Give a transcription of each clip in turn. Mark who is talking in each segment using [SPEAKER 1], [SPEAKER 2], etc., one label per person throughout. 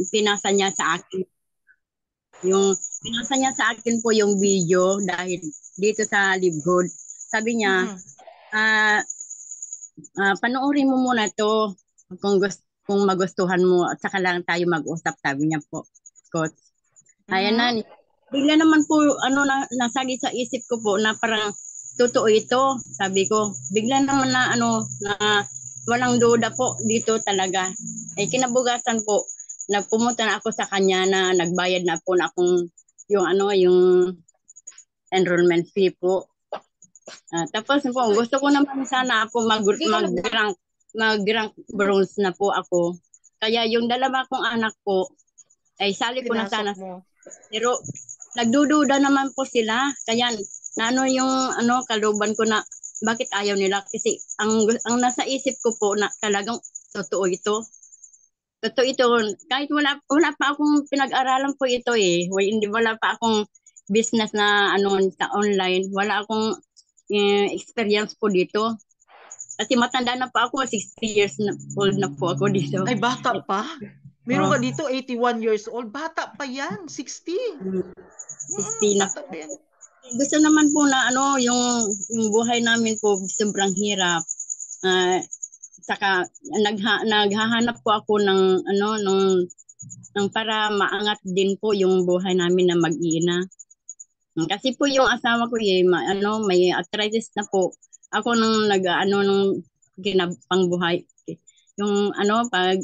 [SPEAKER 1] pinasa niya sa akin. Pinasa niya sa akin po yung video dahil dito sa Libgood. Sabi niya, ah, panoorin mo muna to kung magustuhan mo at saka lang tayo mag-usap, sabi niya po, coach. Ayan na, bigla naman po nasagi sa isip ko po na parang totoo ito, sabi ko. Bigla naman na walang duda po dito talaga. Kinabukasan po nagpumunta na ako sa kanya na nagbayad na po na akong yung enrollment fee po. Tapos po, gusto ko naman sana ako mag-rank bronze na po ako. Kaya yung dalawa kong anak po, ay sali ko na sana. Pero nagdududa naman po sila. Kaya yung kaluban ko na bakit ayaw nila. Kasi ang nasa isip ko po na talagang totoo ito. Totoo ito. Kahit wala pa akong pinag-aralan po ito eh. Wala pa akong business na sa online. Wala akong experience po dito. Kasi matanda na po ako, 60 years old na po ako dito.
[SPEAKER 2] Ay, bata pa? Meron ka dito, 81 years old. Bata pa yan, 60.
[SPEAKER 1] 60 na.
[SPEAKER 2] Bata pa yan.
[SPEAKER 1] Gusto naman po na yung buhay namin po sobrang hirap. Saka naghahanap po ako ng para maangat din po yung buhay namin na mag-iina. Kasi po yung asawa ko may arthritis na po. Ako nung nung kinapangbuhay. Yung pag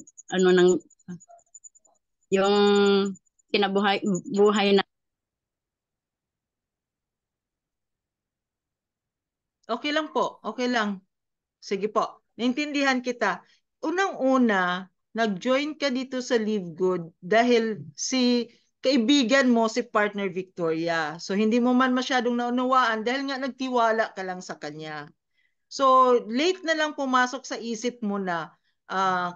[SPEAKER 1] yung buhay na.
[SPEAKER 2] Okay lang po, okay lang. Sige po, naintindihan kita. Unang-una, nag-join ka dito sa Live Good dahil si kaibigan mo si partner Victoria. So hindi mo man masyadong naunawaan dahil nga nagtiwala ka lang sa kanya. So late na lang pumasok sa isip mo na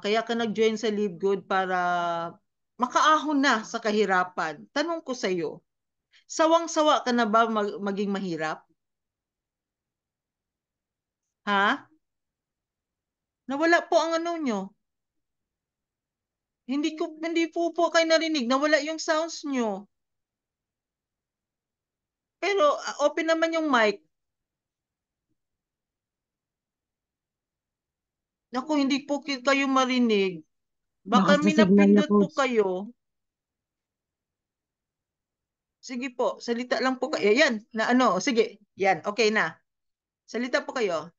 [SPEAKER 2] kaya ka nag-join sa Live Good para makaahon na sa kahirapan. Tanong ko sa iyo, sawang-sawa ka na ba maging mahirap? Ha? Nawala po ang ano nyo. Hindi po kayo narinig. Nawala yung sounds nyo. Pero open naman yung mic. Naku, hindi po kayo marinig. Baka may napindot po kayo. Sige po, salita lang po kayo. Yan, na ano, sige. Yan, okay na. Salita po kayo.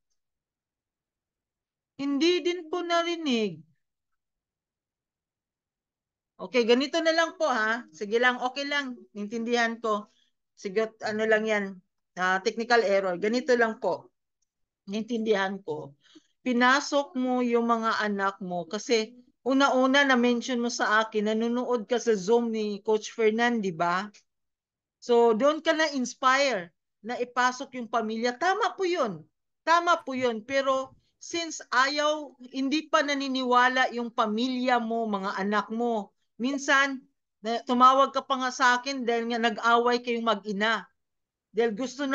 [SPEAKER 2] Hindi din po narinig. Okay, ganito na lang po ha. Sige lang, okay lang. Intindihan ko. Sige, ano lang yan. Technical error. Ganito lang po. Intindihan ko. Pinasok mo yung mga anak mo kasi una-una na-mention mo sa akin, nanonood ka sa Zoom ni Coach Fernan, di ba? So, doon ka na-inspire na ipasok yung pamilya. Tama po yun. Tama po yun. Pero since hindi pa naniniwala yung pamilya mo, mga anak mo, minsan, tumawag ka pa nga sa akin dahil nga nag-away kayong mag-ina. Dahil gusto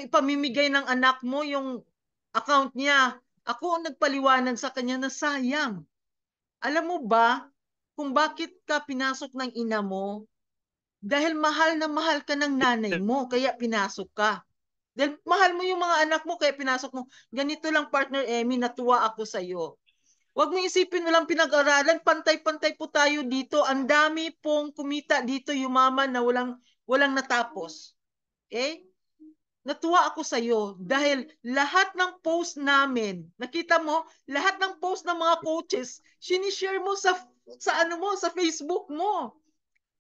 [SPEAKER 2] ipamimigay ng anak mo yung account niya. Ako ang nagpaliwanag sa kanya na sayang. Alam mo ba kung bakit ka pinasok ng ina mo? Dahil mahal na mahal ka ng nanay mo, kaya pinasok ka. Dahil mahal mo yung mga anak mo, kaya pinasok mo. Ganito lang, partner Emmy, natuwa ako sa'yo. Huwag mo isipin walang pinag-aralan, pantay-pantay po tayo dito. Ang dami pong kumita dito, yumaman na walang natapos. Okay? Natuwa ako sa iyo dahil lahat ng post namin, nakita mo, lahat ng post ng mga coaches, sinishare mo sa Facebook mo.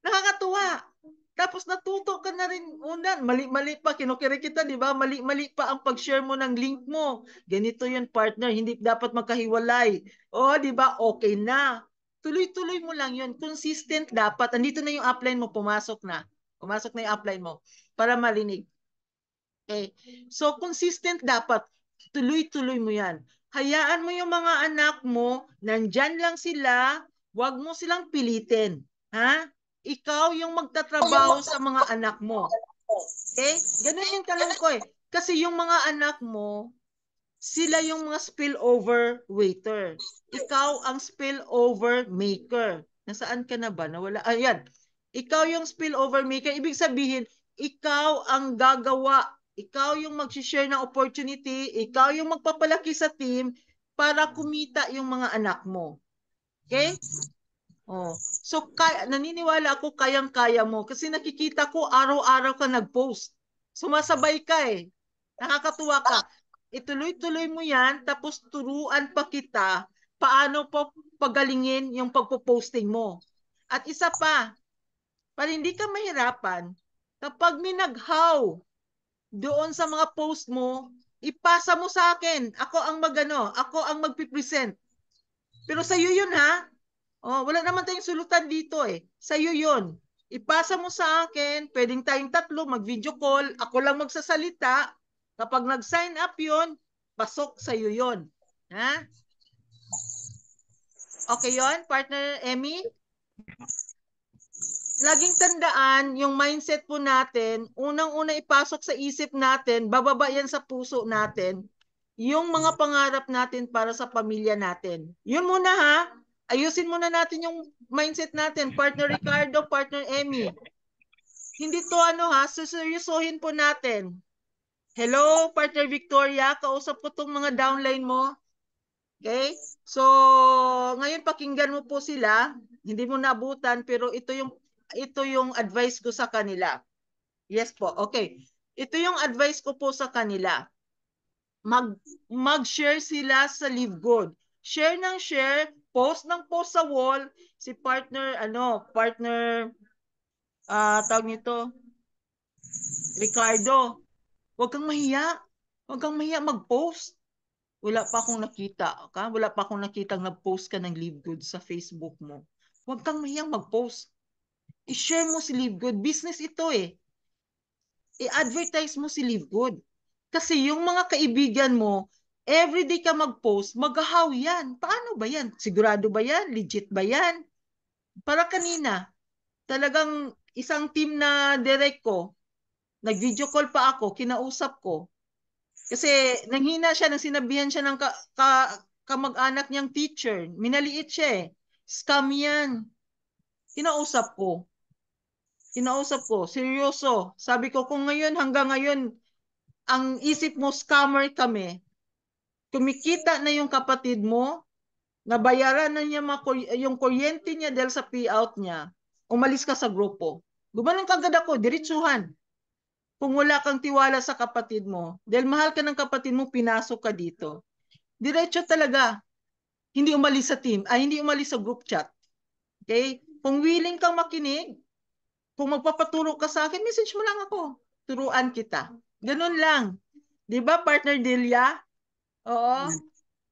[SPEAKER 2] Nakakatuwa. Tapos natuto ka na rin una, mali-mali pa, kinukiri kita, di ba? Mali-mali pa ang pag-share mo ng link mo. Ganito yun, partner, hindi dapat magkahiwalay. O, di ba? Okay na. Tuloy-tuloy mo lang yun. Consistent dapat. Andito na yung upline mo, pumasok na. Pumasok na yung upline mo para malinig. Okay. So, consistent dapat. Tuloy-tuloy mo yan. Hayaan mo yung mga anak mo, nandyan lang sila, huwag mo silang pilitin. Ha? Ikaw yung magtatrabaho sa mga anak mo. Okay? Ganun yung tanong ko eh. Kasi yung mga anak mo, sila yung mga spillover waiter. Ikaw ang spillover maker. Nasaan ka na ba? Nawala. Ayan. Ikaw yung spillover maker. Ibig sabihin, ikaw ang gagawa. Ikaw yung mag-share ng opportunity. Ikaw yung magpapalaki sa team para kumita yung mga anak mo. Okay? Oh. So, naniniwala ako kayang-kaya mo kasi nakikita ko araw-araw ka nag-post. Sumasabay ka eh. Nakakatuwa ka. Ituloy-tuloy mo yan, tapos turuan pa kita paano po pagalingin yung pagpo-posting mo. At isa pa, para hindi ka mahirapan, kapag may naghaw doon sa mga post mo, ipasa mo sa akin. Ako ang ako ang magpipresent. Pero sa iyo yun ha. Oh, wala naman tayong sulutan dito eh. Sa iyo yun. Ipasa mo sa akin, pwedeng tayong tatlo mag-video call, ako lang magsasalita. Kapag nag-sign up yun, pasok sa iyo yun. Ha? Okay yun, partner Emmy? Laging tandaan, yung mindset po natin, unang-una ipasok sa isip natin, bababa yan sa puso natin, yung mga pangarap natin para sa pamilya natin. Yun muna ha. Ayusin muna natin yung mindset natin, partner Ricardo, partner Emmy. Hindi to suseryosohin po natin. Hello, partner Victoria, kausap ko tong mga downline mo. Okay? So, ngayon pakinggan mo po sila. Hindi mo nabutan, pero ito yung advice ko sa kanila. Yes po. Okay. Ito yung advice ko po sa kanila. Mag-share sila sa Live Good. Share ng share, post ng post sa wall. Si partner tawag nito, Ricardo. Huwag kang mahiya. Huwag kang mahiya mag-post. Wala pa akong nakita, Wala pa akong nakitang nag-post ka ng Live Good sa Facebook mo. Huwag kang mahiyang mag-post. I-share mo si Live Good. Business ito eh. I-advertise mo si Live Good. Kasi yung mga kaibigan mo, everyday ka mag-post, mag-how yan. Paano ba yan? Sigurado ba yan? Legit ba yan? Para kanina, talagang isang team na direct ko, nag-video call pa ako, kinausap ko. Kasi nanghina siya, nang sinabihan siya ng kamag-anak niyang teacher. Minaliit siya eh. Scam yan. Kinausap ko. Seryoso. Sabi ko, kung hanggang ngayon, ang isip mo, scammer kami, kumikita na yung kapatid mo, nabayaran na niya yung kuryente niya dahil sa payout niya, umalis ka sa grupo. Gumanon kagad ako, diretsuhan. Kung wala kang tiwala sa kapatid mo, dahil mahal ka ng kapatid mo, pinasok ka dito. Diretso talaga. Hindi umalis sa team, hindi umalis sa group chat. Okay? Kung willing kang makinig, kung magpapaturo ka sa akin, message mo lang ako. Turuan kita. Ganun lang. 'Di ba, partner Delia? Oo.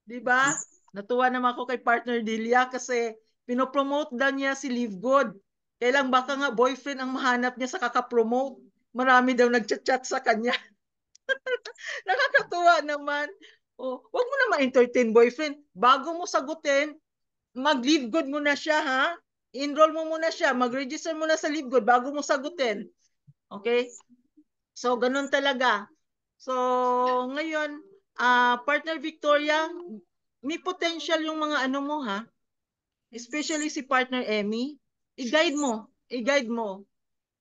[SPEAKER 2] 'Di ba? Natuwa naman ako kay partner Delia kasi pinopromote daw niya si Live Good. Kailang baka nga boyfriend ang mahanap niya sa kaka-promote. Marami daw nagchat-chat sa kanya. Nakakatuwa naman. Oh, wag mo na ma-entertain boyfriend. Bago mo sagutin, mag-Live Good muna siya, ha? Enroll mo muna siya. Mag-register muna sa Live Good bago mo sagutin. Okay? So, ganun talaga. So, ngayon, partner Victoria, may potential yung mga ano mo, ha? Especially si partner Emmy. I-guide mo. I-guide mo.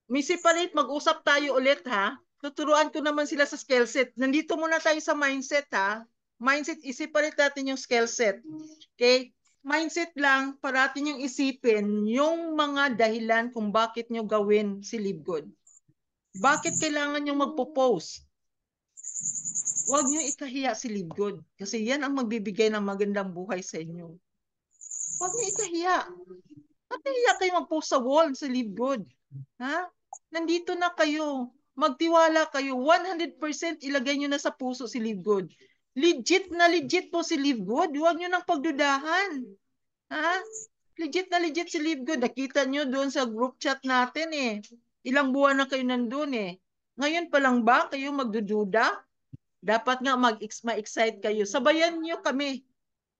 [SPEAKER 2] May separate, mag-usap tayo ulit, ha? Tuturuan ko naman sila sa skill set. Nandito muna tayo sa mindset, ha? Mindset, i-separate natin yung skill set. Okay? Mindset lang, parating yung isipin yung mga dahilan kung bakit nyo gawin si Live Good. Bakit kailangan nyo magpo-post? Huwag nyo ikahiya si Live Good kasi yan ang magbibigay ng magandang buhay sa inyo. Huwag nyo ikahiya. Nahiya kayo mag-post sa wall si Live Good. Ha? Nandito na kayo. Magtiwala kayo. 100% ilagay nyo na sa puso si Live Good. Legit na legit po si Live Good. Huwag nyo nang pagdudahan. Ha? Legit na legit si Live Good. Nakita nyo doon sa group chat natin eh. Ilang buwan na kayo nandun eh. Ngayon pa lang ba kayo magdududa? Dapat nga ma-excite kayo. Sabayan nyo kami.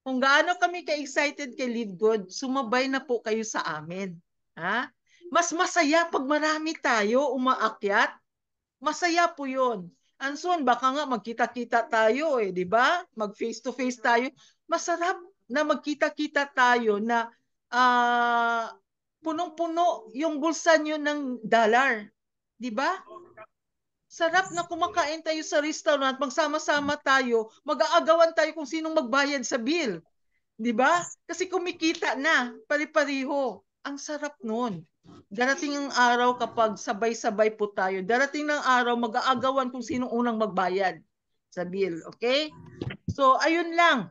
[SPEAKER 2] Kung gaano kami ka-excited kay Live Good, sumabay na po kayo sa amin. Ha? Mas masaya pag marami tayo umaakyat. Masaya po yun. And soon, baka nga magkita-kita tayo eh, di ba? Mag face-to-face tayo. Masarap na magkita-kita tayo na punong-puno yung bulsa nyo ng dollar. Di ba? Sarap na kumakain tayo sa restaurant, magsama-sama tayo, mag-aagawan tayo kung sinong magbayad sa bill. Di ba? Kasi kumikita na, pari-pariho. Ang sarap nun. Darating ang araw kapag sabay-sabay po tayo. Darating ng araw, mag-aagawan kung sinong unang magbayad sa bill. Okay? So, ayun lang.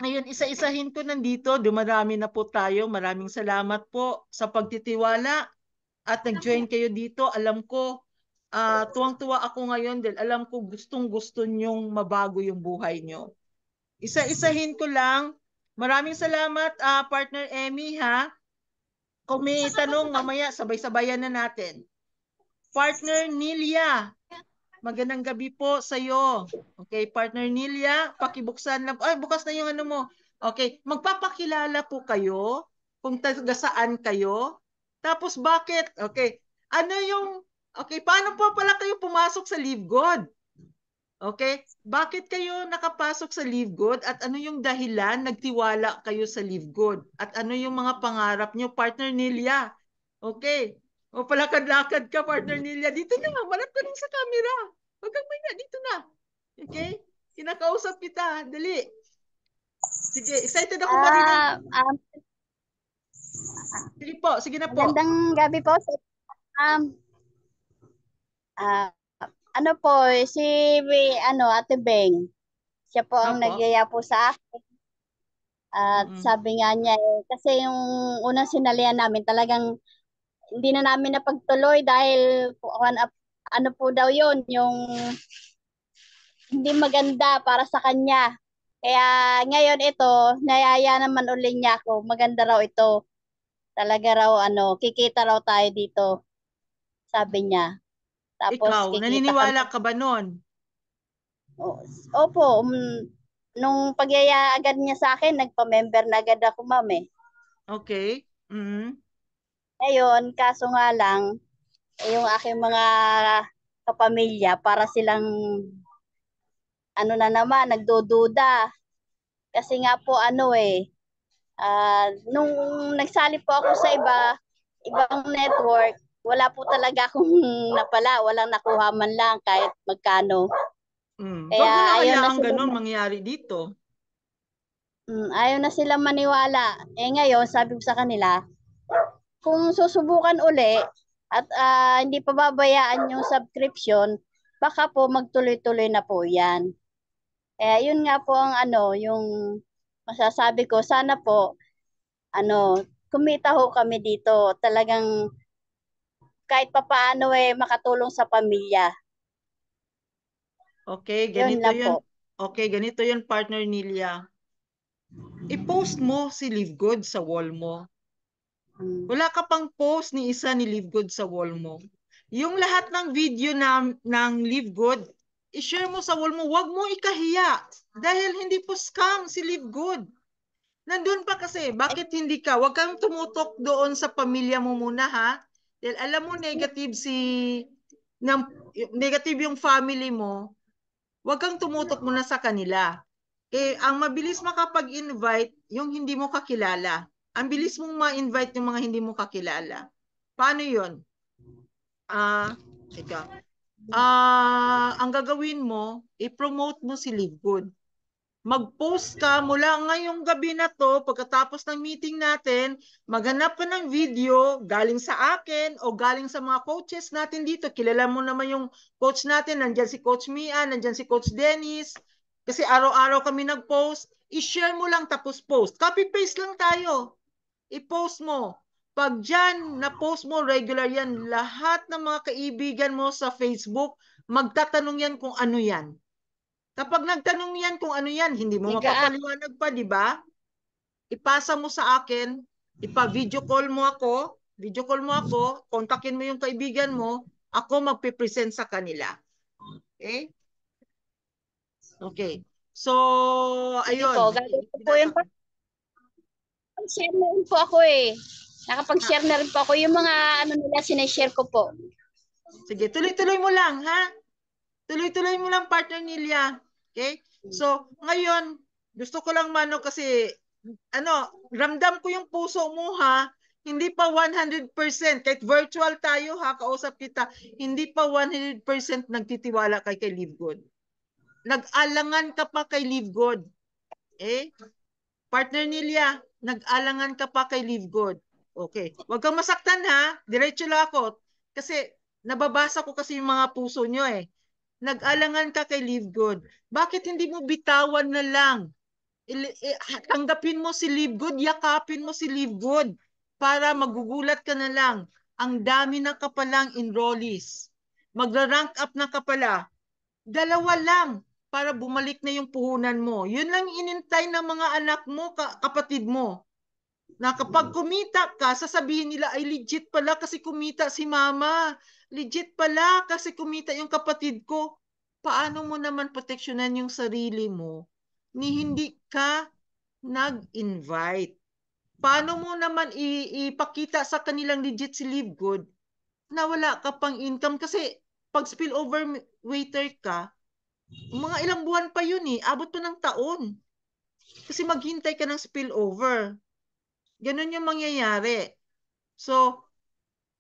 [SPEAKER 2] Ngayon, isa-isahin ko nandito. Dumarami na po tayo. Maraming salamat po sa pagtitiwala at nag-join kayo dito. Alam ko, tuwang-tuwa ako ngayon dahil alam ko gustong-gusto nyong mabago yung buhay nyo. Isa-isahin ko lang. Maraming salamat, partner Emmy, ha? Kung may tanong, mamaya sabay-sabayan na natin. Partner Nilia, magandang gabi po sa iyo. Okay, partner Nilia, pakibuksan na. Ay, bukas na yung ano mo. Okay, magpapakilala po kayo kung taga saan kayo. Tapos bakit? Okay, ano yung, okay, paano po pala kayo pumasok sa Live God? Okay, bakit kayo nakapasok sa Live Good at ano yung dahilan nagtiwala kayo sa Live Good? At ano yung mga pangarap nyo, partner Nilia? Okay, o palakad-lakad ka, partner Nilia. Dito na, marap ka rin sa camera. Huwag kang maya, dito na. Okay? Kinakausap kita. Dali. Sige, excited ako marinig. Sige po, sige na po.
[SPEAKER 3] Magandang gabi po. Ano po, si Ate Beng. Siya po ang
[SPEAKER 2] Opo.
[SPEAKER 3] nagyaya po sa akin. At sabi nga niya, kasi yung unang sinalihan namin talagang hindi na namin napagtuloy dahil ano po daw yun, yung hindi maganda para sa kanya. Kaya ngayon ito, nayaya naman uli niya ako. Maganda raw ito. Talaga raw kikita raw tayo dito. Sabi niya. Tapos
[SPEAKER 2] Ikaw,
[SPEAKER 3] kikita
[SPEAKER 2] naniniwala
[SPEAKER 3] kami.
[SPEAKER 2] ka ba nun?
[SPEAKER 3] Opo, nung pagyaya agad niya sa akin, nagpa-member na agad ako, ma'am eh.
[SPEAKER 2] Okay.
[SPEAKER 3] Ngayon, kaso nga lang, yung aking mga kapamilya, para silang, na naman, nagdududa. Kasi nga po, nung nagsali po ako sa ibang network, wala po talaga akong napala, walang nakuha man lang kahit magkano.
[SPEAKER 2] Kaya wag mo na hayaang ganun mangyari dito.
[SPEAKER 3] Ayaw na sila maniwala. Ngayon, sabi ko sa kanila, kung susubukan uli at hindi pa babayaan yung subscription, baka po magtuloy-tuloy na po yan. Kaya yun nga po ang yung masasabi ko, sana po, kumita ho kami dito. Talagang kahit papaano makatulong sa pamilya.
[SPEAKER 2] Okay, ganito yun. Okay, ganito yun, partner Nilia. I-post mo si Live Good sa wall mo. Wala ka pang post ni isa ni Live Good sa wall mo. Yung lahat ng video ng Live Good, i-share mo sa wall mo. Huwag mo ikahiya. Dahil hindi po scam si Live Good. Nandun pa kasi, bakit hindi ka? Huwag kang tumutok doon sa pamilya mo muna, ha? Dahil alam mo negative yung family mo, huwag kang tumutok muna sa kanila. Ang mabilis makapag-invite, yung hindi mo kakilala. Ang bilis mong ma-invite yung mga hindi mo kakilala. Paano yun? Ang gagawin mo, i-promote mo si Live Good. Mag-post ka mula ngayong gabi na to, pagkatapos ng meeting natin, maghanap ka ng video galing sa akin o galing sa mga coaches natin dito. Kilala mo naman yung coach natin, nandyan si Coach Mia, nandyan si Coach Dennis, kasi araw-araw kami nag-post. I-share mo lang tapos post. Copy-paste lang tayo. I-post mo. Pag dyan, na-post mo, regular yan, lahat ng mga kaibigan mo sa Facebook, magtatanong yan kung ano yan. Kapag nagtanong yan kung ano yan, hindi mo mapapaliwanag pa, di ba? Ipasa mo sa akin, ipa-video call mo ako, kontakin mo yung kaibigan mo, ako magpipresent sa kanila. Okay? Okay. So, ayun.
[SPEAKER 3] Po, po yun pa. Share na rin po ako eh. Nakapag-share na rin po ako. Yung mga nila, sinashare ko po.
[SPEAKER 2] Sige, tuloy-tuloy mo lang, ha? Tuloy-tuloy mo lang, partner Nilia. Okay? So, ngayon, gusto ko lang kasi, ramdam ko yung puso mo, ha? Hindi pa 100%. Kahit virtual tayo ha, kausap kita, hindi pa 100% nagtitiwala kay Live Good. Nag-alangan ka pa kay Live Good. Partner Nilia, nag-alangan ka pa kay Live Good. Okay. Huwag kang masaktan ha. Diretso lang ako. Kasi nababasa ko kasi yung mga puso nyo Nag-alangan ka kay Live Good. Bakit hindi mo bitawan na lang? Tanggapin mo si Live Good, yakapin mo si Live Good para magugulat ka na lang. Ang dami na kapalang enrollees. Magra-rank up na kapala. 2 lang para bumalik na yung puhunan mo. Yun lang inintay ng mga anak mo, kapatid mo. Na kapag kumita ka, sasabihin nila, ay legit pala kasi kumita si mama. Legit pala kasi kumita yung kapatid ko. Paano mo naman proteksyonan yung sarili mo ni hindi ka nag-invite? Paano mo naman ipakita sa kanilang legit si Live Good na wala ka pang income? Kasi pag spillover waiter ka, mga ilang buwan pa yun abot pa ng taon. Kasi maghintay ka ng spillover. Ganun yung mangyayari. So,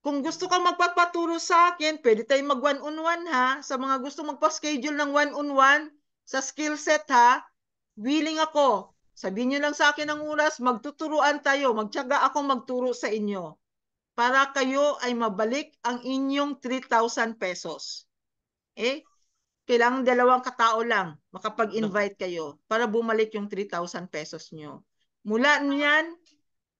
[SPEAKER 2] kung gusto ka magpapaturo sa akin, pwede tayong mag one-on-one ha. Sa mga gusto magpa-schedule ng one-on-one sa skill set ha, willing ako. Sabihin nyo lang sa akin ang oras, magtuturuan tayo. Magtiyaga akong magturo sa inyo para kayo ay mabalik ang inyong 3,000 pesos. Kailangan 2 katao lang makapag-invite kayo para bumalik yung 3,000 pesos nyo. Mula niyan,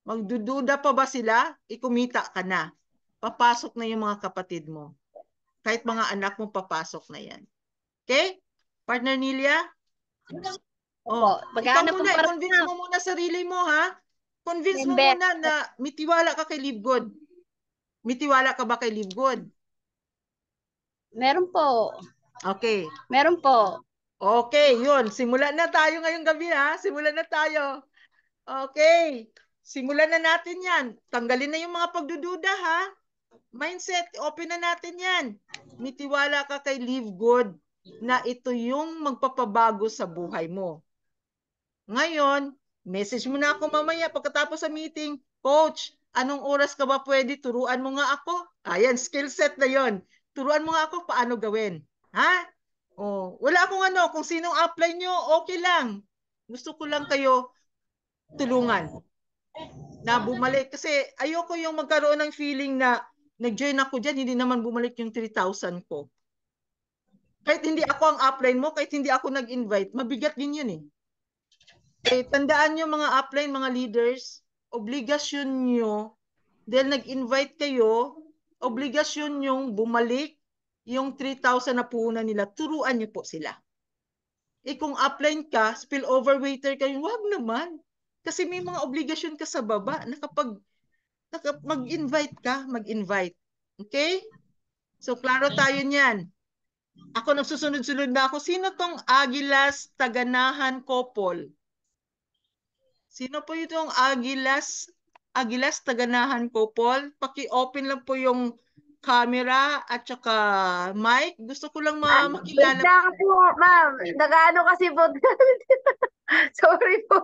[SPEAKER 2] magdududa pa ba sila? Ikumita ka na. Papasok na yung mga kapatid mo. Kahit mga anak mo, papasok na yan. Okay? Partner Nilia? Ikaw muna, i-convince mo muna sarili mo, ha? Convince mo muna na mitiwala ka kay Live Good. Mitiwala ka ba kay Live Good?
[SPEAKER 3] Meron po.
[SPEAKER 2] Okay.
[SPEAKER 3] Meron po.
[SPEAKER 2] Okay, yun. Simulan na tayo ngayong gabi, ha? Simulan na tayo. Okay. Simulan na natin yan. Tanggalin na yung mga pagdududa, ha? Mindset, open na natin yan. Mitiwala ka kay Live Good na ito yung magpapabago sa buhay mo. Ngayon, message mo na ako mamaya pagkatapos sa meeting, Coach, anong oras ka ba pwede? Turuan mo nga ako. Ayan, skill set na yon. Turuan mo nga ako paano gawin. Ha? Wala akong kung sinong apply nyo, okay lang. Gusto ko lang kayo tulungan na bumalik. Kasi ayoko yung magkaroon ng feeling na nag-join ako dyan, hindi naman bumalik yung 3,000 ko. Kahit hindi ako ang upline mo, kahit hindi ako nag-invite, mabigat din yun tandaan nyo mga upline, mga leaders, obligasyon nyo, dahil nag-invite kayo, obligasyon nyong bumalik yung 3,000 na puhunan nila, turuan nyo po sila. Kung upline ka, spillover waiter kayo, wag naman. Kasi may mga obligasyon ka sa baba na kapag mag-invite ka, mag-invite. Okay? So, klaro tayo niyan. Ako nagsusunod-sunod na ako. Sino tong Agilas Taganahan Kopol? Sino po itong Agilas Taganahan Kopol? Paki-open lang po yung camera at saka mic. Gusto ko lang makilala.
[SPEAKER 4] Wait lang po, ma'am. Nag-ano kasi po. Sorry po.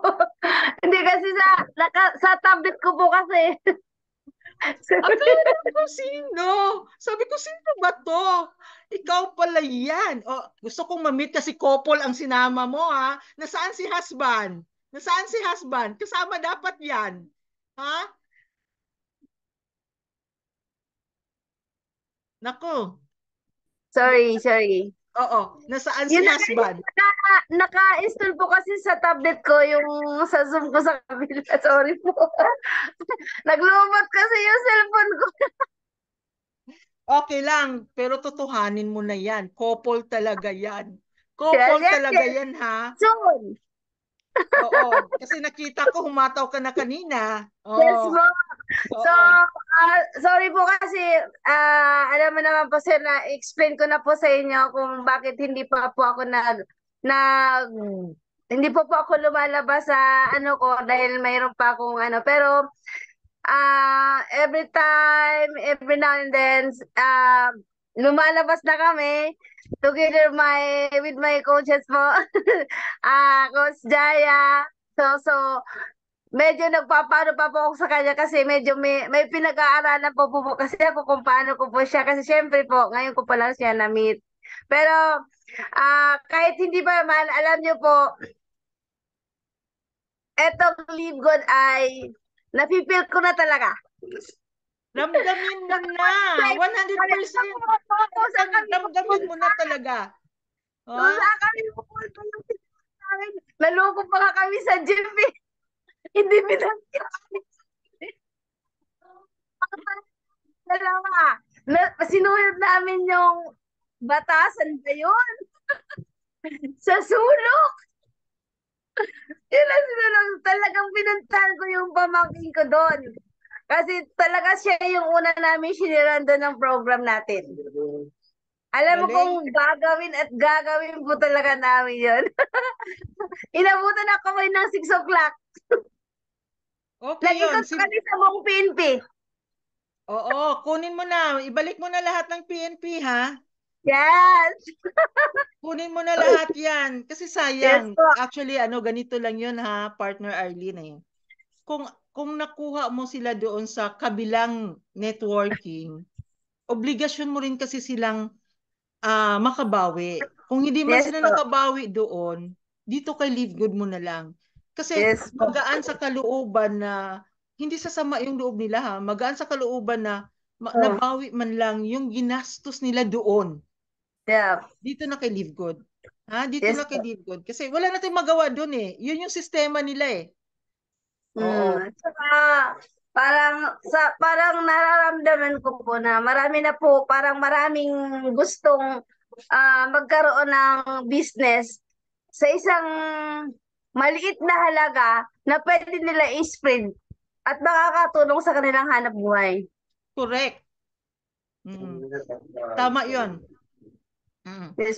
[SPEAKER 4] Hindi kasi sa tablet ko po kasi.
[SPEAKER 2] Akala ko sino? Sabi ko, sino ba to? Ikaw pala yan. Gusto kong ma-meet kasi couple ang sinama mo, ha? Nasaan si husband? Nasaan si husband? Kasama dapat yan. Ha? Nako.
[SPEAKER 4] Sorry.
[SPEAKER 2] Oo. Nasaan si husband?
[SPEAKER 4] Naka-install po kasi sa tablet ko yung sa Zoom ko sa kabila. Sorry po. Naglumot kasi yung cellphone ko.
[SPEAKER 2] Okay lang, pero totohanin mo na yan. Couple talaga yan. Couple talaga yan, ha?
[SPEAKER 4] Soon.
[SPEAKER 2] Oo, kasi nakita ko humataw ka na kanina.
[SPEAKER 4] Yes, ma'am. So, sorry po kasi, alam mo naman po sir, na-explain ko na po sa inyo kung bakit hindi pa po ako hindi po ako lumalabas sa dahil mayroon pa akong pero every time, every now and then, lumalabas na kami together with my coaches po, Coach Jaya. So medyo nagpapano pa po ako sa kanya kasi medyo may pinag-aaralan po kasi ako kung paano ko po siya. Kasi syempre po, ngayon ko pa lang siya na-meet. Pero kahit hindi pa man, alam niyo po, etong Live Good ay napipil ko na talaga.
[SPEAKER 2] Ramdamin mo na. 100%. Ramdamin mo na talaga.
[SPEAKER 4] Kami pupunta namin. Naloko pa nga kami sa gym eh. Hindi pinagkira kami. Dalawa. Sinunod namin yung batasan ba yun? Sa sulok. Yun ang sinulog. Talagang pinuntahan ko yung pamangkin ko doon. Kasi talaga siya yung una namin siniran doon ng program natin. Alam mo kung gagawin at gagawin po talaga namin yun. Inabutan ako kayo ng 6 o'clock.
[SPEAKER 2] Okay
[SPEAKER 4] Nag-ikot kami sa buong PNP.
[SPEAKER 2] Oo, kunin mo na. Ibalik mo na lahat ng PNP, ha?
[SPEAKER 4] Yes.
[SPEAKER 2] Kunin mo na lahat yan. Kasi sayang.
[SPEAKER 4] Yes,
[SPEAKER 2] actually, ganito lang yun, ha, partner Arlene. Kung nakuha mo sila doon sa kabilang networking, obligasyon mo rin kasi silang makabawi. Kung hindi man sila nakabawi doon, dito kay Live Good mo na lang. Kasi magaan sa kalooban na, hindi sasama yung loob nila, ha, magaan sa kalooban na nabawi man lang yung ginastos nila doon.
[SPEAKER 4] Yeah.
[SPEAKER 2] Dito na kay Live Good. Ha? Dito na kay Live Good. Kasi wala natin magawa doon eh. Yun yung sistema nila eh. Oo.
[SPEAKER 4] Saka, parang nararamdaman ko po na marami na po, parang maraming gustong magkaroon ng business sa isang maliit na halaga na pwede nila i-spread at makakatulong sa kanilang hanap buhay.
[SPEAKER 2] Correct. Tama yun.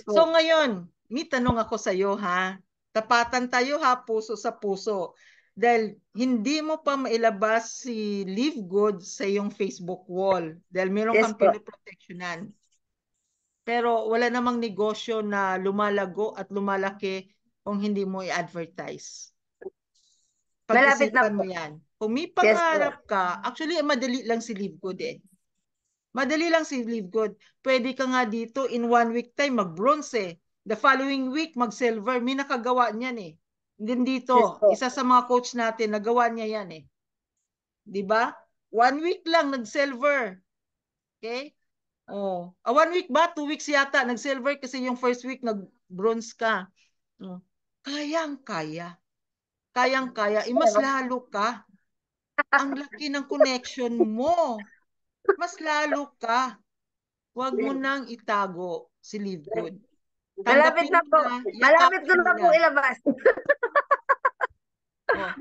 [SPEAKER 2] So ngayon, may tanong ako sa iyo, ha? Tapatan tayo, ha, puso sa puso. Dahil hindi mo pa mailabas si Live Good sa iyong Facebook wall. Dahil meron kang pinoprotectionan. Pero wala namang negosyo na lumalago at lumalaki kung hindi mo i-advertise. Pag-isipan mo yan. Kung may pangarap ka, actually, madali lang si Live Good eh. Madali lang si Live Good. Pwede ka nga dito in 1 week time mag-bronze eh. The following week mag-silver. May nakagawa niyan eh. Din dito, isa sa mga coach natin, nagawa niya yan eh. 'Di ba? 1 week lang nag-silver. Okay? 1 week ba? 2 weeks yata nag-silver kasi yung first week nag-bronze ka. Kayang-kaya. Kayang-kaya. Mas lalo ka. Ang laki ng connection mo. Mas lalo ka. Huwag mo nang itago si Live Good.
[SPEAKER 4] Malapit na po. Malapit ko na po ilabas.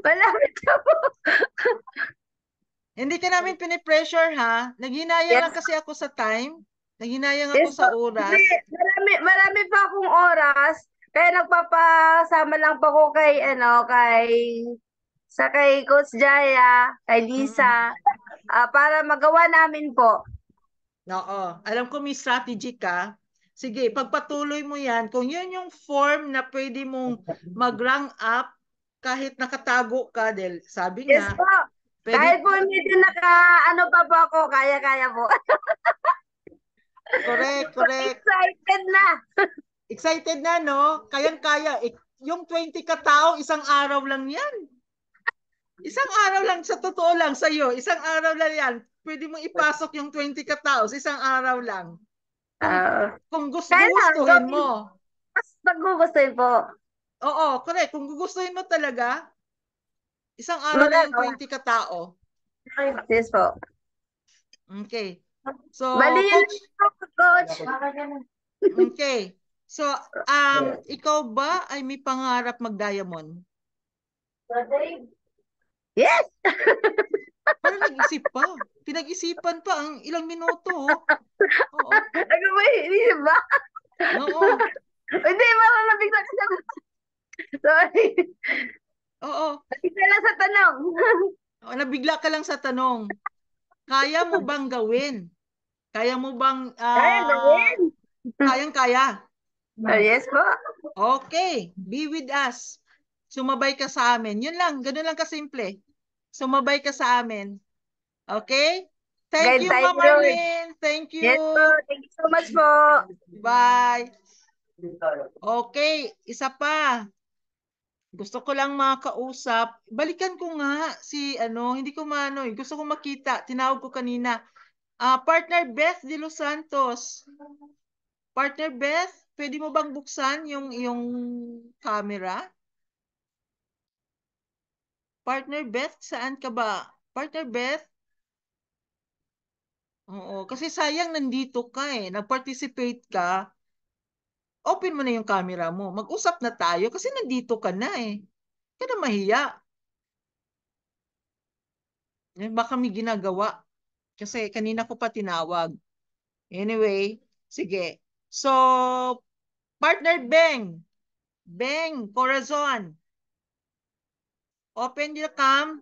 [SPEAKER 4] Malapit na po.
[SPEAKER 2] Hindi ka namin pinipressure, ha? Naghinayang lang kasi ako sa time. Naghinayang ako sa oras.
[SPEAKER 4] Marami pa akong oras. Kaya nagpapasama lang po ako kay Coach Jaya, kay Lisa, para magawa namin po.
[SPEAKER 2] Oo. Alam ko may strategy ka. Sige, pagpatuloy mo yan. Kung yun yung form na pwede mong mag-rank up kahit nakatago ka, dahil sabi nga.
[SPEAKER 4] Yes po. Kahit po medyo pa po ako, kaya-kaya po.
[SPEAKER 2] Correct.
[SPEAKER 4] Excited na.
[SPEAKER 2] Excited na, no? Kayang-kaya. Yung 20 katao, isang araw lang yan. Isang araw lang, sa totoo lang sa'yo, isang araw lang yan. Pwede mo ipasok yung 20 katao sa isang araw lang. Kung gustuhin mo.
[SPEAKER 4] Mas gugustuhin po.
[SPEAKER 2] Oo, correct. Kung gugustuhin mo talaga, isang araw lang yung 20 katao.
[SPEAKER 4] Yes po.
[SPEAKER 2] Okay. So,
[SPEAKER 4] Coach.
[SPEAKER 2] Okay. So, ikaw ba ay may pangarap mag-diamond?
[SPEAKER 4] Yes!
[SPEAKER 2] Parang nag-isip pa. Pinag-isipan pa ang ilang minuto. Oo.
[SPEAKER 4] Ano ba, hindi ba?
[SPEAKER 2] Oo.
[SPEAKER 4] Hindi, parang nabigla ka sa... Sorry.
[SPEAKER 2] Oo.
[SPEAKER 4] Nabigla lang sa tanong.
[SPEAKER 2] Nabigla ka lang sa tanong. Kaya mo bang gawin? Kaya mo bang...
[SPEAKER 4] Kaya gawin?
[SPEAKER 2] Kayang-kaya.
[SPEAKER 4] Yes po.
[SPEAKER 2] Okay. Be with us. sumabay ka sa amin. Yun lang, ganun lang kasimple. Sumabay ka sa amin. Okay? Thank you, Ma'am Arlene. Thank you.
[SPEAKER 4] Yes po. Thank you so much po.
[SPEAKER 2] Bye. Okay, isa pa. Gusto ko lang makausap. Balikan ko nga si hindi ko maano, gusto ko makita. Tinawag ko kanina. Partner Beth de Los Santos. Partner Beth, pwede mo bang buksan yung camera? Partner Beth, saan ka ba? Partner Beth? Oo, kasi sayang nandito ka eh. Nag-participate ka. Open mo na yung camera mo. Mag-usap na tayo kasi nandito ka na eh. Ka na mahiya. Baka may ginagawa. Kasi kanina ko pa tinawag. Anyway, sige. So, partner Beng. Beng, Corazon. Open your cam.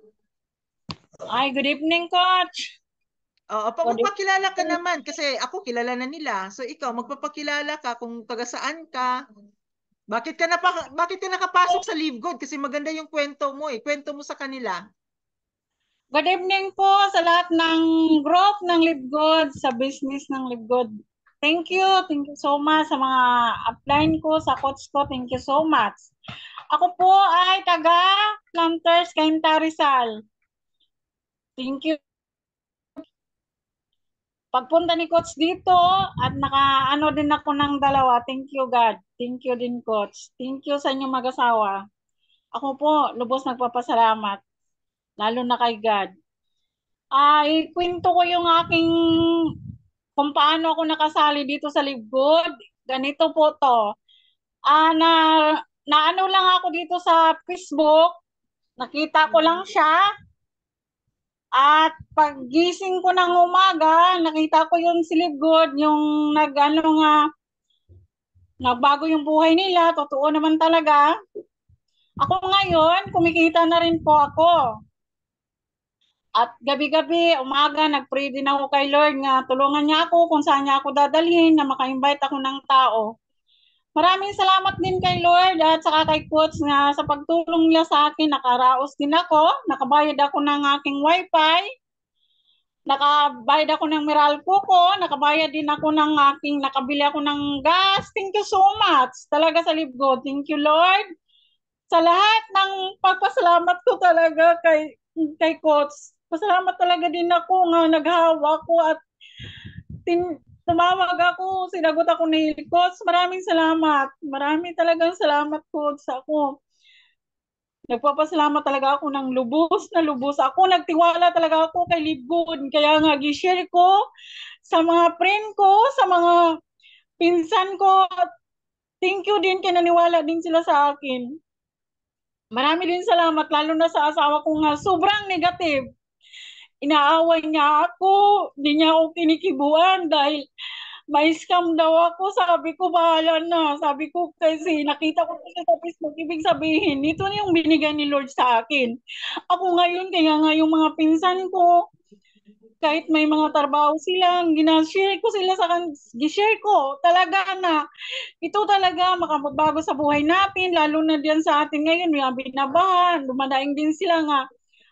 [SPEAKER 5] Ay, good evening, Coach.
[SPEAKER 2] Magpakilala ka naman kasi ako kilala na nila. So ikaw magpapakilala ka kung taga saan ka. Bakit ka nakapasok sa Live Good? Kasi maganda yung kwento mo eh. Kwento mo sa kanila.
[SPEAKER 5] Good evening po sa lahat ng group ng Live Good, sa business ng Live Good. Thank you so much sa mga upline ko, sa coach ko. Thank you so much. Ako po ay taga Planters, Cainta, Rizal. Thank you. Pagpunta ni Coach dito at nakaano din ako ng dalawa, thank you God. Thank you din Coach. Thank you sa inyong mag-asawa. Ako po, lubos nagpapasalamat. Lalo na kay God. Ikwento ko yung aking kung paano ako nakasali dito sa Live Good. Ganito po to. Naano lang ako dito sa Facebook. Nakita ko lang siya. At paggising ko ng umaga, nakita ko yung si Live Good, yung nagbago yung buhay nila. Totoo naman talaga. Ako ngayon, kumikita na rin po ako. At gabi-gabi, umaga, nag-pray din ako kay Lord nga tulungan niya ako kung saan niya ako dadalhin na maka-invite ako ng tao. Maraming salamat din kay Lord at saka kay Coach nga sa pagtulong niya sa akin. Nakaraos din ako, nakabayad ako ng aking wifi, nakabayad ako ng Meralco ko, nakabayad din ako ng nakabili ako ng gas. Thank you so much. Talaga sa Live Good. Thank you Lord. Sa lahat ng pagpasalamat ko talaga kay Coach. Pasalamat talaga din ako nga naghawa ko at tumawag ako, sinagot ako ni Coach. Maraming salamat. Maraming talagang salamat Coach sa ako. Nagpapasalamat talaga ako ng lubos na lubos. Ako nagtiwala talaga ako kay Live Good. Kaya nga gi-share ko sa mga friend ko, sa mga pinsan ko. Thank you din kaya naniwala din sila sa akin. Marami din salamat lalo na sa asawa ko nga sobrang negative. Inaaway niya ako, hindi niya ako kinikibuan dahil may scam daw ako. Sabi ko, bahala na. Sabi ko, kasi nakita ko kasi sa Facebook, ibig sabihin, ito na yung binigay ni Lord sa akin. Ako ngayon, kaya nga yung mga pinsan ko, kahit may mga trabaho sila, ginashare ko sila gishare ko, talaga na, ito talaga makapagbago sa buhay natin, lalo na diyan sa atin ngayon, may binabahan, dumadaing din sila nga,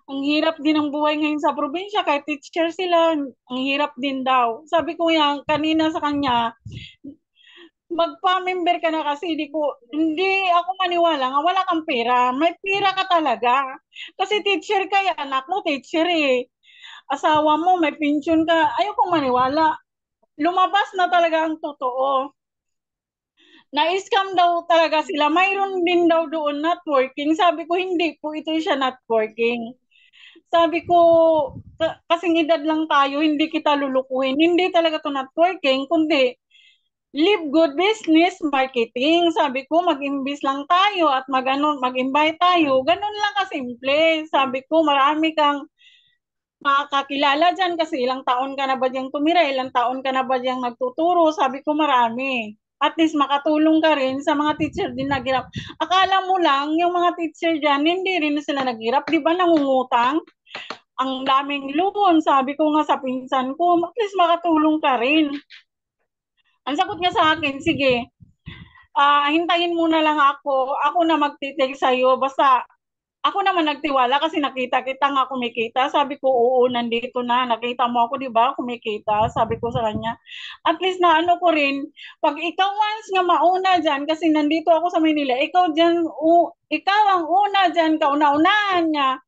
[SPEAKER 5] ang hirap din ng buhay ngayon sa probinsya, kahit teacher sila, ang hirap din daw. Sabi ko yan, kanina sa kanya, magpa-member ka na kasi hindi ako maniwala nga wala kang pera. May pera ka talaga. Kasi teacher ka yan, anak mo teacher eh. Asawa mo, may pension ka, ayoko maniwala. Lumabas na talaga ang totoo. Na-scam daw talaga sila. Mayroon din daw doon networking. Sabi ko, hindi po ito siya networking. Sabi ko, kasing edad lang tayo, hindi kita lulukuhin. Hindi talaga to networking, kundi Live Good business marketing. Sabi ko, mag-invest lang tayo at mag-invite tayo. Ganun lang kasimple. Sabi ko, marami kang makakilala dyan kasi ilang taon ka na ba diyang tumira, ilang taon ka na ba diyang nagtuturo. Sabi ko, marami. At least makatulong ka rin sa mga teacher din naghirap. Akala mo lang, yung mga teacher dyan, hindi rin sila naghirap. Di ba nangungutang? Ang daming loan. Sabi ko nga sa pinsan ko, at least makatulong ka rin. Ang sagot niya sa akin, sige, hintayin mo na lang ako. Ako na magtitake sa'yo. Basta ako naman nagtiwala kasi nakita kita nga kumikita. Sabi ko, oo, nandito na. Nakita mo ako, di ba? Kumikita. Sabi ko sa kanya. At least na ano ko rin, pag ikaw once nga mauna dyan, kasi nandito ako sa Manila, ikaw dyan, ikaw ang una dyan, kauna-unahan niya.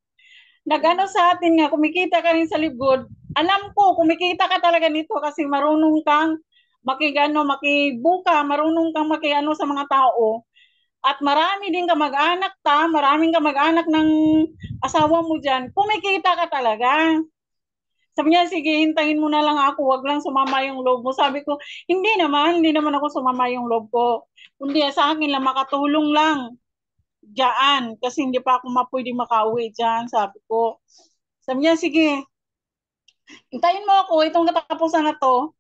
[SPEAKER 5] Nagano sa atin nga, kumikita ka rin sa Libgod. Alam ko, kumikita ka talaga nito kasi marunong kang makibuka, marunong kang makiano sa mga tao. At marami din kamag-anak maraming kamag-anak ng asawa mo dyan, kumikita ka talaga. Sabi niya, sige, hintayin mo na lang ako, wag lang sumama yung loob mo. Sabi ko, hindi naman ako sumama yung loob ko. Kundi sa akin lang, makatulong lang dyan, kasi hindi pa ako pwede makauwi dyan, sabi ko. Sabi niya, sige, hintayin mo ako, itong katapusan na to,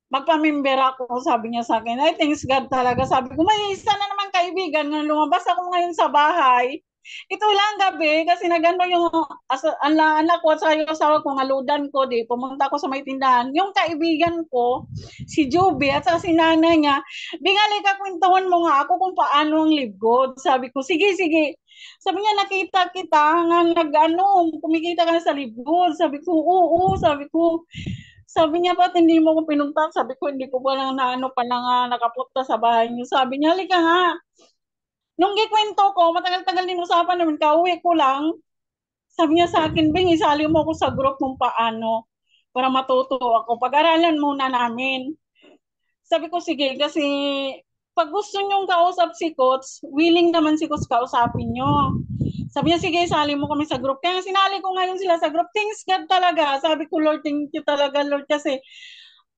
[SPEAKER 5] magpa-member ako, sabi niya sa akin. Ay, thanks God talaga. Sabi ko, may isa na naman kaibigan nga lumabas ako ngayon sa bahay. Ito lang gabi, kasi nagano yung anak ko at sa yung asawa ko, ngaludan ko, di, pumunta ako sa may tindahan. Yung kaibigan ko, si Juby, at sa si nanay niya, bingali ka, kwentuhan mo nga ako kung paano ang Libgod. Sabi ko, sige, sige. Sabi niya, nakita kita, nga kumikita ka na sa Libgod. Sabi ko, oo, sabi ko. Sabi niya, ba't hindi mo ko pinunta? Sabi ko, hindi ko pa lang nakapunta sa bahay niyo. Sabi niya, halika nga. Nung gikwento ko, matagal-tagal din usapan namin, kauwi ko lang. Sabi niya sa akin, Bing, isali mo ako sa group kung paano para matuto ako. Pag-aralan muna namin. Sabi ko, sige, kasi pag gusto niyong kausap si Coach, willing naman si Coach kausapin niyo. Sabi niya, sige, sali mo kami sa group. Kaya sinali ko ngayon sila sa group. Thanks God talaga. Sabi ko, Lord, thank you talaga, Lord, kasi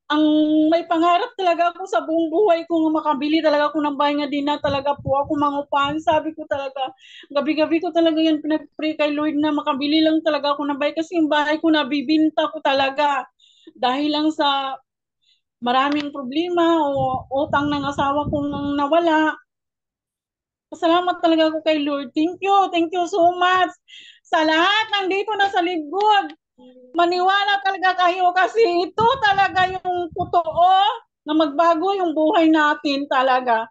[SPEAKER 5] ang may pangarap talaga ako sa buong buhay ko nga makabili talaga ako ng bahay nga din na talaga po ako mangupahan. Sabi ko talaga, gabi-gabi ko talaga yan pinag-pray kay Lord na makabili lang talaga ako ng bahay kasi yung bahay ko nabibinta ko talaga dahil lang sa maraming problema o utang ng asawa kong nawala. Pasalamat talaga ako kay Lord. Thank you so much sa lahat nandito na sa Libgod. Maniwala talaga kayo kasi ito talaga yung totoo na magbago yung buhay natin talaga.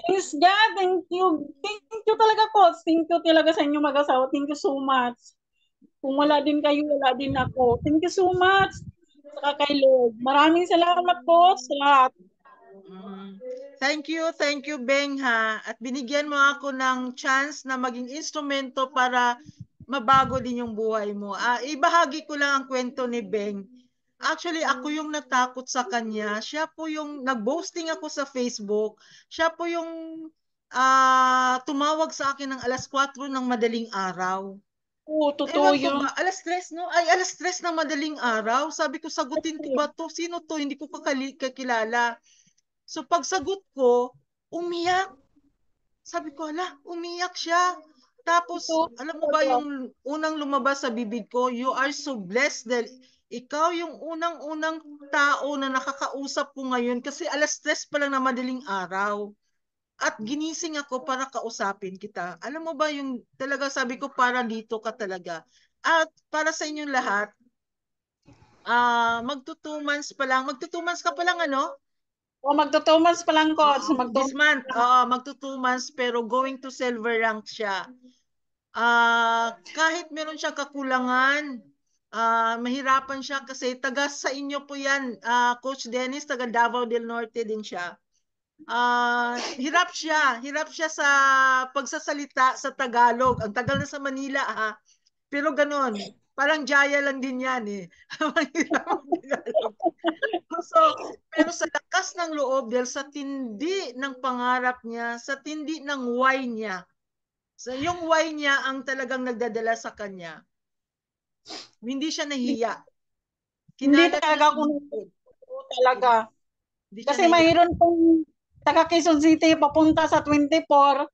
[SPEAKER 5] Thanks God, thank you. Thank you talaga, Coach. Thank you talaga sa inyo mag-asawa. Thank you so much. Kung wala din kayo, wala din ako. Thank you so much. Saka kay Lord. Maraming salamat po sa lahat.
[SPEAKER 2] Thank you, Beng, ha. At binigyan mo ako ng chance na maging instrumento para mabago din yung buhay mo. Ibahagi ko lang ang kwento ni Beng. Actually, ako yung natakot sa kanya. Siya po yung nag-boasting ako sa Facebook. Siya po yung tumawag sa akin ng alas 4 ng madaling araw.
[SPEAKER 5] Oo, totoo yun.
[SPEAKER 2] Ba, alas 3, no? Ay, alas 3 ng madaling araw. Sabi ko, sagutin ko ba to? Sino to? Hindi ko kakilala. So, pagsagot ko, umiyak. Sabi ko, ala, umiyak siya. Tapos, alam mo ba yung unang lumabas sa bibig ko, you are so blessed dahil ikaw yung unang-unang tao na nakakausap ko ngayon kasi alas 3 pa lang na madaling araw. At ginising ako para kausapin kita. Alam mo ba yung talaga sabi ko para dito ka talaga. At para sa inyong lahat, magto 2 months pa lang. Magto 2 months ka pa lang ano?
[SPEAKER 5] O magto 2 months pa lang, Coach.
[SPEAKER 2] This month, magto 2 months pero going to silver rank siya. Kahit meron siyang kakulangan, mahirapan siya kasi taga sa inyo po yan, Coach Dennis, taga Davao del Norte din siya. Hirap siya sa pagsasalita sa Tagalog. Ang tagal na sa Manila, pero ganon. Parang Jaya lang din yan eh. So, pero sa lakas ng loob dahil sa tindi ng pangarap niya, sa tindi ng why niya. So, yung why niya ang talagang nagdadala sa kanya. Hindi siya nahiya.
[SPEAKER 5] Hindi talaga ako talaga. Kasi mayroon pong taga Quezon City papunta sa 24.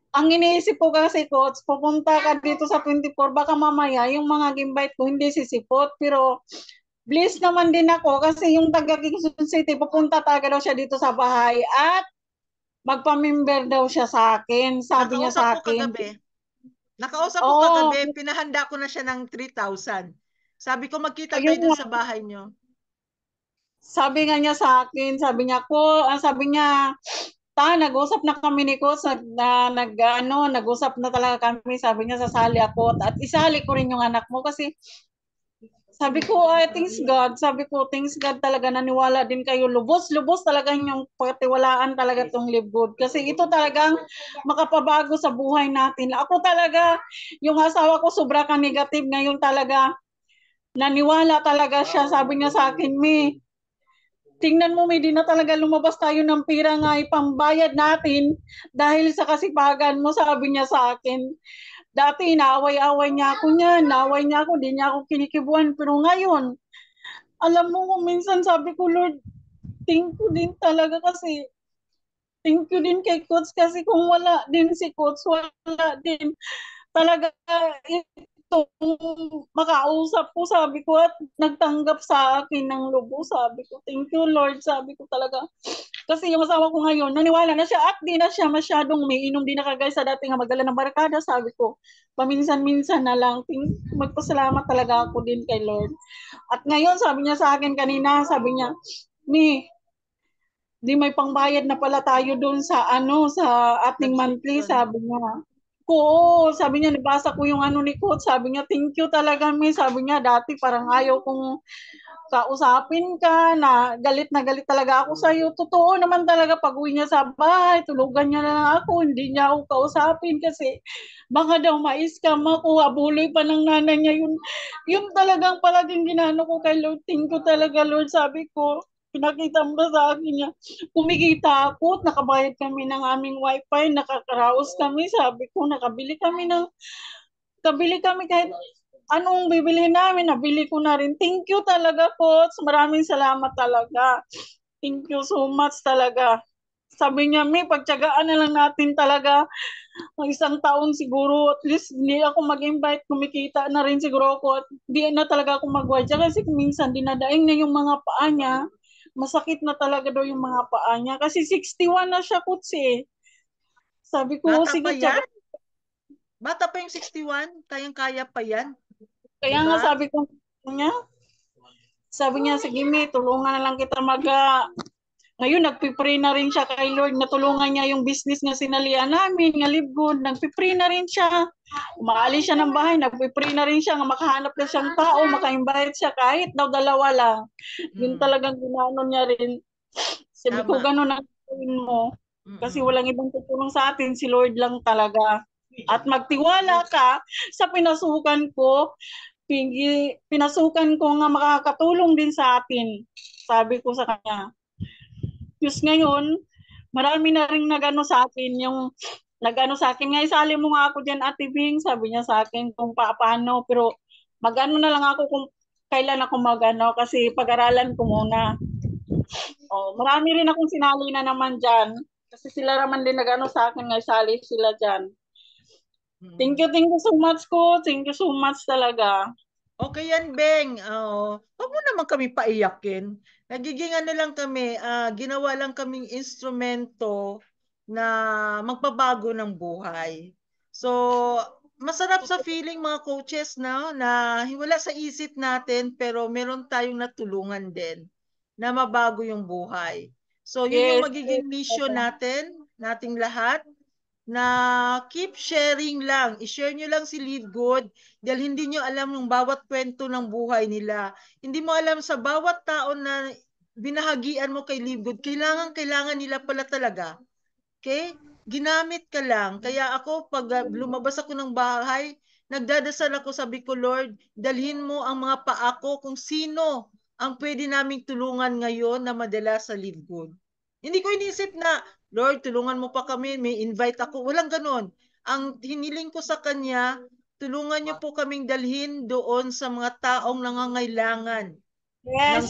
[SPEAKER 5] Ang iniisip ko kasi, Coach, pupunta ka dito sa 24, baka mamaya yung mga gimbite ko hindi sisipot. Pero blessed naman din ako kasi yung taga Quezon City, pupunta talaga daw siya dito sa bahay at magpa-member daw siya sa akin. Sabi niya sa akin.
[SPEAKER 2] Nakausap ko kagabi, pinahanda ko na siya ng 3,000. Sabi ko, magkita kayo dun sa bahay niyo.
[SPEAKER 5] sabi nga niya sa akin, sabi niya, nag-usap na kami ni Coach, nag-usap na talaga kami, sabi niya sasali ako at isali ko rin yung anak mo kasi sabi ko, thanks God talaga, naniwala din kayo. Lubos talaga yung patiwalaan talaga tong Live Good. Kasi ito talagang makapabago sa buhay natin. Ako talaga, yung asawa ko sobra ka negative. Ngayon talaga, naniwala talaga siya. Sabi niya sa akin, tingnan mo, di na talaga lumabas tayo ng pira nga ipambayad natin dahil sa kasipagan mo, sabi niya sa akin. Dati, naaway-away niya ako niyan, di niya ako kinikibuan. Pero ngayon, alam mo, minsan sabi ko, Lord, thank you din talaga kasi, thank you din kay Coach kasi kung wala din si Coach, wala din talaga itong makausap ko, sabi ko, at nagtanggap sa akin ng lubos, sabi ko, thank you Lord, sabi ko talaga. Kasi yung asawa ko ngayon, naniwala na siya at di na siya masyadong umiinom din na kagaya sa dati nga magdala ng barkada, sabi ko, paminsan-minsan na lang, magpasalamat talaga ako din kay Lord. At ngayon, sabi niya sa akin kanina, sabi niya, di may pangbayad na pala tayo doon sa sa ating monthly, sabi niya. Sabi niya, nabasa ko yung ni Coach, sabi niya, thank you talaga, sabi niya, dati parang ayaw kong kausapin ka, na galit talaga ako sa iyo. Totoo naman talaga, pag uwi niya sa bahay, tulugan niya na lang ako, hindi niya ako kausapin kasi baka daw ma-scam ako, abuloy pa ng nanay niya. Yun talagang palaging ginano ko kay Lord, thank you talaga Lord, sabi ko. Pinakita mo sa akin niya, kumikita ako, nakabayad kami ng aming wifi, nakakaraos kami, sabi ko, nakabili kami kahit anong bibili namin, nabili ko na rin. Thank you talaga, Coach. Maraming salamat talaga. Thank you so much talaga. Sabi niya, pagtyagaan na lang natin talaga. Ang isang taon siguro, at least hindi ako mag-invite, kumikita na rin siguro ako. At di na talaga ako mag-wadya kasi minsan dinadaing na yung mga paa niya. Masakit na talaga daw yung mga paa niya. Kasi 61 na siya, Coach eh. Sabi ko,
[SPEAKER 2] Bata
[SPEAKER 5] sige,
[SPEAKER 2] pa yan? Bata pa yung 61? Kayang-kaya pa yan?
[SPEAKER 5] Kaya
[SPEAKER 2] diba?
[SPEAKER 5] nga sabi niya, sige tulungan na lang kita ngayon, nagpipray na rin siya kay Lord. Natulungan niya yung business nga sinalian namin, nga Live Good. Nagpipray na rin siya. Umaalis siya ng bahay, nagpipray na rin siya nga makahanap na siyang tao, maka-invite siya kahit daw dalawa lang. Yun talagang ginano niya rin. Sabi ko, gano'n ang gawin mo. Kasi walang ibang tutulong sa atin, si Lord lang talaga. At magtiwala ka sa pinasukan ko, pinasukan ko nga makakatulong din sa atin. Sabi ko sa kanya. Diyos ngayon, marami na rin nagano sa akin, yung nagano sa akin, nga isali mo nga ako dyan, Ate Bing, sabi niya sa akin kung paano, pero magano na lang ako kung kailan ako magano, kasi pag-aralan ko muna. Marami rin akong sinali na naman dyan, kasi sila naman din nagano sa akin, nga isali sila dyan. Thank you so much ko. Thank you so much talaga.
[SPEAKER 2] Okay yan, Beng. Huwag mo naman kami paiyakin. Nagiging lang kami, ginawa lang kaming instrumento na magbabago ng buhay. So, masarap sa feeling mga coaches na wala sa isip natin pero meron tayong natulungan din na mabago yung buhay. So, yun yung magiging mission nating lahat, na keep sharing lang. I-share nyo lang si Live Good dahil hindi nyo alam yung bawat kwento ng buhay nila. Hindi mo alam sa bawat tao na binahagian mo kay Live Good, kailangan nila pala talaga. Okay? Ginamit ka lang. Kaya ako, pag lumabas ako ng bahay, nagdadasal ako, sabi ko, Lord, dalhin mo ang mga paa ko kung sino ang pwede naming tulungan ngayon na madala sa Live Good. Hindi ko inisip na, Lord, tulungan mo pa kami, may invite ako. Walang ganon. Ang hiniling ko sa Kanya, tulungan niyo po kaming dalhin doon sa mga taong nangangailangan.
[SPEAKER 5] Yes.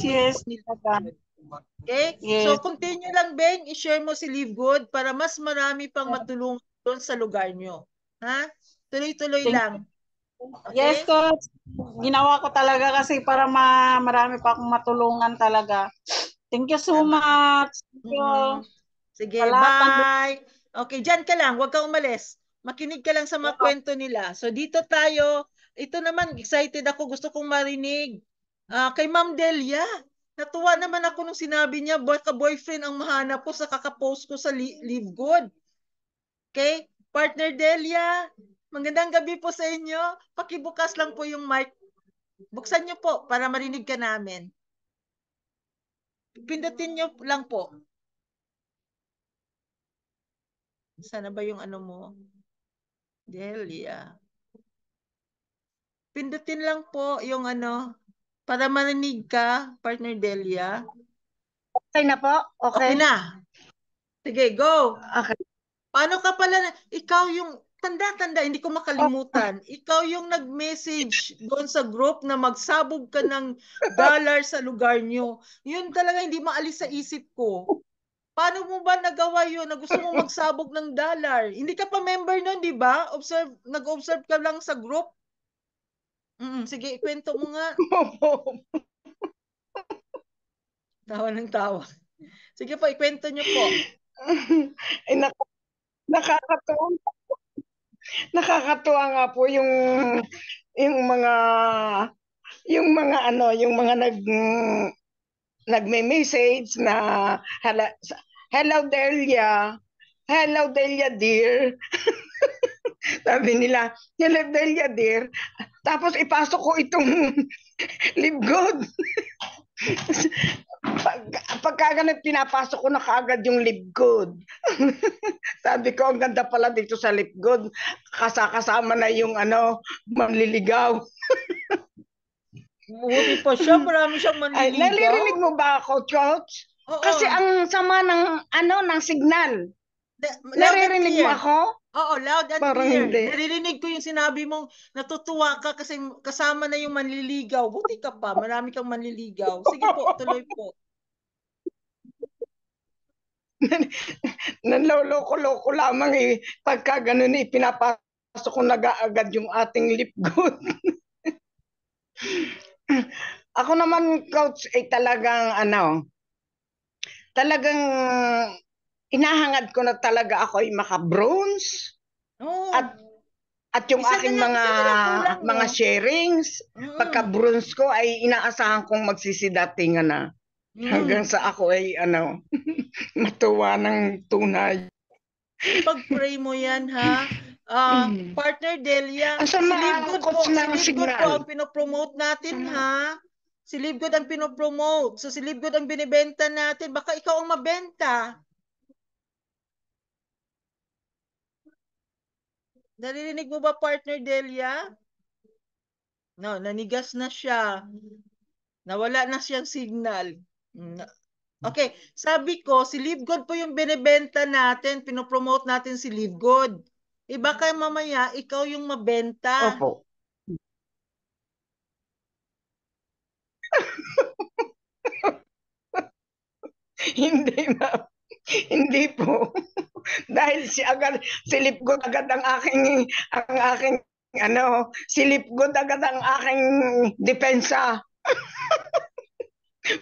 [SPEAKER 2] Okay? Yes. So, continue lang, Beng, i-share mo si Live Good para mas marami pang matulungan doon sa lugar nyo. Ha? Tuloy-tuloy lang.
[SPEAKER 5] Okay? Yes, Coach. Ginawa ko talaga kasi para marami pa akong matulungan talaga. Thank you so much. Thank you.
[SPEAKER 2] Sige, bye. Okay, dyan ka lang. Huwag kang umalis. Makinig ka lang sa mga kwento nila. So, dito tayo. Ito naman, excited ako. Gusto kong marinig kay Ma'am Delia. Natuwa naman ako nung sinabi niya, boyfriend ang mahanap ko sa kakapost ko sa Live Good. Okay? Partner Delia, magandang gabi po sa inyo. Pakibukas lang po yung mic. Buksan niyo po para marinig ka namin. Pindutin niyo lang po. Sana ba yung ano mo? Delia. Pindutin lang po yung ano, para marinig ka, Partner Delia.
[SPEAKER 6] Okay na po?
[SPEAKER 2] Okay
[SPEAKER 6] Okay.
[SPEAKER 2] na. Sige, go.
[SPEAKER 6] Okay.
[SPEAKER 2] Paano ka pala, ikaw yung, tanda, hindi ko makalimutan. Ikaw yung nag-message doon sa group na magsabog ka ng dollar sa lugar nyo. Yun talaga hindi maalis sa isip ko. Paano mo ba nagawa yun na gusto mo magsabog ng dollar? Hindi ka pa member nun, di ba? Nag-observe ka lang sa group? Sige, ikwento mo nga. Tawa ng tawa. Sige po, ikwento nyo po.
[SPEAKER 6] Ay, nakakatuwa. Nakakatuwa nga po yung mga nagme-message na hello Delia. Hello Delia dear. Sabi nila, hello Delia dear. Tapos ipasok ko itong Live Good. Pagka ganun, pinapasok ko na kaagad yung Live Good. Sabi ko, ang ganda pala dito sa Live Good. Kasama na yung manliligaw.
[SPEAKER 2] Buti pa siya, marami siyang
[SPEAKER 6] Ay,
[SPEAKER 2] manliligaw.
[SPEAKER 6] naririnig mo ba ako, Coach?
[SPEAKER 2] Oo.
[SPEAKER 6] Kasi ang sama ng signal. Naririnig mo ako?
[SPEAKER 2] Oo, loud and
[SPEAKER 6] Parang
[SPEAKER 2] clear.
[SPEAKER 6] hindi.
[SPEAKER 2] Naririnig ko yung sinabi mong natutuwa ka kasi kasama na yung manliligaw. Buti ka pa, marami kang manliligaw. Sige po, tuloy po.
[SPEAKER 6] Nanloloko-loko lamang pagka ganun pinapasok ko nag-aagad yung ating Live Good. Ako naman, Coach, ay talagang inahangad ko na talaga ako ay maka-bronze.
[SPEAKER 2] Oh.
[SPEAKER 6] At yung
[SPEAKER 2] Isa
[SPEAKER 6] aking
[SPEAKER 2] na lang,
[SPEAKER 6] mga sharings, pagka-bronze ko ay inaasahan kong magsisidatingan na. Hanggang sa ako ay matuwa ng tunay.
[SPEAKER 2] Pag-pray mo yan, ha? Partner Delia, si Live Good po ang pinopromote natin, ha? Si Live Good ang pinopromote. So si Live Good ang binibenta natin. Baka ikaw ang mabenta. Naririnig mo ba, Partner Delia? No, nanigas na siya. Nawala na siyang signal. Okay, sabi ko, si Live Good po yung binibenta natin, pinopromote natin si Live Good. Baka mamaya, ikaw yung mabenta.
[SPEAKER 6] Opo. Hindi, ma'am. Hindi po. Dahil si Live Good agad ang aking si Live Good agad ang aking depensa.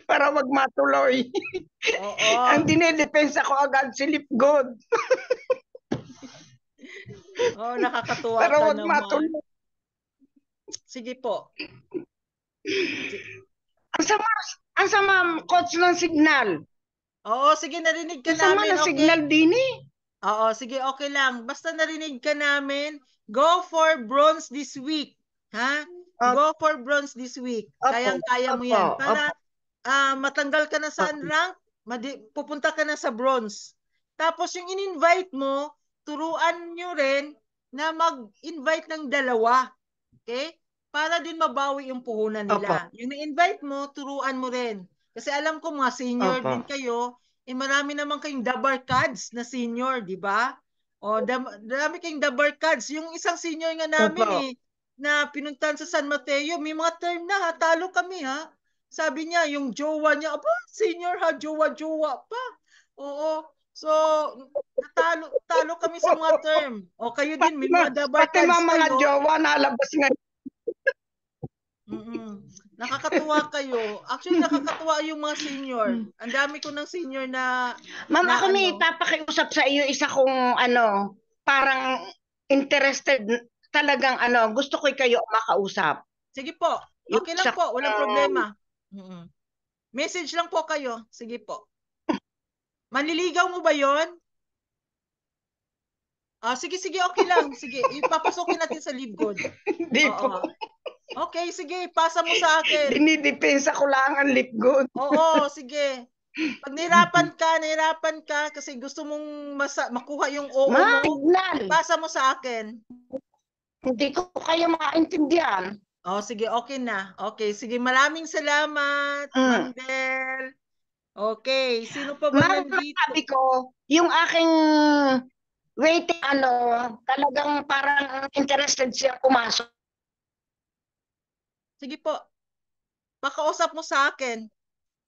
[SPEAKER 6] Para wag matuloy.
[SPEAKER 2] Oo.
[SPEAKER 6] Ang dinidepensa ko agad si Live Good.
[SPEAKER 2] Nakakatuwa
[SPEAKER 6] para
[SPEAKER 2] ka
[SPEAKER 6] wag
[SPEAKER 2] naman.
[SPEAKER 6] Matuloy.
[SPEAKER 2] Sige po.
[SPEAKER 6] Ang sama, Coach, ng signal.
[SPEAKER 2] Oo, sige, narinig ka
[SPEAKER 6] namin. Ang sama ng signal din eh.
[SPEAKER 2] Oo, sige, okay lang. Basta narinig ka namin, go for bronze this week. Ha? Go for bronze this week. Kayang-kaya mo yan. Para matanggal ka na sa unrank, pupunta ka na sa bronze. Tapos yung in-invite mo, turuan nyo rin na mag-invite ng dalawa. Okay? Para din mabawi yung puhunan nila. Yung na-invite mo, turuan mo rin. Kasi alam ko mga senior din kayo, marami naman kayong dabar cards na senior, di ba? O, marami kayong dabar cards. Yung isang senior nga namin na pinuntahan sa San Mateo, may mga term na, talo kami ha. Sabi niya, yung jowa niya, senior ha, jowa pa. Oo. So, talo kami sa mga term. O, kayo din, may mga dabar cards kayo.
[SPEAKER 6] Pati mga jowa nalabas nga.
[SPEAKER 2] Nakakatuwa kayo. Actually, nakakatuwa yung mga senior. Ang dami ko ng senior na...
[SPEAKER 6] Ma'am, ako may papakiusap sa iyo, isa kong parang interested talagang gusto ko kayo makausap.
[SPEAKER 2] Sige po. Okay lang po. Walang problema. Message lang po kayo. Sige po. Manliligaw mo ba yon? Sige, okay lang. Sige, ipapasokin natin sa Live Good.
[SPEAKER 6] Hindi po.
[SPEAKER 2] Okay, sige, pasa mo sa akin.
[SPEAKER 6] Dinidepensa ko lang ang Live Good.
[SPEAKER 2] Oo, sige. Pag nahirapan ka kasi gusto mong makuha yung oo mo, pasa mo sa akin.
[SPEAKER 6] Hindi ko kayo maintindihan.
[SPEAKER 2] Sige, okay na. Okay, sige, maraming salamat, Ma'am Del. Okay, sino pa ba nandito?
[SPEAKER 6] Sabi ko, yung aking waiting, talagang parang interested siya pumasok.
[SPEAKER 2] Sige po. Pakausap mo sa akin.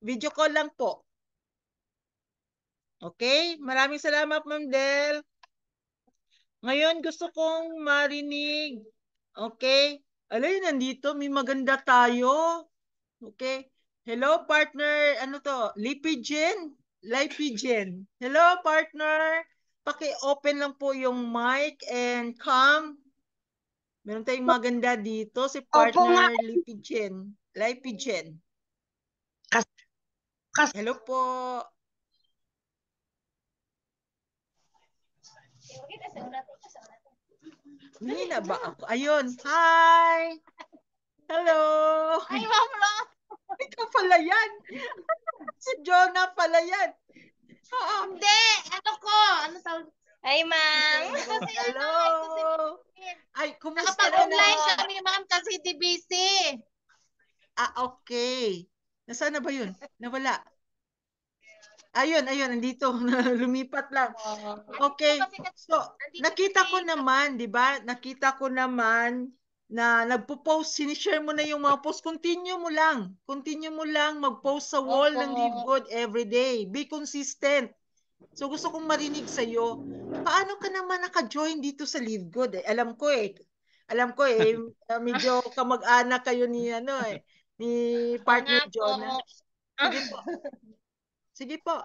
[SPEAKER 2] Video call lang po. Okay? Maraming salamat, Ma'am Del. Ngayon, gusto kong marinig. Okay? Alay, nandito. May maganda tayo. Okay? Hello, partner. Ano to? Lipigen? Lipigen. Hello, partner. Paki-open lang po yung mic and cam. Meron tayong maganda dito. Si partner Lipigen. Lipigen. Hello po. Hindi na ba ako? Ayun. Hi! Hello!
[SPEAKER 7] Ay, Ma'am Ro!
[SPEAKER 2] Ikaw pala yan! Si Jonah pala yan!
[SPEAKER 7] Hindi! Ano tawag? Hi, Ma'am!
[SPEAKER 2] Hello! Ay, kumusta na?
[SPEAKER 7] Nakapag-online kami, Ma'am, kasi TBC.
[SPEAKER 2] Okay. Nasaan na ba yun? Nawala. Ayun, nandito. Lumipat lang. Okay. So, nakita ko naman, di ba? Nakita ko naman na nagpo-post, sinishare mo na yung mga post. Continue mo lang mag-post sa wall ng Live Good every day. Be consistent. So, gusto kong marinig sa'yo. Paano ka naman naka-join dito sa Live Good? Alam ko medyo kamag-anak kayo ni partner Jonah. Sige po.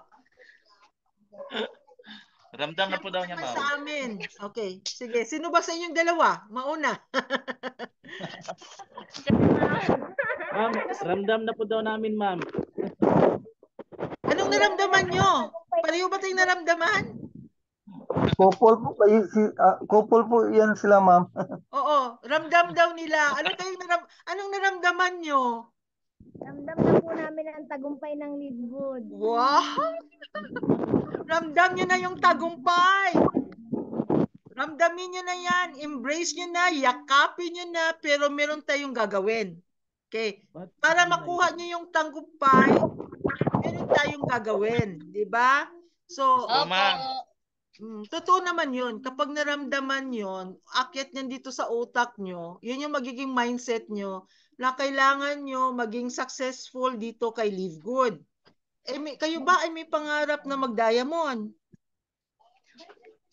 [SPEAKER 8] Ramdam na po daw niya, ma'am.
[SPEAKER 2] Sa amin. Okay. Sige. Sino ba sa inyong dalawa? Mauna.
[SPEAKER 8] Ma'am, ramdam na po daw namin, ma'am.
[SPEAKER 2] Anong naramdaman nyo? Pareho ba tayong naramdaman?
[SPEAKER 9] Couple po kayo, couple po yan sila, ma'am.
[SPEAKER 2] Oo. Ramdam daw nila. Anong naramdaman nyo?
[SPEAKER 10] Ramdam na po namin ang tagumpay ng Live Good.
[SPEAKER 2] Wow! Ramdam nyo na yung tagumpay. Ramdamin nyo na yan. Embrace nyo na. Yakapin nyo na. Pero meron tayong gagawin. Okay? Para makuha nyo yung tagumpay, meron tayong gagawin. Diba? So, totoo naman yun. Kapag naramdaman yun, akyat nyan dito sa utak nyo, yun yung magiging mindset nyo na kailangan nyo maging successful dito kay Live Good. Kayo ba ay may pangarap na mag-diamond?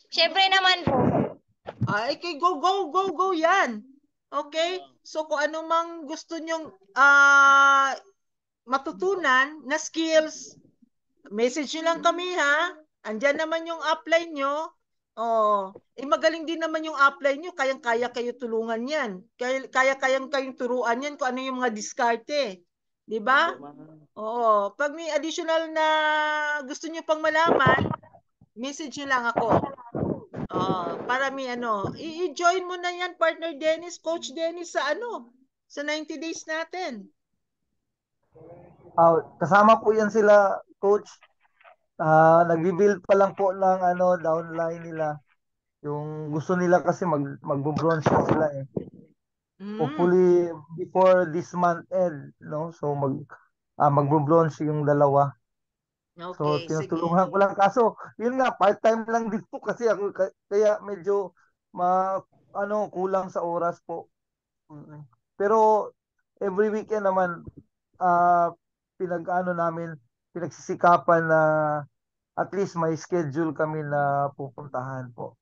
[SPEAKER 7] Siyempre naman po.
[SPEAKER 2] Ay, go yan. Okay? So, kung ano mang gusto nyong matutunan na skills, message nyo lang kami, ha? Andyan naman yung apply nyo. Magaling din naman yung apply nyo. Kayang-kaya kayo tulungan yan. Kayang kayong turuan yan kung ano yung mga diskarte. Diba? Oo. Pag may additional na gusto nyo pang malaman, message nyo lang ako. Para may i-join mo na yan, partner Dennis, Coach Dennis, sa 90 days natin.
[SPEAKER 9] Kasama po yan sila, Coach. Nag-build pa lang po ng downline nila. Yung gusto nila kasi mag-bronze na sila eh. Hopefully before this month end, no? So mag-bronze yung dalawa.
[SPEAKER 2] Okay,
[SPEAKER 9] so tinutulungan ko lang, kaso yun nga, part-time lang din po kasi ako, kaya medyo kulang sa oras po. Pero every weekend naman pinagsisikapan na at least may schedule kami na pupuntahan po.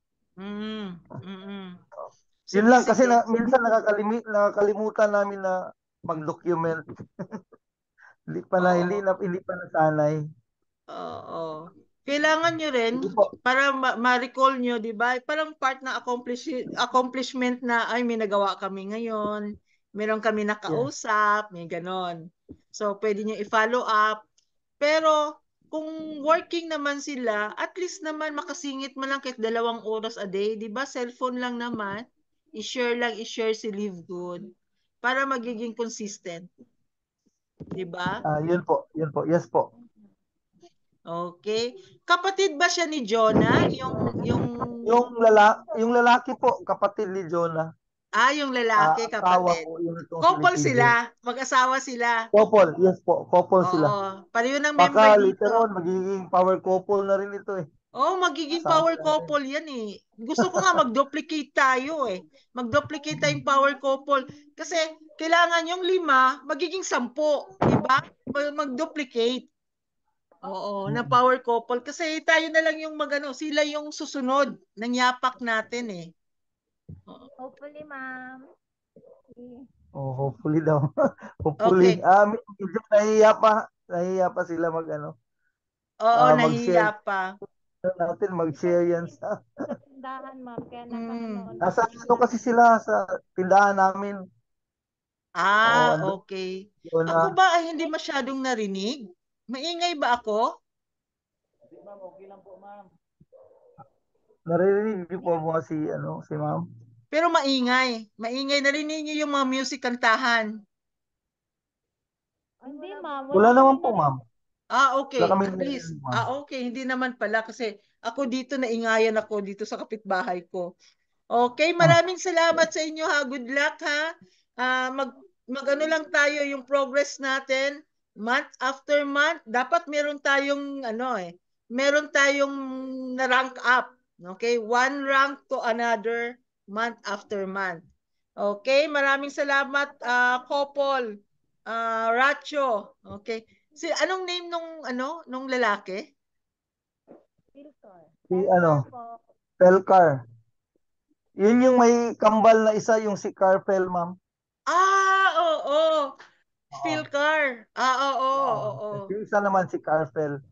[SPEAKER 9] Yun lang kasi minsan nakakalimutan namin na mag-document. Hindi pa nasanay.
[SPEAKER 2] Oo. Kailangan nyo rin para ma-recall nyo, di ba? Parang part na accomplishment na ay may nagawa kami ngayon. Meron kami nakausap, may ganon. So, pwede nyo i-follow up. Pero, kung working naman sila, at least naman makasingit mo lang kahit 2 oras a day. Diba? Cellphone lang naman. I-share si Live Good para magiging consistent. Diba?
[SPEAKER 9] Yun po. Yes po.
[SPEAKER 2] Okay. Kapatid ba siya ni Jonah?
[SPEAKER 9] Yung lalaki po, kapatid ni Jonah.
[SPEAKER 2] Yung lalaki,
[SPEAKER 9] Asawa
[SPEAKER 2] kapatid.
[SPEAKER 9] po, yung itong
[SPEAKER 2] Couple
[SPEAKER 9] Filipino.
[SPEAKER 2] sila. Mag-asawa sila.
[SPEAKER 9] Couple, yes po. Couple
[SPEAKER 2] Oo.
[SPEAKER 9] sila.
[SPEAKER 2] Pareho ng
[SPEAKER 9] Baka
[SPEAKER 2] member dito.
[SPEAKER 9] later on, magiging power couple na rin ito eh.
[SPEAKER 2] Magiging
[SPEAKER 9] Kasama
[SPEAKER 2] power
[SPEAKER 9] natin.
[SPEAKER 2] couple yan eh. Gusto ko nga mag-duplicate tayo eh. Mag-duplicate tayong power couple. Kasi kailangan yung 5, magiging 10. Diba? Mag-duplicate. Oo, na power couple. Kasi tayo na lang yung sila yung susunod ng yapak natin eh.
[SPEAKER 10] Hopefully, ma'am.
[SPEAKER 9] Hopefully daw. Hopefully.
[SPEAKER 2] Okay.
[SPEAKER 9] Medyo nahihiya pa sila
[SPEAKER 2] nahihiya pa.
[SPEAKER 9] Natin mag-share yan sa
[SPEAKER 10] tindahan, ma'am. Kaya nakakanood.
[SPEAKER 9] Nasa kasi sila sa tindahan namin.
[SPEAKER 2] Okay. Ako ba ay hindi masyadong narinig? Maingay ba ako?
[SPEAKER 8] Ma'am, okay lang po, ma'am.
[SPEAKER 9] Naririnig niyo po mo si ma'am?
[SPEAKER 2] Pero maingay. Maingay. Narinig niyo yung mga music kantahan.
[SPEAKER 10] Hindi, ma'am.
[SPEAKER 9] Wala naman po, ma'am.
[SPEAKER 2] Okay.
[SPEAKER 9] At
[SPEAKER 2] least. Okay. Hindi naman pala kasi ako dito naingayan ako dito sa kapitbahay ko. Okay. Maraming salamat sa inyo ha. Good luck ha. Mag-ano lang tayo yung progress natin. Month after month. Dapat meron tayong meron tayong na-rank up. Okay? One rank to another month after month. Okay? Maraming salamat, couple. Racho. Okay. Anong name nung lalaki?
[SPEAKER 9] Pelcar. Yun yung may kambal na isa, yung si Carpel, ma'am.
[SPEAKER 2] Oo. Philcar. Oo.
[SPEAKER 9] Yung isa naman si Carpel.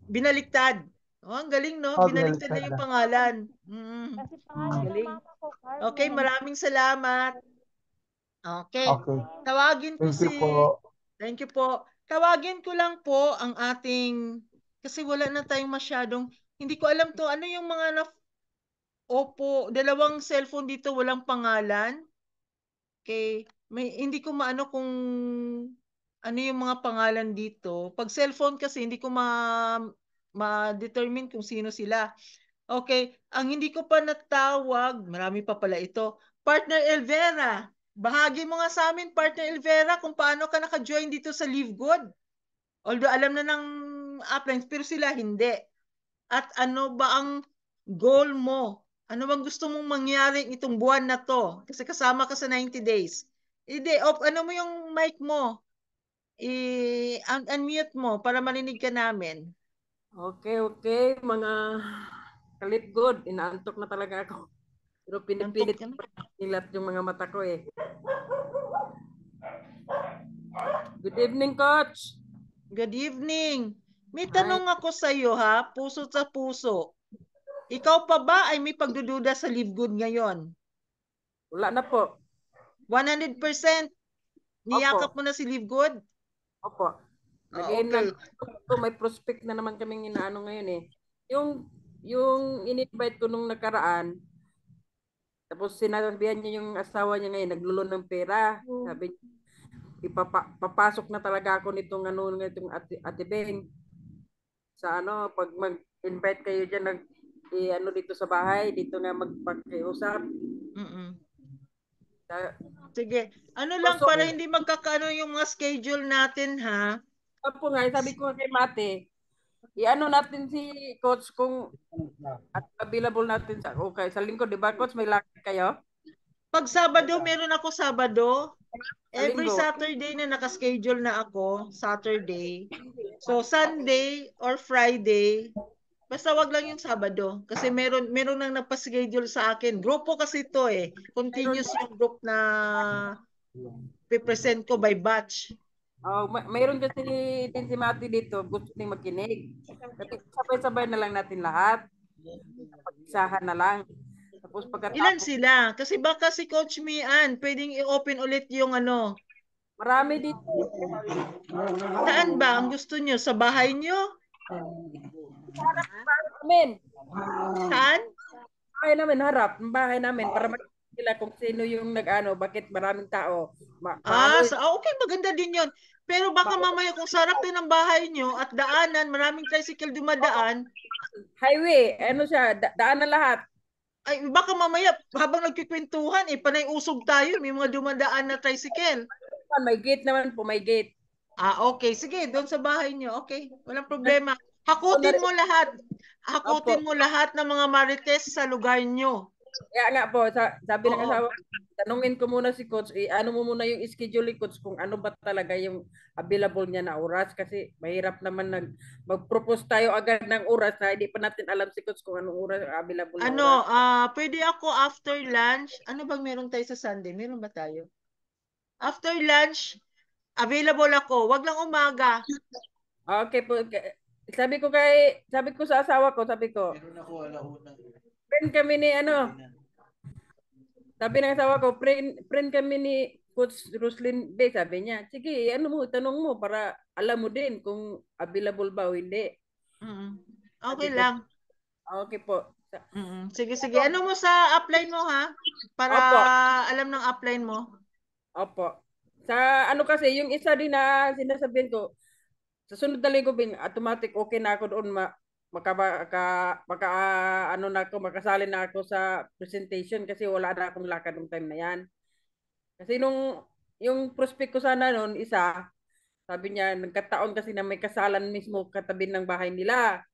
[SPEAKER 2] Binaliktad. Ang galing, no? Binaliktad na yung pangalan.
[SPEAKER 10] Kasi pangalan ng mama ko, Carmen.
[SPEAKER 2] Okay, maraming salamat. Okay. Tawagin ko Thank you po. Tawagin ko lang po ang ating, kasi wala na tayong masyadong, hindi ko alam to, ano yung mga Opo, 2 cellphone dito, walang pangalan. Okay. Hindi ko maano kung ano yung mga pangalan dito. Pag cellphone kasi, hindi ko ma-determine kung sino sila. Okay. Ang hindi ko pa natawag, marami pa pala ito. Partner Elvera. Bahagi mo nga sa amin, Partner Elvera, kung paano ka naka-join dito sa Live Good. Although alam na ng uplines, pero sila hindi. At ano ba ang goal mo? Ano bang gusto mong mangyari itong buwan na to? Kasi kasama ka sa 90 days. Ano mo yung mic mo? Unmute mo para marinig ka namin.
[SPEAKER 11] Okay. Mga Kalip Good, inaantok na talaga ako. Pero pinipilit nilat yung mga mata ko eh. Good evening, Coach.
[SPEAKER 2] Good evening. May tanong ako sa iyo ha, puso sa puso. Ikaw pa ba ay may pagdududa sa Live Good ngayon?
[SPEAKER 11] Wala na po.
[SPEAKER 2] 100% niyakap mo na si Live Good?
[SPEAKER 11] Opo.
[SPEAKER 2] Okay.
[SPEAKER 11] May prospect na naman kaming inaano ngayon eh. Yung in-invite ko nung nakaraan, tapos sinasabihan niya yung asawa niya ngayon, naglulon ng pera. Sabi niya, papasok na talaga ako nitong Ate Beng. Sa pag mag-invite kayo dyan, dito sa bahay, dito nga magpakiusap.
[SPEAKER 2] Sige. Ano lang para hindi magkakaano yung mga schedule natin ha?
[SPEAKER 11] Opo nga, sabi ko kay Mate, i-ano natin si Coach kung available natin sa lingkod, di ba Coach? May lakad kayo?
[SPEAKER 2] Pag Sabado, meron ako Sabado. Every Saturday na naka-schedule na ako, Saturday. So Sunday or Friday, basta wag lang yung Sabado kasi meron nang nagpa-schedule sa akin. Grupo kasi ito eh. Continuous yung group na pipresent ko by batch.
[SPEAKER 11] Mayroon kasi din si Mati dito, gusto niyang makinig. Kasi sabay-sabay na lang natin lahat. Pag-isahan na lang. Tapos
[SPEAKER 2] Ilan sila? Kasi baka si Coach Mian, pwedeng i-open ulit yung
[SPEAKER 11] Marami dito.
[SPEAKER 2] Saan ba ang gusto nyo? Sa bahay nyo?
[SPEAKER 11] Amen.
[SPEAKER 2] Saan?
[SPEAKER 11] Bahay namin, harap. Ang bahay namin. Para makita sila kung sino yung nag-ano, bakit maraming tao.
[SPEAKER 2] Okay, maganda din yon. Pero baka mamaya kung sarap din ang bahay nyo at daanan, maraming tricycle dumadaan.
[SPEAKER 11] Highway, ano siya, daan na lahat.
[SPEAKER 2] Ay, baka mamaya habang nagkikwentuhan, panay usog tayo, may mga dumadaan na tricycle.
[SPEAKER 11] May gate naman po, may gate.
[SPEAKER 2] Okay. Sige, doon sa bahay nyo. Okay, walang problema. Hakutin mo lahat. Hakutin mo lahat ng mga marites sa lugar nyo.
[SPEAKER 11] Kaya nga po, sabi ng asawa, tanungin ko muna si Coach, ano mo muna yung schedule ni Coach kung ano ba talaga yung available niya na oras kasi mahirap naman mag-propose tayo agad ng oras na hindi pa natin alam si Coach kung anong oras available na oras.
[SPEAKER 2] Pwede ako after lunch. Ano bang meron tayo sa Sunday? Meron ba tayo? After lunch, available ako. Wag lang umaga.
[SPEAKER 11] Okay po. Sabi ko sa asawa ko, meron ako alauna. Friend kami ni sabi ng asawa ko, friend kami ni Coach Roslyn Day, sabi niya, sige, tanong mo para alam mo din kung available ba o hindi.
[SPEAKER 2] Okay lang.
[SPEAKER 11] Okay po.
[SPEAKER 2] Sige. Ano mo sa upline mo ha? Para alam ng upline mo. Opo.
[SPEAKER 11] Sa kasi, yung isa din na sinasabihin ko, sa sunod na linggo, automatic okay na ako doon makasali na ako sa presentation kasi wala na akong lakad ng time na yan. Kasi yung prospect ko sana noon, isa, sabi niya, nagkataon kasi na may kasalan mismo katabi ng bahay nila.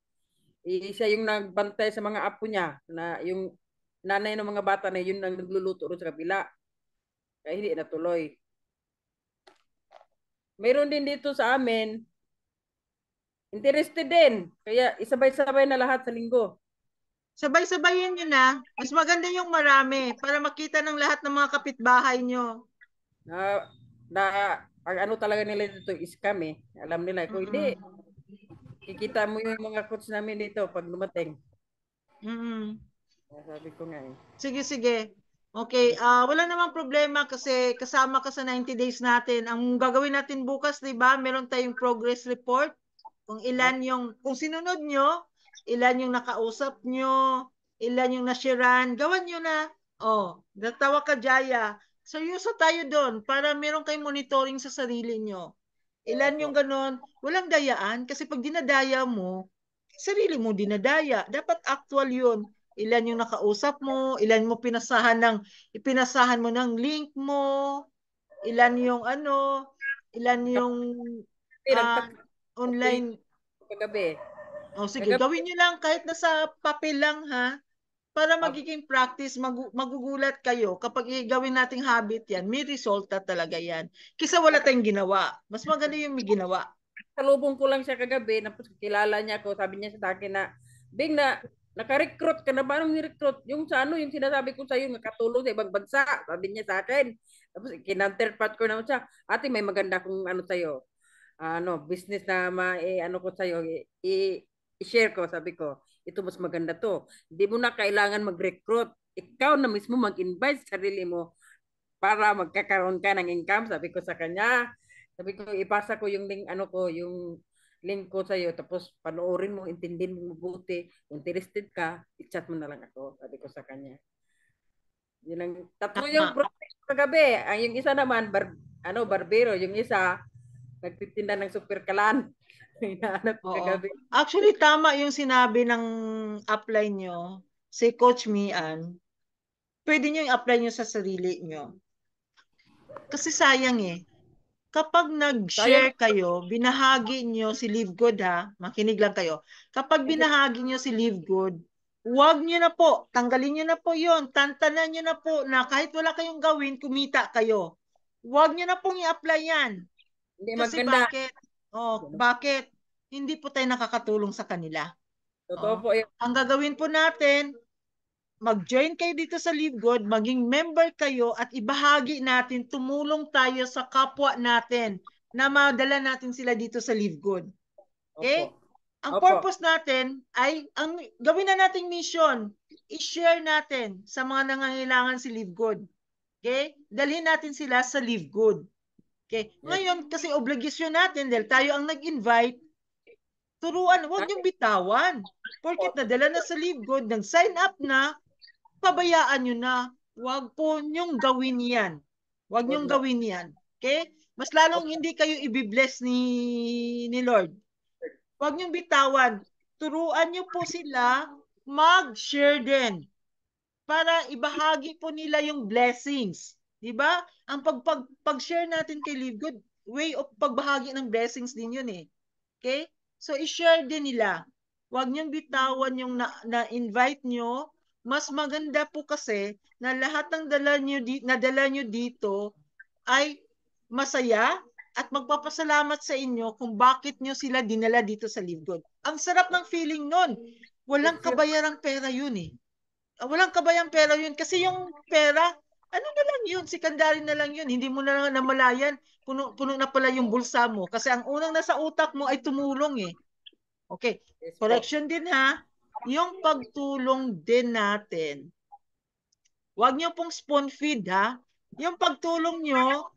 [SPEAKER 11] Isa yung nagbantay sa mga apo niya, na yung nanay ng mga bata na yun ang nagluluto rin sa kabila. Kaya hindi natuloy. Mayroon din dito sa amin, interested din. Kaya isabay-sabay na lahat sa linggo.
[SPEAKER 2] Sabay-sabayin nyo na. Mas maganda yung marami para makita ng lahat ng mga kapitbahay nyo.
[SPEAKER 11] Ang talaga nila dito is kami. Alam nila. Kung hindi, kikita mo yung mga coach namin dito pag dumating. Sabi ko nga eh.
[SPEAKER 2] Sige. Okay, wala namang problema kasi kasama ka sa 90 days natin. Ang gagawin natin bukas, 'di ba? Meron tayong progress report. Kung sinunod nyo, ilan yung nakausap nyo, ilan yung nashiran, gawan nyo na. Natawa ka, Jaya. Seryoso tayo doon para meron kayong monitoring sa sarili nyo. Ilan yung ganon, walang dayaan kasi pag dinadaya mo, sarili mo dinadaya. Dapat actual yun. Ilan yung nakausap mo, ilan mo ipinasahan mo ng link mo, ilan yung ilan yung online.
[SPEAKER 11] Kagabi.
[SPEAKER 2] Sige, gawin nyo lang kahit nasa papel lang ha. Para magiging practice, magugulat kayo kapag gawin nating habit yan, may resulta talaga yan. Kisa wala tayong ginawa. Mas maganda yung may ginawa.
[SPEAKER 11] Salubong ko lang siya kagabi, kilala niya ako, sabi niya sa akin na, Bing, naka-recruit ka na ba? Anong ni-recruit? Yung yung sinasabi ko sa'yo, nakatulong sa ibang bansa, sabi niya sa akin. Tapos kinanterpart ko naman siya, ate, may maganda kong sa'yo. Business na ko sa'yo, i-share ko, sabi ko, ito mas maganda to. Hindi mo na kailangan mag-recruit. Ikaw na mismo mag-invite sa sarili mo para magkakaroon ka ng income, sabi ko sa kanya. Sabi ko, ipasa ko yung link, yung link ko sa'yo, tapos panoorin mo, intindihin mo mabuti. Kung interested ka, i-chat mo na lang ako, sabi ko sa kanya. Yun ang tatlo yung project kagabi. Yung isa naman, barbero. Yung isa, nagtitinda ng super kalan.
[SPEAKER 2] Actually, tama yung sinabi ng upline nyo, si Coach Mian. Pwede nyo i-apply nyo sa sarili nyo. Kasi sayang kapag nag-share kayo, binahagi nyo si Live Good ha, makinig lang kayo. Kapag binahagi nyo si Live Good, huwag nyo na po, tanggalin nyo na po yon, tantanan nyo na po na kahit wala kayong gawin, kumita kayo. Huwag nyo na pong i-apply yan. Kasi bakit? Bakit? Hindi po tayo nakakatulong sa kanila.
[SPEAKER 11] Totoo po yun.
[SPEAKER 2] Ang gagawin po natin, mag-join kayo dito sa Live Good, maging member kayo at ibahagi natin, tumulong tayo sa kapwa natin na madala natin sila dito sa Live Good. Okay? Ang purpose natin ay, ang gawin na nating mission, i-share natin sa mga nangangailangan si Live Good. Okay? Dalhin natin sila sa Live Good. Okay. Ngayon, kasi obligasyon natin dahil tayo ang nag-invite, turuan, huwag niyong bitawan. Porkit nadala na sa LiveGood, nag-sign up na, pabayaan niyo na. Huwag po niyong gawin yan. Huwag niyong gawin yan. Okay? Mas lalong hindi kayo ibibless ni Lord. Huwag niyong bitawan. Turuan niyo po sila mag-share din para ibahagi po nila yung blessings. Diba? Ang pag-share natin kay LiveGood, way of pagbahagi ng blessings din yun eh. Okay? So, i-share din nila. Huwag niyong bitawan yung na-invite nyo. Mas maganda po kasi na lahat ng nadala nyo dito ay masaya at magpapasalamat sa inyo kung bakit nyo sila dinala dito sa LiveGood. Ang sarap ng feeling nun. Walang kabayarang pera yun eh. Walang kabayang pera yun. Kasi yung pera, ano na lang yun, secondary na lang yun. Hindi mo na namalayan, puno na pala yung bulsa mo. Kasi ang unang nasa utak mo ay tumulong eh. Okay, correction din ha. Yung pagtulong din natin. Huwag nyo pong spoon feed ha. Yung pagtulong nyo,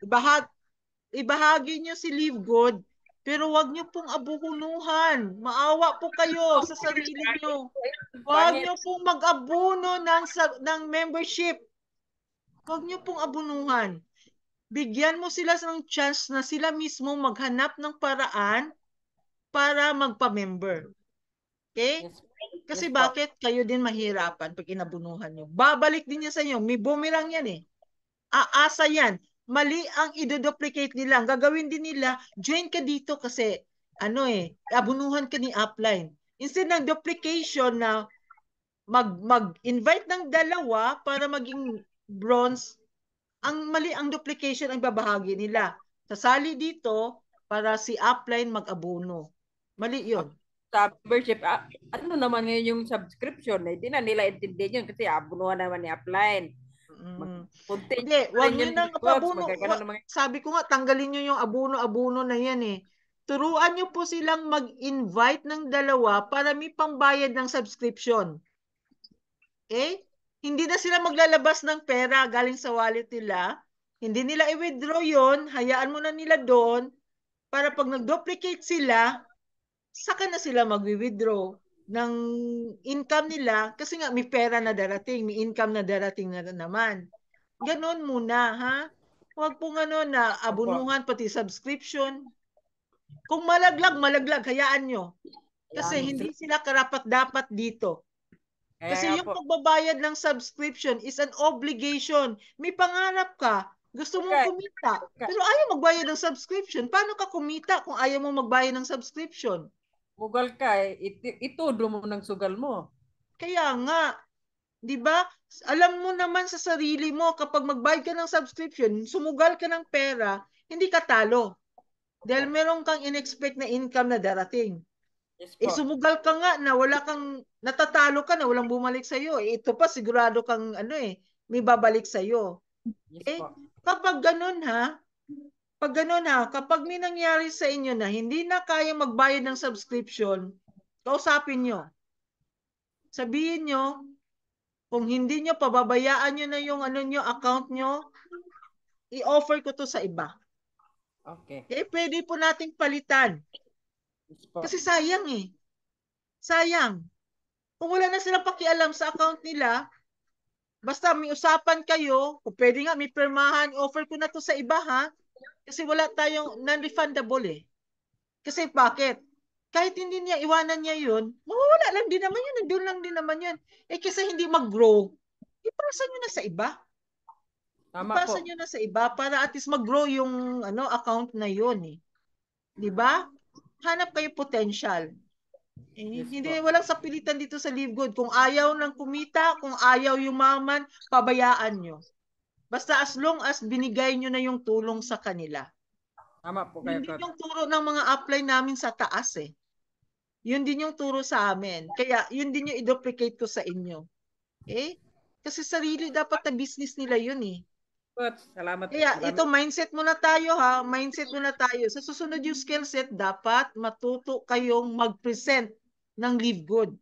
[SPEAKER 2] ibahagi nyo si LiveGood, pero huwag nyo pong abunuhan. Maawa po kayo sa sarili nyo. Huwag nyo pong mag-abuno ng membership. Huwag nyo pong abunuhan. Bigyan mo sila ng chance na sila mismo maghanap ng paraan para magpa-member. Okay? Kasi bakit? Kayo din mahirapan pag inabunuhan nyo. Babalik din yan sa inyo. May boomerang yan eh. Aasa yan. Mali ang i-duplicate nila. Ang gagawin din nila, join ka dito kasi abunuhan ka ni upline. Instead ng duplication na mag-invite ng dalawa para maging bronze, ang mali ang duplication ang babahagi nila. Sasali dito para si upline mag-abuno. Mali yun.
[SPEAKER 11] Sa membership, ano naman ngayon yung subscription? Hindi na nila intindihan yun kasi abunuhan naman ni upline.
[SPEAKER 2] Hindi, wag nyo nang abuno. Sabi ko nga, tanggalin nyo yung abuno-abuno na yan eh. Turuan nyo po silang mag-invite ng dalawa para may pambayad ng subscription. Okay? Hindi na sila maglalabas ng pera galing sa wallet nila. Hindi nila i-withdraw yon, hayaan mo na nila doon para pag nag-duplicate sila, saka na sila mag-withdraw ng income nila kasi nga may pera na darating, may income na darating na naman. Ganon muna, ha? Huwag po na abunuhan pati subscription. Kung malaglag, hayaan nyo. Kasi hindi sila karapat-dapat dito. Kasi yung pagbabayad ng subscription is an obligation. May pangarap ka, gusto mong kumita, pero ayaw magbayad ng subscription. Paano ka kumita kung ayaw mo magbayad ng subscription?
[SPEAKER 11] Mugal ka itudo mo ng sugal mo.
[SPEAKER 2] Kaya nga, di ba? Alam mo naman sa sarili mo, kapag magbayad ka ng subscription, sumugal ka ng pera, hindi ka talo. Dahil meron kang in-expect na income na darating. Sumugal ka nga na wala kang, natatalo ka na walang bumalik sa'yo. Ito pa, sigurado kang may babalik sa'yo. Kapag ganun ha, kapag may nangyari sa inyo na hindi na kaya magbayad ng subscription, kausapin nyo. Sabihin nyo, kung hindi nyo, pababayaan nyo na yung account nyo, i-offer ko to sa iba.
[SPEAKER 11] Okay.
[SPEAKER 2] Pwede po nating palitan. Kasi sayang eh. Sayang. Kung wala na silang pakialam sa account nila, basta may usapan kayo, kung pwede nga may permahan, offer ko na to sa iba ha. Kasi wala tayong non-refundable eh. Kasi bakit? Kahit hindi niya, iwanan niya yun, mawawala lang din naman yun, nandun lang din naman yun. Kasi hindi mag-grow, ipasa nyo na sa iba. Ipasa nyo na sa iba para at least mag-grow yung account na yun eh. Diba? Hanap kayo potential. Hindi, walang sapilitan dito sa LiveGood. Kung ayaw ng kumita, kung ayaw yumaman, pabayaan nyo. Basta as long as binigay nyo na yung tulong sa kanila.
[SPEAKER 11] Tama po kayo.
[SPEAKER 2] Yun din yung turo ng mga upline namin sa taas eh. Yun din yung turo sa amin. Kaya yun din yung i-duplicate ko sa inyo. Kasi sarili dapat na business nila yun eh.
[SPEAKER 11] Salamat.
[SPEAKER 2] Kaya ito, mindset muna tayo ha. Mindset muna tayo. Sa susunod yung skill set, dapat matuto kayong mag-present ng LiveGood.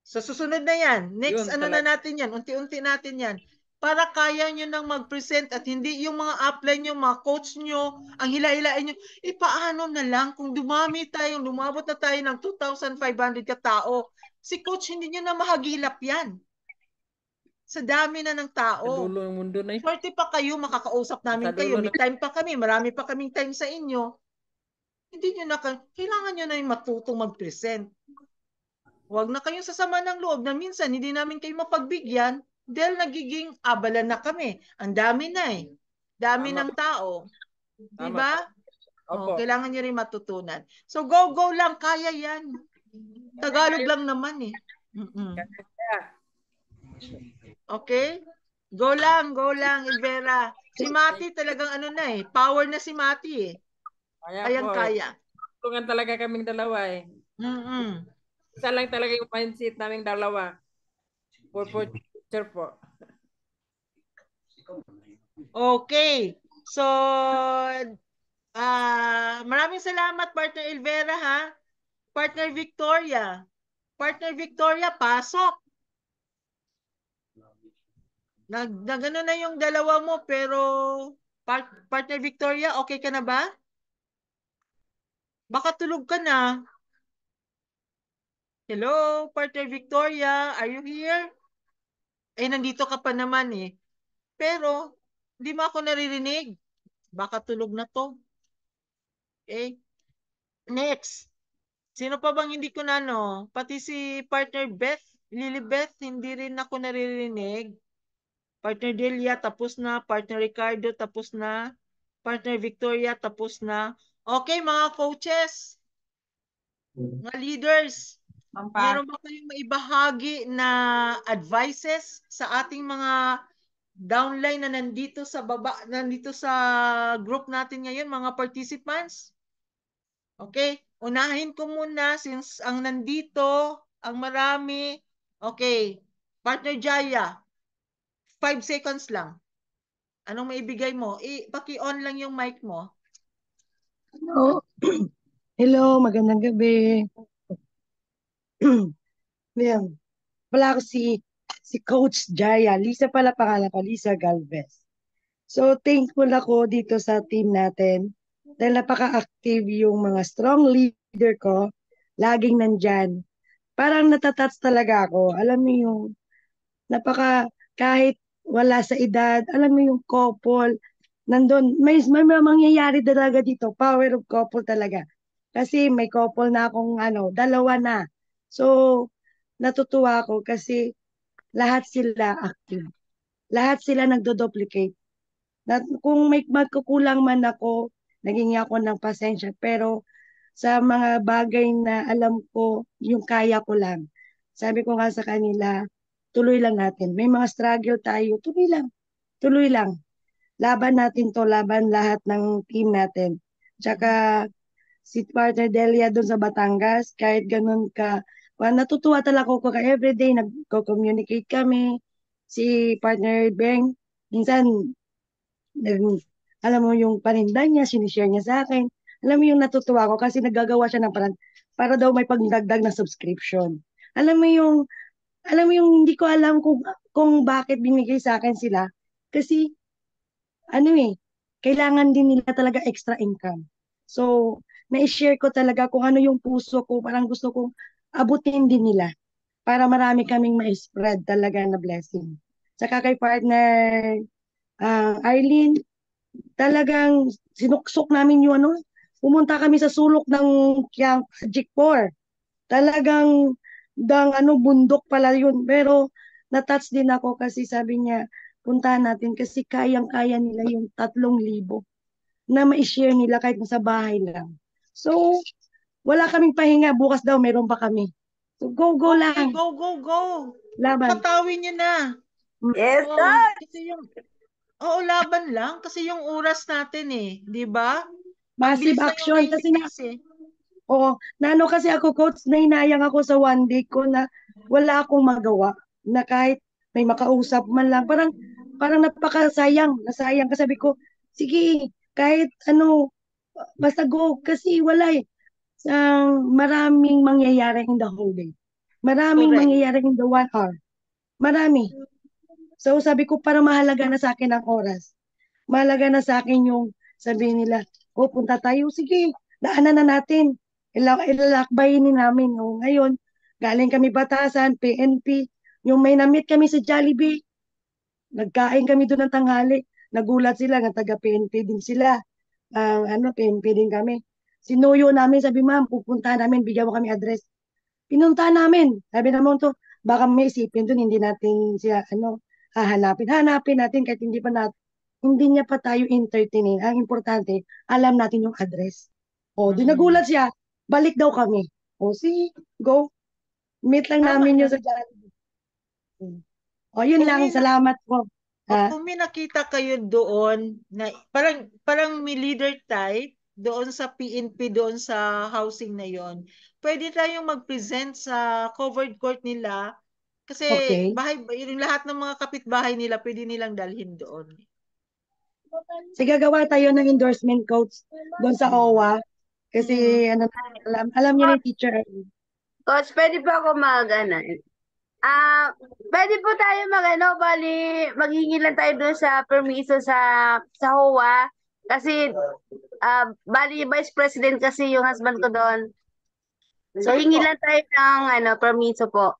[SPEAKER 2] Sa susunod na yan. Next, yun, na natin yan. Unti-unti natin yan. para kaya nyo nang mag-present at hindi yung mga upline nyo, mga coach nyo, ang hila-hilain nyo. Paano na lang kung lumabot na tayo ng 2,500 katao, si coach hindi nyo na mahagilap yan. Sa dami na ng tao.
[SPEAKER 11] Dulo ng mundo na
[SPEAKER 2] Swerte pa kayo, makakausap namin kayo. May time pa kami, marami pa kaming time sa inyo. Hindi nyo na, kailangan nyo na yung matutong mag-present. Huwag na kayong sasama ng loob na minsan hindi namin kayo mapagbigyan dahil nagiging abala na kami. Ang dami na eh. Dami ng tao. Diba? Kailangan nyo rin matutunan. So go lang, kaya yan. Tagalog lang naman eh. Okay? Go lang, Elvera. Si Mati talagang power na si Mati eh. Kaya.
[SPEAKER 11] Tulungan talaga kaming dalawa eh. Isa lang talaga yung mindset naming dalawa. For future po.
[SPEAKER 2] Okay. So, maraming salamat, Partner Elvera, ha? Partner Victoria. Partner Victoria, pasok. Nagano na yung dalawa mo, pero Partner Victoria, okay ka na ba? Baka tulog ka na. Hello, Partner Victoria, are you here? Nandito ka pa naman eh. Pero, hindi mo ako naririnig. Baka tulog na to. Okay. Next. Sino pa bang hindi ko na Pati si Partner Lilibeth, hindi rin ako naririnig. Partner Delia, tapos na. Partner Ricardo, tapos na. Partner Victoria, tapos na. Okay, mga coaches. Mga leaders. Meron ba kayong maibahagi na advices sa ating mga downline na nandito sa group natin ngayon, mga participants? Okay, unahin ko muna since ang nandito, ang marami. Okay, Partner Jaya, 5 seconds lang. Anong maibigay mo? Paki-on lang yung mic mo.
[SPEAKER 12] Hello, magandang gabi. Ayan. Wala ako si Coach Jaya. Lisa pala pangalan ko, Lisa Galvez. So, thankful ako dito sa team natin dahil napaka-active yung mga strong leader ko. Laging nandyan. Parang natatats talaga ako. Alam mo yung kahit wala sa edad, alam mo yung couple, nandun, may mangyayari talaga dito. Power of couple talaga. Kasi may couple na akong dalawa na. So, natutuwa ako kasi lahat sila active. Lahat sila nagdo-duplicate. Kung may magkukulang man ako, naging ako ng pasensya. Pero sa mga bagay na alam ko, yung kaya ko lang. Sabi ko nga sa kanila, tuloy lang natin. May mga struggle tayo, tuloy lang. Tuloy lang. Laban natin to, laban lahat ng team natin. Tsaka si Partner Delia doon sa Batangas, kahit ganun natutuwa talaga ako everyday, nagko-communicate kami. Si Partner Beng, minsan, alam mo yung paninda niya, sinishare niya sa akin. Alam mo yung natutuwa ko kasi naggagawa siya ng parang para daw may pagdagdag na subscription. Alam mo yung hindi ko alam kung bakit binigay sa akin sila. Kasi, kailangan din nila talaga extra income. So, na-share ko talaga kung ano yung puso ko, parang gusto kong abutin din nila para marami kaming ma-spread talaga na blessing. Saka kay partner Arlene, talagang sinuksok namin yung pumunta kami sa sulok ng Jikpor. Talagang bundok pala yun. Pero na-touch din ako kasi sabi niya, puntahan natin kasi kayang-kaya nila yung 3,000 na ma-share nila kahit sa bahay lang. So, wala kaming pahinga. Bukas daw, meron pa kami. So, go lang.
[SPEAKER 2] Go.
[SPEAKER 12] Laban.
[SPEAKER 2] Patawin niyo na.
[SPEAKER 4] Yes, sir.
[SPEAKER 2] Laban lang. Kasi yung oras natin di ba?
[SPEAKER 12] Massive action. Kasi kasi ako, coach, nainayang ako sa one day ko na wala akong magawa. Na kahit may makausap man lang. Parang napakasayang. Nasayang. Kasi sabi ko, sige, kahit basta go. Kasi wala maraming mangyayari in the whole day. Maraming mangyayari in the 1 hour. Marami. So sabi ko, para mahalaga na sa akin ang oras. Mahalaga na sa akin yung sabihin nila, punta tayo, sige, daanan na natin. Ilalakbayin namin. O, ngayon, galing kami Batasan, PNP, yung may na-meet kami sa Jollibee, nagkain kami doon ng tanghali. Nagulat sila, ng taga PNP din sila. PNP din kami. Sinuyo namin, sabi, ma'am, pupunta namin, bigyan mo kami address. Pinunta namin. Sabi naman to, baka may isipin doon, hindi natin siya, hahanapin. Hanapin natin kahit hindi niya pa tayo entertainin. Ang importante, alam natin yung address. O, di nagulat siya, balik daw kami. O, sige, go. Meet lang namin yun sa Jollibee. O, yun lang, salamat po.
[SPEAKER 2] Kung may nakita kayo doon na parang may leader type doon sa PNP, doon sa housing na yon, pwede tayong mag-present sa covered court nila kasi yung lahat ng mga kapitbahay nila pwede nilang dalhin doon.
[SPEAKER 12] Sige, gawa tayo ng endorsement codes doon sa OWA kasi alam niyo na yung teacher.
[SPEAKER 4] Coach, pwede pa ako pwede po tayo maghingi lang tayo doon sa permiso sa HOA kasi bali vice president kasi yung husband ko doon. So hingi lang tayo ng permiso po.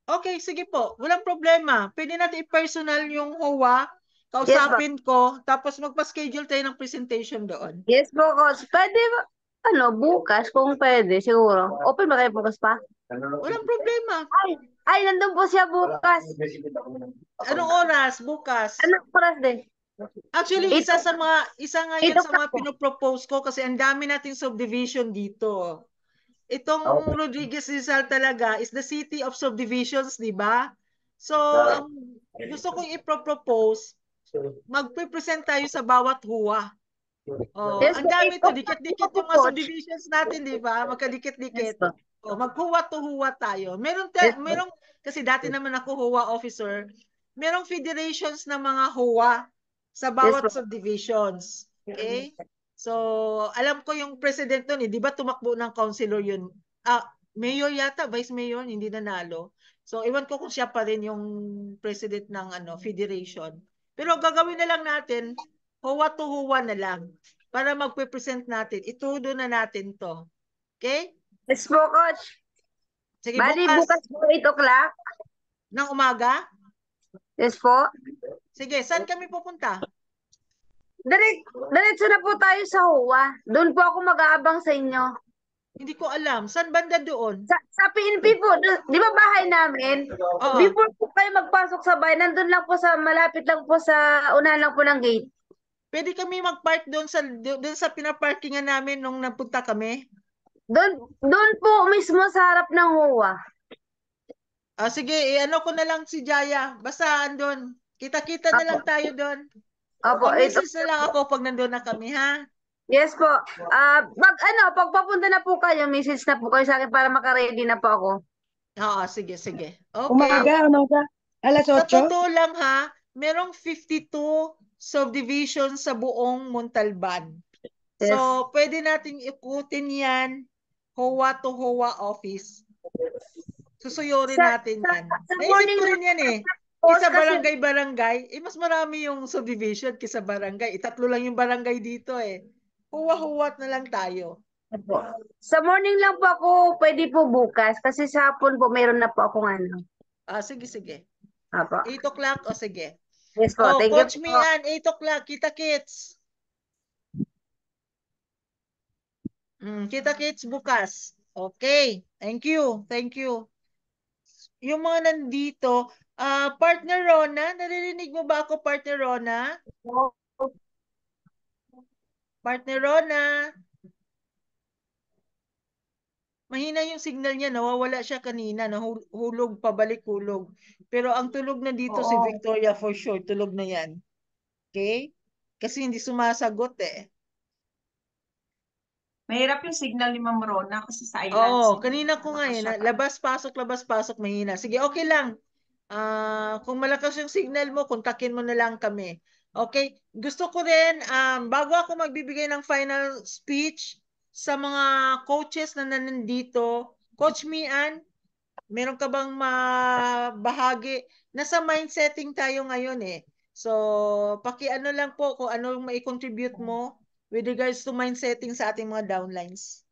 [SPEAKER 2] Okay, sige po. Walang problema. Pwede natin i-personal yung HOA, kausapin ko, tapos magpa-schedule tayo ng presentation doon.
[SPEAKER 4] Yes po, coach. Pwede bukas kung pwede siguro. Open ba kayo bukas pa?
[SPEAKER 2] Walang problema.
[SPEAKER 4] Ay, nandun po siya bukas.
[SPEAKER 2] Anong oras bukas?
[SPEAKER 4] Anong oras din?
[SPEAKER 2] Actually, isa nga yun sa mga pinopropose ko kasi ang dami nating subdivision dito. Itong Rodriguez Rizal talaga is the city of subdivisions, di ba? So, gusto kong ipropose, magpe-present tayo sa bawat HUA. Ang dami to, dikit-dikit yung mga subdivisions natin, di ba? Magkadikit-dikit. Mag-HUA to HUA tayo. Merong kasi dati naman ako HUA officer, merong federations ng mga HUA sa bawat subdivisions. Okay? So, alam ko yung president nun, di ba tumakbo ng councilor yun? Mayor yata, vice mayor, hindi nanalo. So, iwan ko kung siya pa rin yung president ng federation. Pero gagawin na lang natin, HUA to HUA na lang para magpe-present natin. Itudo na natin to. Okay?
[SPEAKER 4] Yes po, coach.
[SPEAKER 2] Sige,
[SPEAKER 4] bali, bukas po 8 o'clock.
[SPEAKER 2] Ng umaga?
[SPEAKER 4] Yes po.
[SPEAKER 2] Sige, saan kami pupunta?
[SPEAKER 4] Diretso na po tayo sa HUA. Doon po ako mag-aabang sa inyo.
[SPEAKER 2] Hindi ko alam. Saan banda doon?
[SPEAKER 4] Sa PNP po. Di ba bahay namin? Before po kayo magpasok sa bahay, nandun lang po malapit lang po sa unahan lang po ng gate.
[SPEAKER 2] Pwede kami mag-park doon sa pinaparkingan namin nung napunta kami?
[SPEAKER 4] Doon po mismo sa harap ng HUA.
[SPEAKER 2] Sige, ano ko na lang si Jaya. Basta andun. Kita-kita na lang tayo doon. Message na lang ako pag nandun na kami, ha?
[SPEAKER 4] Yes po. Pag papunta na po kayo, message na po kayo sa akin para makaready na po ako.
[SPEAKER 2] Oo, sige. Okay.
[SPEAKER 12] Umaga. Alas 8.
[SPEAKER 2] Sa totoo lang, ha, merong 52 subdivisions sa buong Montalban. Yes. So, pwede nating ikutin yan, HOA to HOA office. Susuyurin natin yan. Naisip ko rin yan eh. Kisa barangay, mas marami yung subdivision kisa barangay. 3 lang yung barangay dito eh. Huwa-huwat na lang tayo.
[SPEAKER 4] Sa morning lang po ako, pwede po bukas. Kasi sa hapon po, mayroon na po akong
[SPEAKER 2] Sige.
[SPEAKER 4] Apo.
[SPEAKER 2] 8 o'clock, sige.
[SPEAKER 4] Yes po, thank
[SPEAKER 2] Coach
[SPEAKER 4] you.
[SPEAKER 2] Mian, 8 o'clock, kita-kits. Kita-kits bukas. Okay, thank you. Yung mga nandito, partner Rona, naririnig mo ba ako, partner Rona? Partner Rona. Mahina yung signal niya, nawawala siya kanina, hulog, pabalik-hulog. Pero ang tulog na dito si Victoria for sure, tulog na yan. Okay? Kasi hindi sumasagot eh.
[SPEAKER 13] Mahirap yung signal ni Ma'am Rona kasi sa island.
[SPEAKER 2] Oo, kanina ko nga eh, labas-pasok, mahina. Sige, okay lang. Kung malakas yung signal mo, kontakin mo na lang kami. Okay? Gusto ko rin, bago ako magbibigay ng final speech sa mga coaches na nandito, Coach Mian, Meron ka bang mabahagi? Nasa mindsetting tayo ngayon eh. So, paki-ano lang po kung ano yung mai-contribute mo with regards to mindsetting sa ating mga downlines.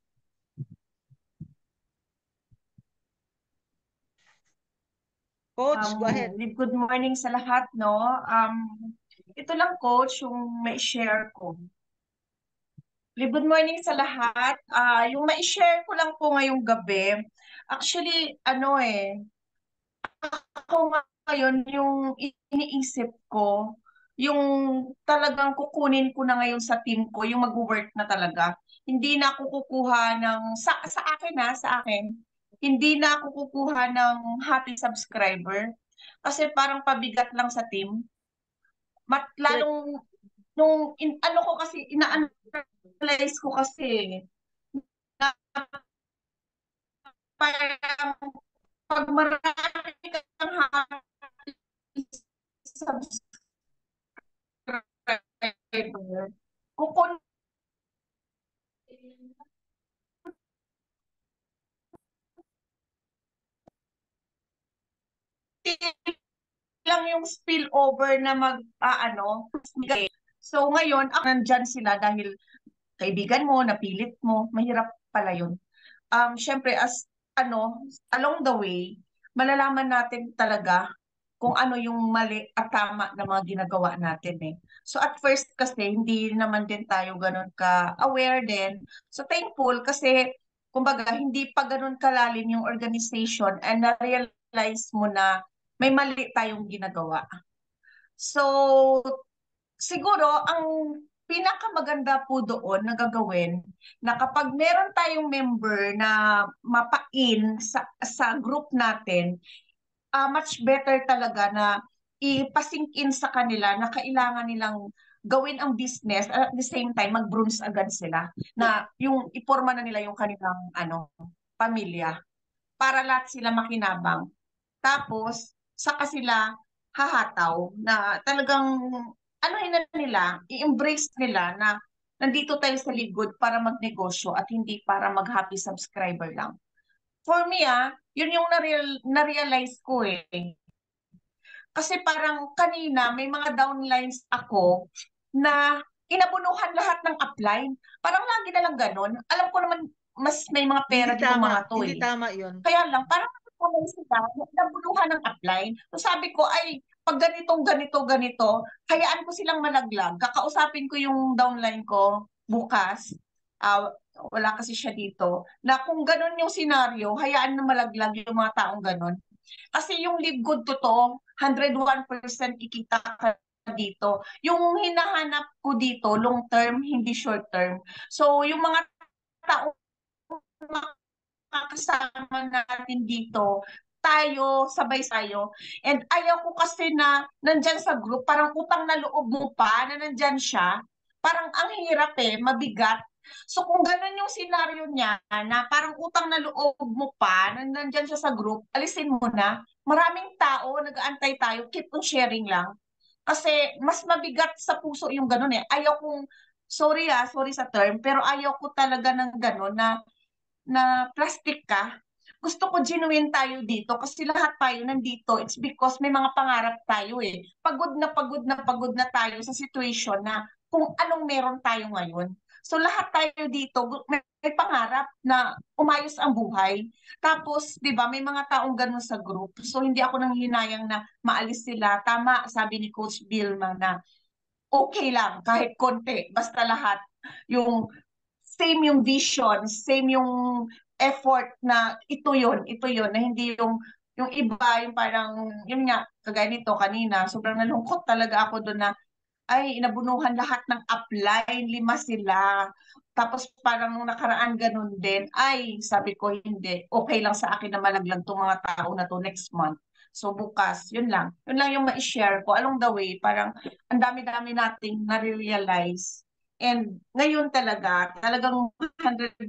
[SPEAKER 2] Coach, go ahead.
[SPEAKER 13] Good morning sa lahat, no? Ito lang, Coach, yung mai-share ko. Good morning sa lahat. Yung mai-share ko lang po ngayong gabi, actually, ako ngayon, yung iniisip ko, yung talagang kukunin ko na ngayon sa team ko, yung mag-work na talaga. Hindi na ako kukuha ng, sa akin sa akin, hindi na ako kukuha ng happy subscriber. Kasi parang pabigat lang sa team. Lalong, ano ko kasi, ina-analyze ko kasi, na parang pag marami kang happy subscriber, kukun lang yung spillover na So ngayon, nandyan sila dahil kaibigan mo, napilit mo, mahirap pala yun. Syempre, along the way, malalaman natin talaga kung ano yung mali at tama na mga ginagawa natin eh. So at first kasi, hindi naman din tayo ganun ka-aware din. So thankful kasi, kumbaga, hindi pa ganun kalalim yung organization and na-realize mo na may mali tayong ginagawa. So, siguro, ang pinakamaganda po doon na gagawin na kapag meron tayong member na mapain sa group natin, much better talaga na ipasink in sa kanila na kailangan nilang gawin ang business at the same time mag-bronze agad sila na yung iporma na nila yung kanilang pamilya para lahat sila makinabang. Tapos, saka sila hahataw na talagang i-embrace nila na nandito tayo sa Ligod para magnegosyo at hindi para mag-happy subscriber lang. For me, yun yung na-realize ko eh. Kasi parang kanina may mga downlines ako na inabunuhan lahat ng upline. Parang lagi na lang ganun. Alam ko naman mas may mga pera dito mga to
[SPEAKER 2] Hindi tama yun.
[SPEAKER 13] Kaya lang, parang sila, nabunuhan ng upline. So sabi ko, ay, pag ganito, hayaan ko silang malaglag. Kakausapin ko yung downline ko bukas. Wala kasi siya dito. Na kung ganun yung senaryo, hayaan na malaglag yung mga taong ganun. Kasi yung live good totoo, 101% kikita ka dito. Yung hinahanap ko dito, long term, hindi short term. So, yung mga taong makakasama natin dito, tayo, sabay tayo. And ayaw ko kasi na nandyan sa group, parang utang na loob mo pa na nandyan siya. Parang ang hirap mabigat. So kung ganun yung senaryo niya, na parang utang na loob mo pa, na nandyan siya sa group, alisin mo na. Maraming tao, nag-aantay tayo, keep on sharing lang. Kasi mas mabigat sa puso yung ganun Ayaw kong, sorry sa term, pero ayaw ko talaga ng ganun na plastic ka. Gusto ko genuine tayo dito kasi lahat tayo nandito. It's because may mga pangarap tayo Pagod na tayo sa situation na kung anong meron tayo ngayon. So lahat tayo dito may pangarap na umayos ang buhay. Tapos, 'di ba, may mga taong ganun sa group. So hindi ako nanghihinayang na maalis sila. Tama, sabi ni Coach Vilma na okay lang kahit konti, basta lahat yung same yung vision, same yung effort na ito yun, na hindi yung iba, yung parang, yun nga, kagaya nito kanina, sobrang nalungkot talaga ako doon na, ay, inabunuhan lahat ng upline, 5 sila. Tapos parang nung nakaraan ganun din, ay, sabi ko hindi, okay lang sa akin na malaglag tong mga tao na to next month. So bukas, yun lang. Yun lang yung ma-share ko. Along the way, parang ang dami-dami nating na-realize. And ngayon talagang 100%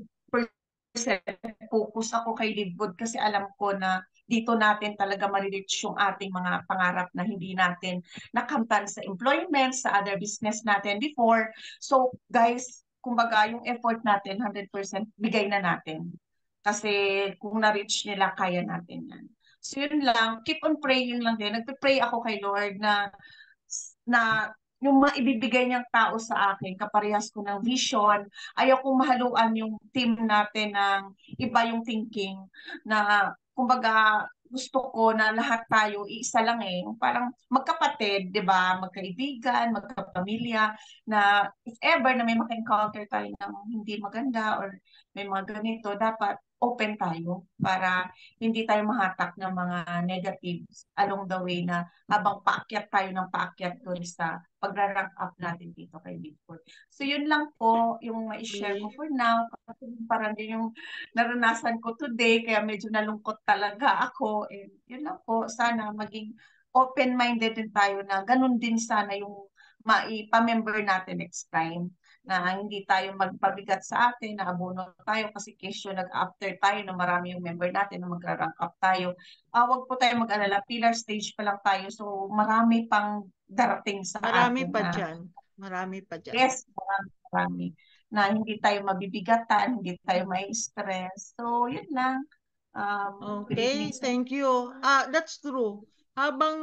[SPEAKER 13] focus ako kay Livgood kasi alam ko na dito natin talaga ma-reach yung ating mga pangarap na hindi natin nakamtan sa employment, sa other business natin before. So guys, kumbaga yung effort natin, 100% bigay na natin. Kasi kung na-reach nila, kaya natin yan. So yun lang, keep on praying lang din. Nagpe-pray ako kay Lord na yung maibibigay niyang tao sa akin, kaparehas ko ng vision, ayaw kong mahaluan yung team natin ng iba yung thinking na kumbaga gusto ko na lahat tayo iisa lang yung parang magkapatid, 'di ba? Magkaibigan, magkapamilya na if ever na may maka-encounter tayo ng hindi maganda or may mga ganito, dapat open tayo para hindi tayo mahatak ng mga negatives along the way na habang paakyat tayo ng paakyat doon sa pagra-rank up natin dito kay Bigfoot. So yun lang po yung ma-share ko for now. Kasi parang din yung naranasan ko today, kaya medyo nalungkot talaga ako. And yun lang po, sana maging open-minded din tayo na ganun din sana yung maipa-member natin next time na hindi tayo magpabigat sa atin, na abono tayo kasi kesyo nag-after tayo na marami yung member natin na magra-rank up tayo. Wag po tayo mag-alala, pillar stage pa lang tayo, so marami pang darating sa
[SPEAKER 2] Marami
[SPEAKER 13] atin
[SPEAKER 2] pa
[SPEAKER 13] na
[SPEAKER 2] dyan. Marami pa dyan.
[SPEAKER 13] yes, marami na hindi tayo mabibigatan, hindi tayo may stress. So, yun lang. Good
[SPEAKER 2] Okay,
[SPEAKER 13] evening sa
[SPEAKER 2] thank you. That's true. Habang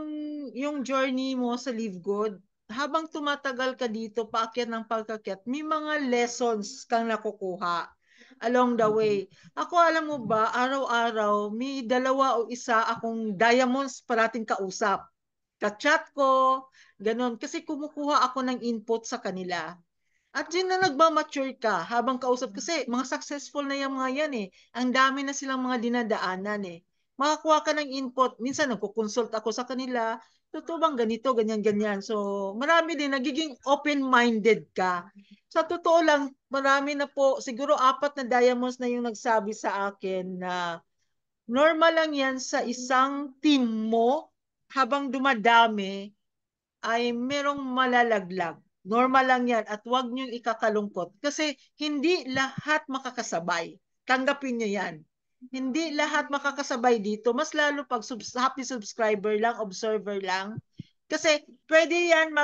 [SPEAKER 2] yung journey mo sa Live Good, habang tumatagal ka dito, paakyat ng pagkakyat, may mga lessons kang nakukuha along the way. Ako, alam mo ba, araw-araw, may 2 o 1 akong diamonds parating kausap. Ka-chat ko, ganun. Kasi kumukuha ako ng input sa kanila. At yun na nagmamature ka habang kausap. Kasi mga successful na yung mga yan eh. Ang dami na silang mga dinadaanan eh. Makakuha ka ng input. Minsan nagko-consult ako sa kanila. Totoo bang ganito, ganyan, ganyan. So marami din, nagiging open-minded ka. Sa totoo lang, marami na po, siguro 4 na diamonds na yung nagsabi sa akin na normal lang yan sa isang team mo habang dumadami ay merong malalaglag. Normal lang yan at huwag niyong ikakalungkot kasi hindi lahat makakasabay. Tanggapin niyo yan. Hindi lahat makakasabay dito. Mas lalo pag happy subscriber lang, observer lang. Kasi pwede yan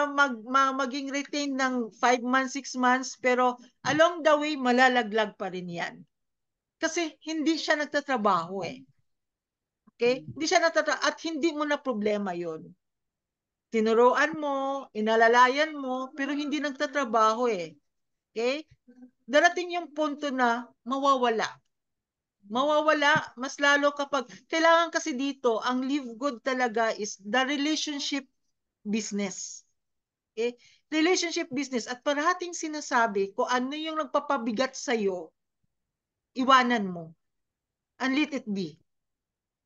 [SPEAKER 2] maging retain ng 5 months, 6 months, pero along the way, malalaglag pa rin yan. Kasi hindi siya nagtatrabaho eh. Okay? Hindi siya nagtatrabaho at hindi mo na problema yon. Tinuruan mo, inalalayan mo, pero hindi nagtatrabaho eh. Okay? Darating yung punto na mawawala. Mawawala, mas lalo kapag, kailangan kasi dito, ang Live Good talaga is the relationship business. Okay? Relationship business. At parating sinasabi ko ano yung nagpapabigat sa'yo, iwanan mo. And let it be.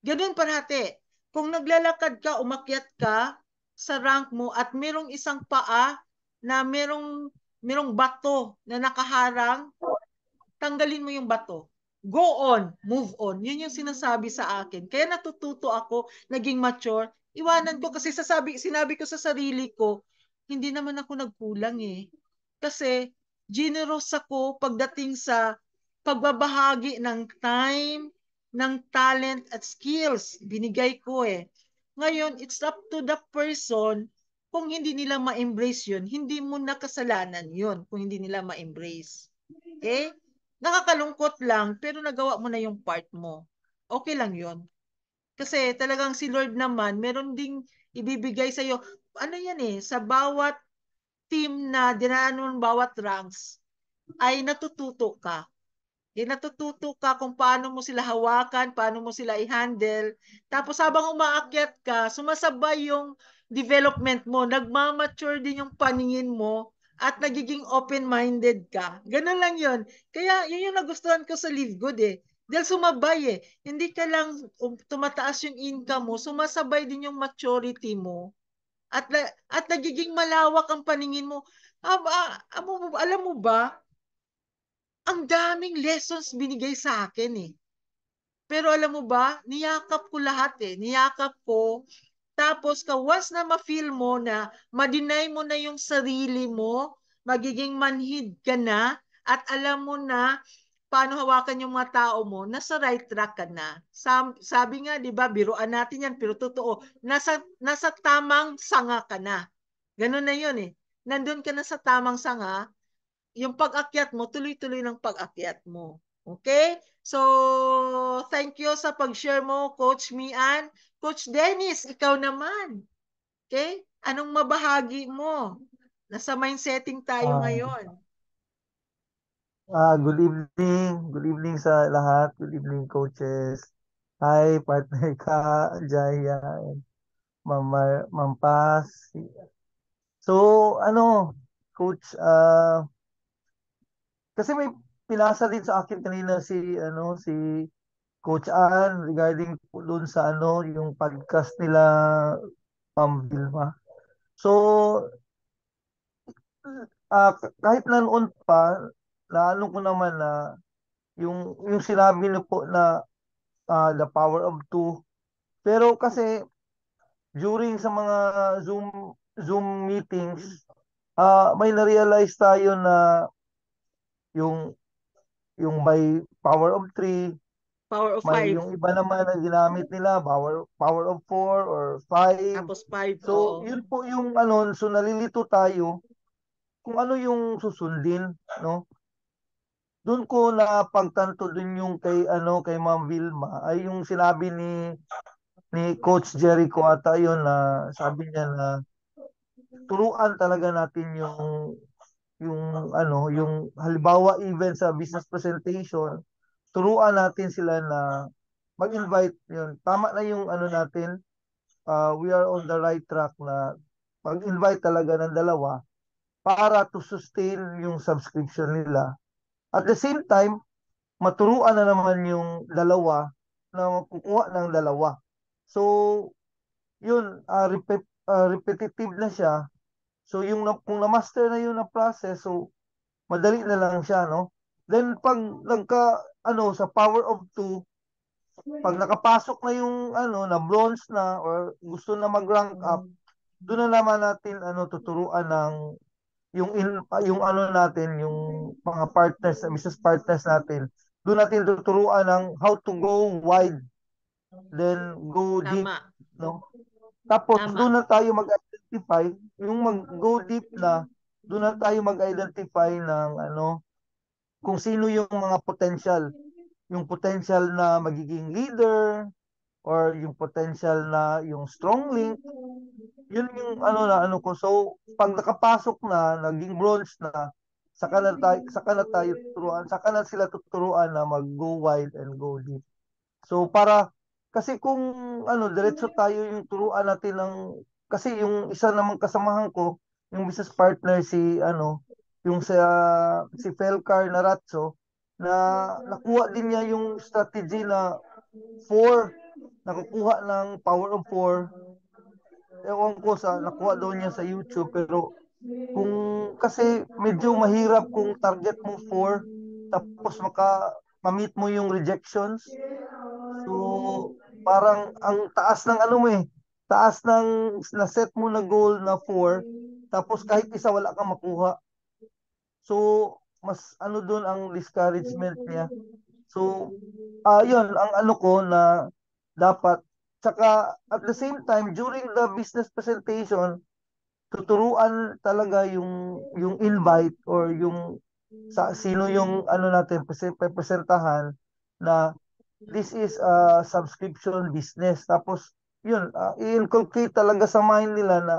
[SPEAKER 2] Ganun parati. Kung naglalakad ka, umakyat ka sa rank mo at merong isang paa na merong bato na nakaharang, tanggalin mo yung bato. Go on, move on. Yun yung sinasabi sa akin. Kaya natututo ako, naging mature. Iwanan ko kasi sinabi ko sa sarili ko, hindi naman ako nagkulang eh. Kasi generous ako pagdating sa pagbabahagi ng time, ng talent at skills. Binigay ko eh. Ngayon, it's up to the person kung hindi nila ma-embrace yun, hindi mo na kasalanan yun kung hindi nila ma-embrace. Okay? Nakakalungkot lang, pero nagawa mo na yung part mo. Okay lang yun. Kasi talagang si Lord naman, meron ding ibibigay sa'yo. Ano yan eh, sa bawat team na dinaanan mo bawat ranks, ay natututo ka. Natututo ka kung paano mo sila hawakan, paano mo sila i-handle. Tapos habang umaakyat ka, sumasabay yung development mo, nagmamature din yung paningin mo, at nagiging open-minded ka. Ganun lang yun. Kaya yun yung nagustuhan ko sa Live Good eh. Dahil sumabay eh. Hindi ka lang tumataas yung income mo, sumasabay din yung maturity mo. At nagiging malawak ang paningin mo. Alam mo ba, ang daming lessons binigay sa akin eh. Pero alam mo ba, niyakap ko lahat eh. Niyakap ko. Tapos once na ma-feel mo na, ma-deny mo na yung sarili mo, magiging manhid ka na, at alam mo na paano hawakan yung mga tao mo, nasa right track ka na. Sabi nga, di ba, biruan natin yan, pero totoo, nasa tamang sanga ka na. Ganun na yun eh. Nandun ka na sa tamang sanga, yung pag-akyat mo, tuloy-tuloy ng pag-akyat mo. Okay? So, thank you sa pag-share mo, Coach Mian. Coach Dennis, ikaw naman. Okay? Anong mabahagi mo? Nasa mindsetting tayo ngayon.
[SPEAKER 9] Good evening. Good evening sa lahat. Good evening, coaches. Hi, partner ka, Jaya, and Ma'am Paz. So, coach, kasi may pinasa din sa akin kanina si Coach Ann regarding doon sa yung podcast nila Ma'am Vilma. So, kahit na noon pa, naano ko naman na yung sinabi niyo po na the power of two. Pero kasi during sa mga Zoom meetings, may na-realize tayo na yung by power of three,
[SPEAKER 2] Power of
[SPEAKER 9] may
[SPEAKER 2] 5.
[SPEAKER 9] yung iba naman na ginamit nila power of 4 or 5.
[SPEAKER 2] Tapos 5.
[SPEAKER 9] So, yun po yung so nalilito tayo kung ano yung susundin, no? Doon ko na pagtanto dun yung kay Ma'am Vilma ay yung sinabi ni Coach Jericho ata yun na sabi niya na turuan talaga natin yung halimbawa even sa business presentation, turuan natin sila na mag-invite yun. Tama na yung natin, we are on the right track na mag-invite talaga ng dalawa para to sustain yung subscription nila. At the same time, maturuan na naman yung dalawa na kukuha ng dalawa. So, yun, repetitive na siya. So, kung na-master na yun na process, so, madali na lang siya, no? Then, pag sa power of two, pag nakapasok na yung, na bronze na, or gusto na mag-rank up, doon na naman natin, tuturuan ng, yung natin, yung mga partners, business partners natin, doon natin tuturuan ng how to go wide, then go deep, no? Tapos doon na tayo mag-identify, yung mag-go deep na, doon na tayo mag-identify ng kung sino yung mga potential. Yung potential na magiging leader, or yung potential na yung strong link. Yun yung ko. So, pag nakapasok na, naging bronze na, saka na tayo tuturuan, saka na sila tuturuan na mag-go wide and go deep. So, kasi kung diretso tayo yung turuan natin kasi yung isa namang kasamahan ko, yung business partner yung si Felcar Narazzo, na nakuha din niya yung strategy na 4, nakukuha ng power of 4. Ewan ko nakuha daw niya sa YouTube, pero kasi medyo mahirap kung target mo 4, tapos ma-meet mo yung rejections. So, parang ang taas ng taas ng na-set mo na goal na 4, tapos kahit isa wala kang makuha. So, mas doon ang discouragement niya. So, yun, ang ko na dapat. Tsaka, at the same time, during the business presentation, tuturuan talaga yung invite or yung sino yung natin presentahan na this is a subscription business. Tapos, yun, i-inculcate talaga sa mind nila na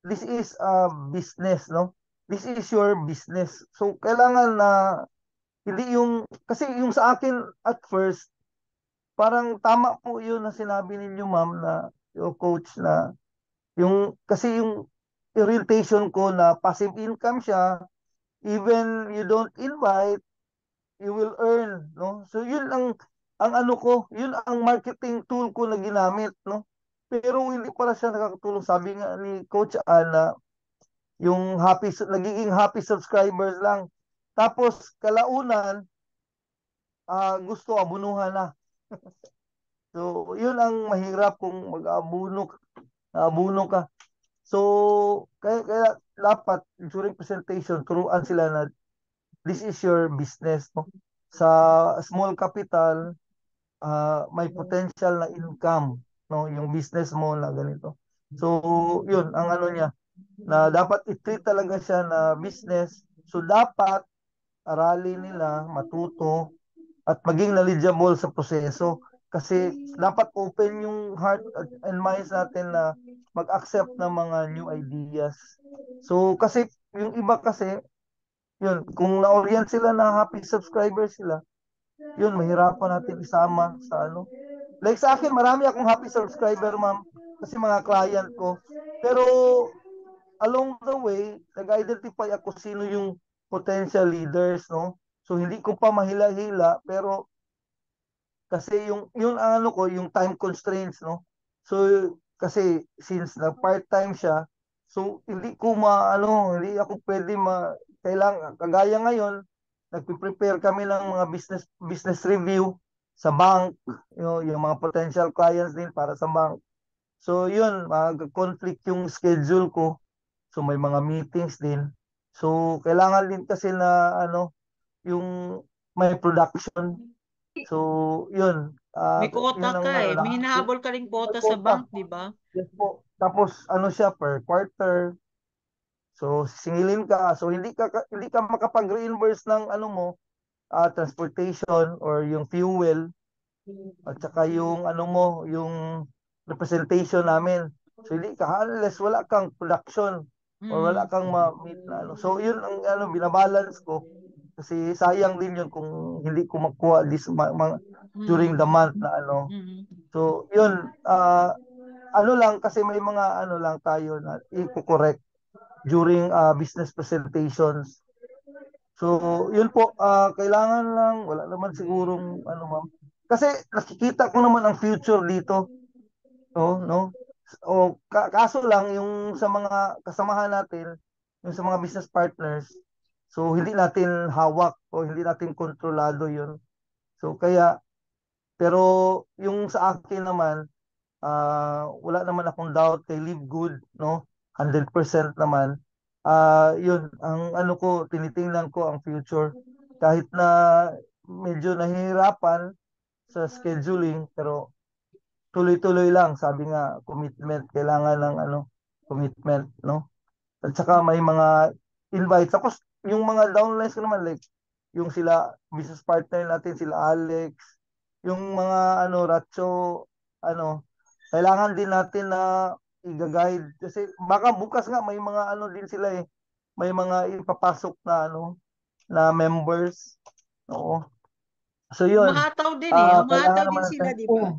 [SPEAKER 9] this is a business, no? This is your business. So, kailangan na hindi kasi yung sa akin at first, parang tama po yun na sinabi ninyo, ma'am, na yung coach na, kasi yung orientation ko na passive income siya, even you don't invite, you will earn, no? So yun ang yun ang marketing tool ko na ginamit, no? Pero hindi pala siya nakakatulong. Sabi nga ni Coach Ana, yung nagiging happy subscribers lang. Tapos kalaunan, gusto abunuhan na. So yun ang mahirap kung abuno ka. So kaya dapat during presentation turuan sila na this is your business, no? Sa small capital, may potential na income, no? Yung business mo na ganito. So, yun, ang niya, na dapat i-treat talaga siya na business. So, dapat aralin nila, matuto, at maging knowledgeable sa proseso. Kasi dapat open yung heart and minds natin na mag-accept ng mga new ideas. So kasi yung iba kasi, yun, kung na-orient sila na happy subscriber sila, yun, mahirapan natin isama sa ano. Like sa akin, marami akong happy subscriber, ma'am, kasi mga client ko. Pero along the way, nag-identify ako sino yung potential leaders, no? So hindi ko pa mahila-hila, pero kasi yung ano ko, yung time constraints, no? So kasi since na part-time siya, so hindi ako pwede kailangan kagaya ngayon, nagpe-prepare kami ng mga business review sa bank, yung mga potential clients din para sa bank. So yun, mag-conflict yung schedule ko. So may mga meetings din. So kailangan din kasi na yung may production. So yun,
[SPEAKER 2] May quota
[SPEAKER 9] yun ang
[SPEAKER 2] ka eh. May
[SPEAKER 9] lahat.
[SPEAKER 2] hinahabol ka ring
[SPEAKER 9] May
[SPEAKER 2] quota sa
[SPEAKER 9] quota.
[SPEAKER 2] bank, di ba?
[SPEAKER 9] Yes po. Tapos siya per quarter. So singilin ka. So hindi ka makapag-reimburse ng transportation or yung fuel at saka yung yung representation namin. So hindi ka unless wala kang production or wala kang ma-meet na So yun ang binabalance ko kasi sayang din yun kung hindi ko makuha during the month na So yun lang kasi may mga lang tayo na i-correct during business presentations. So, yun po, kailangan lang, wala naman sigurong, ma'am. Kasi nakikita ko naman ang future dito. No? Kaso lang, yung sa mga kasamahan natin, yung sa mga business partners, so hindi natin hawak o hindi natin kontrolado yun. So, pero yung sa akin naman, wala naman akong doubt kay Live Good, no? 100% naman. Yun, ang tinitingnan ko ang future. Kahit na medyo nahihirapan sa scheduling, pero tuloy-tuloy lang. Sabi nga, commitment. Kailangan ng commitment, no? At saka may mga invites. Tapos, yung mga downlines ko naman, like, yung business partner natin, sila Alex, yung mga Ratio, kailangan din natin na i-guide kasi baka bukas nga may mga din sila may mga ipapasok na na members. Oo. So yun.
[SPEAKER 2] Umahataw din eh. Umahataw
[SPEAKER 9] Kailangan
[SPEAKER 2] din
[SPEAKER 9] naman
[SPEAKER 2] sila,
[SPEAKER 9] natin.
[SPEAKER 2] di ba?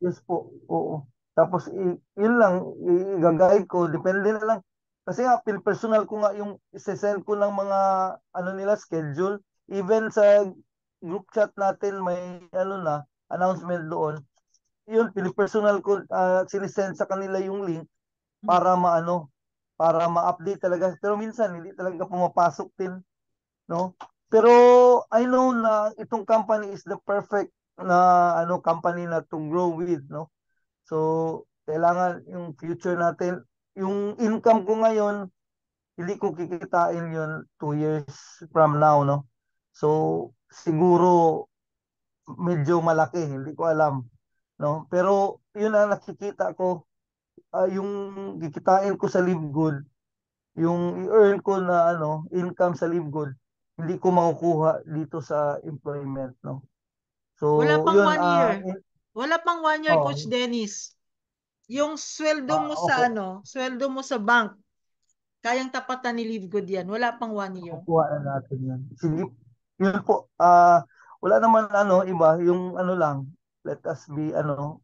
[SPEAKER 9] Yes po. Oo. Tapos yun lang i-guide ko, depende na lang. Kasi nga personal ko nga yung i-send ko ng mga nila schedule. Even sa group chat natin may na announcement doon. Yun, personal ko sinisend sa kanila yung link para para ma-update talaga. Pero minsan hindi talaga pumapasok din, no? Pero I know na itong company is the perfect na company na to grow with, no? So kailangan yung future natin, yung income ko ngayon, hindi ko kikitain yun 2 years from now, no? So siguro medyo malaki, hindi ko alam, no? Pero yun ang nakikita ko, yung kikitain ko sa Live Good, yung i-earn ko na income sa Live Good, hindi ko makukuha dito sa employment, no? So
[SPEAKER 2] Wala pang
[SPEAKER 9] yun
[SPEAKER 2] 1 year. Wala pang 1 year, Coach Dennis. Yung sweldo mo sa sweldo mo sa bank, kayang tapatan ni Live Good yan. Wala pang 1 year.
[SPEAKER 9] Kukuha na natin yan. Sige, yun po. Wala naman iba, yung lang, let us be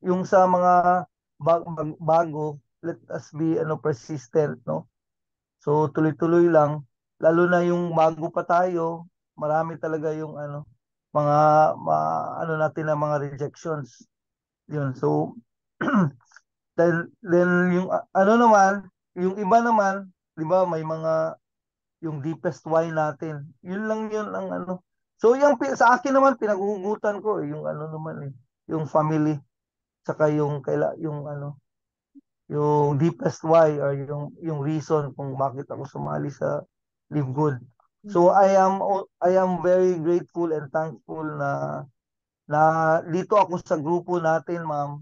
[SPEAKER 9] yung sa mga bago, let us be persistent, no? So tuloy-tuloy lang, lalo na yung bago pa tayo, marami talaga yung mga natin na mga rejections. Yun. So then yung naman, yung iba naman, 'di ba, may mga yung deepest why natin. Yun lang yun ang So yung sa akin naman pinaguhugutan ko yung naman yung family saka yung deepest why or yung reason kung bakit ako sumali sa Live Good. So I am very grateful and thankful na dito ako sa grupo natin, ma'am.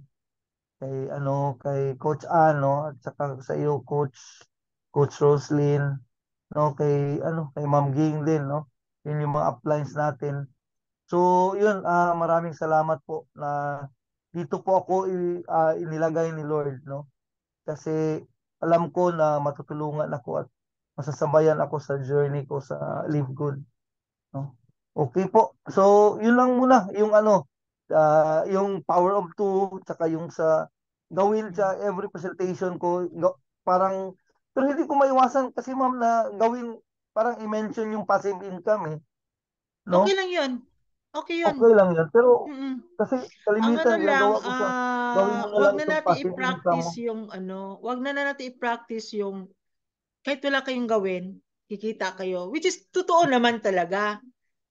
[SPEAKER 9] Kay Coach Ano at saka sa iyo Coach Roslyn, no, kay Ma'am Ging din, no. Yun yung mga uplines natin. So So, yun, maraming salamat po na dito po ako inilagay ni Lord, no? Kasi alam ko na matutulungan ako at masasabayan ako sa journey ko sa Live Good, no? Okay po. So, yun lang muna, yung yung power of two, tsaka yung sa gawin sa every presentation ko, parang, pero hindi ko maiwasan kasi ma'am na gawin, parang i-mention yung passive income no?
[SPEAKER 2] Okay lang yun. Okay yun.
[SPEAKER 9] Okay lang yan. Pero kasi
[SPEAKER 2] Ang
[SPEAKER 9] kalimitan
[SPEAKER 2] lang,
[SPEAKER 9] ginagawa ko sa gawin mo na
[SPEAKER 2] wag
[SPEAKER 9] lang
[SPEAKER 2] na
[SPEAKER 9] itong
[SPEAKER 2] natin
[SPEAKER 9] passive income
[SPEAKER 2] i-practice
[SPEAKER 9] mo.
[SPEAKER 2] yung wag na natin i-practice yung kahit wala kayong gawin, kikita kayo. Which is totoo naman talaga.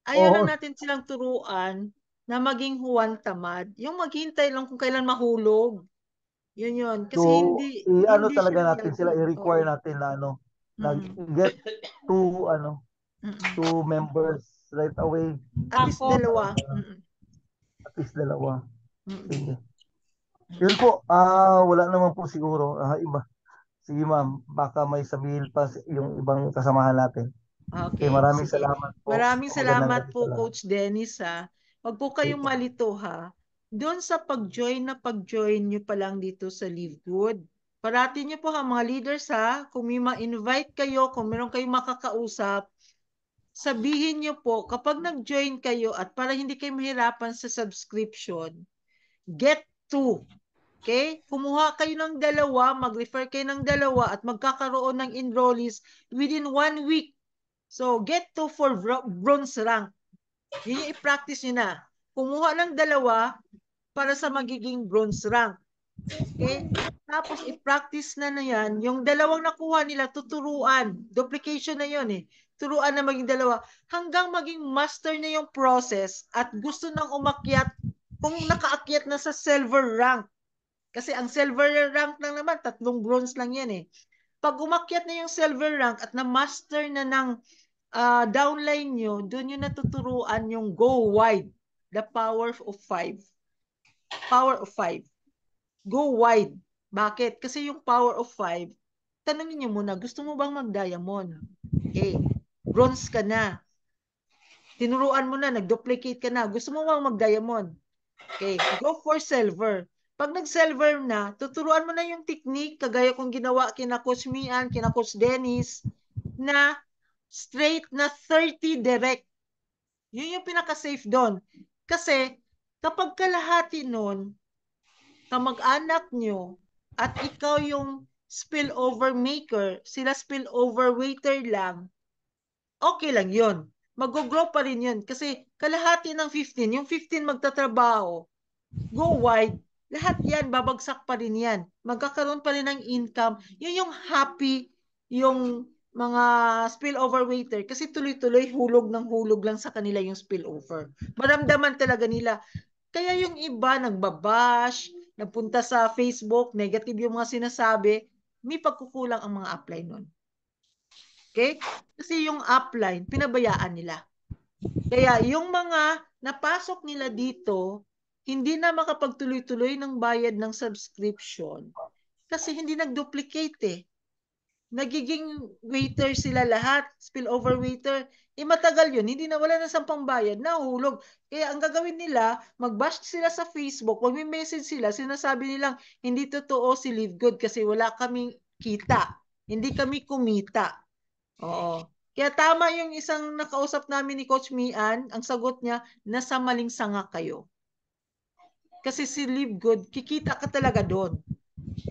[SPEAKER 2] Ayaw lang
[SPEAKER 9] Oo.
[SPEAKER 2] natin silang turuan na maging huwan tamad. Yung maghintay lang kung kailan mahulog. Yun. Kasi
[SPEAKER 9] So,
[SPEAKER 2] hindi
[SPEAKER 9] i-ano
[SPEAKER 2] siya
[SPEAKER 9] talaga natin sila,
[SPEAKER 2] reality.
[SPEAKER 9] i-require
[SPEAKER 2] Oo.
[SPEAKER 9] natin na get two two members right away.
[SPEAKER 2] At least dalawa.
[SPEAKER 9] At least dalawa. Sige. Yun po, wala naman po siguro iba. Sige ma'am, baka may sabihin pa yung ibang kasamahan natin.
[SPEAKER 2] Okay,
[SPEAKER 9] maraming
[SPEAKER 2] sige.
[SPEAKER 9] salamat po.
[SPEAKER 2] Maraming
[SPEAKER 9] Magandang
[SPEAKER 2] salamat
[SPEAKER 9] gabi
[SPEAKER 2] po,
[SPEAKER 9] sa lahat.
[SPEAKER 2] Coach Dennis, ha. Wag po kayong malito, ha. Doon sa pag-join nyo pa lang dito sa Live Good. Parati nyo po, ha, mga leaders, ha. Kung may ma-invite kayo, kung meron kayong makakausap, sabihin nyo po, kapag nag-join kayo at para hindi kayo mahirapan sa subscription, get two. Okay? Kumuha kayo ng dalawa, mag-refer kayo ng dalawa at magkakaroon ng enrollees within 1 week. So, get two for bronze rank. Yun yung i-practice nyo na. Kumuha ng dalawa para sa magiging bronze rank. Okay? Tapos, i-practice na yan. Yung dalawang nakuha nila, tuturuan. Duplication na yun eh. Turuan na maging dalawa. Hanggang maging master na yung process at gusto nang umakyat kung nakaakyat na sa silver rank. Kasi ang silver rank lang naman, 3 bronze lang yan eh. Pag umakyat na yung silver rank at na-master na ng downline nyo, doon nyo natuturuan yung go wide. The power of 5. Power of 5. Go wide. Bakit? Kasi yung power of 5, tanongin nyo muna, gusto mo bang mag-diamond? Okay. Bronze ka na. Tinuruan mo na, nag-duplicate ka na. Gusto mo bang mag-diamond? Okay. Go for silver. Pag nag-silver na, tuturuan mo na yung technique, kagaya kong ginawa kina Coach Mian, kina Coach Dennis, na straight na 30 direct. Yun yung pinaka-safe doon. Kasi, kapag kalahati nun, kamag-anak nyo, at ikaw yung spillover maker, sila spillover waiter lang, okay lang yun. Mag-grow pa rin yun. Kasi kalahati ng 15, yung 15 magtatrabaho, go wide, lahat yan, babagsak pa rin yan. Magkakaroon pa rin ng income. Yun yung happy, yung mga spillover waiter. Kasi tuloy-tuloy, hulog ng hulog lang sa kanila yung spillover. Maramdaman talaga nila. Kaya yung iba, nagbabash, nagpunta sa Facebook, negative yung mga sinasabi, may pagkukulang ang mga upline nun. Okay? Kasi yung upline, pinabayaan nila. Kaya yung mga napasok nila dito, hindi na makapagtuloy-tuloy ng bayad ng subscription kasi hindi nag-duplicate eh. Nagiging waiter sila lahat, spillover waiter. Matagal yun, hindi na, wala na sa pambayad, nahulog. Kaya ang gagawin nila, mag-bash sila sa Facebook, mag-message sila, sinasabi nilang hindi totoo si Live Good kasi wala kaming kita. Hindi kami kumita. Oo. Kaya tama yung isang nakausap namin ni Coach Mian, ang sagot niya, nasa maling sanga kayo. Kasi si Live Good, kikita ka talaga doon.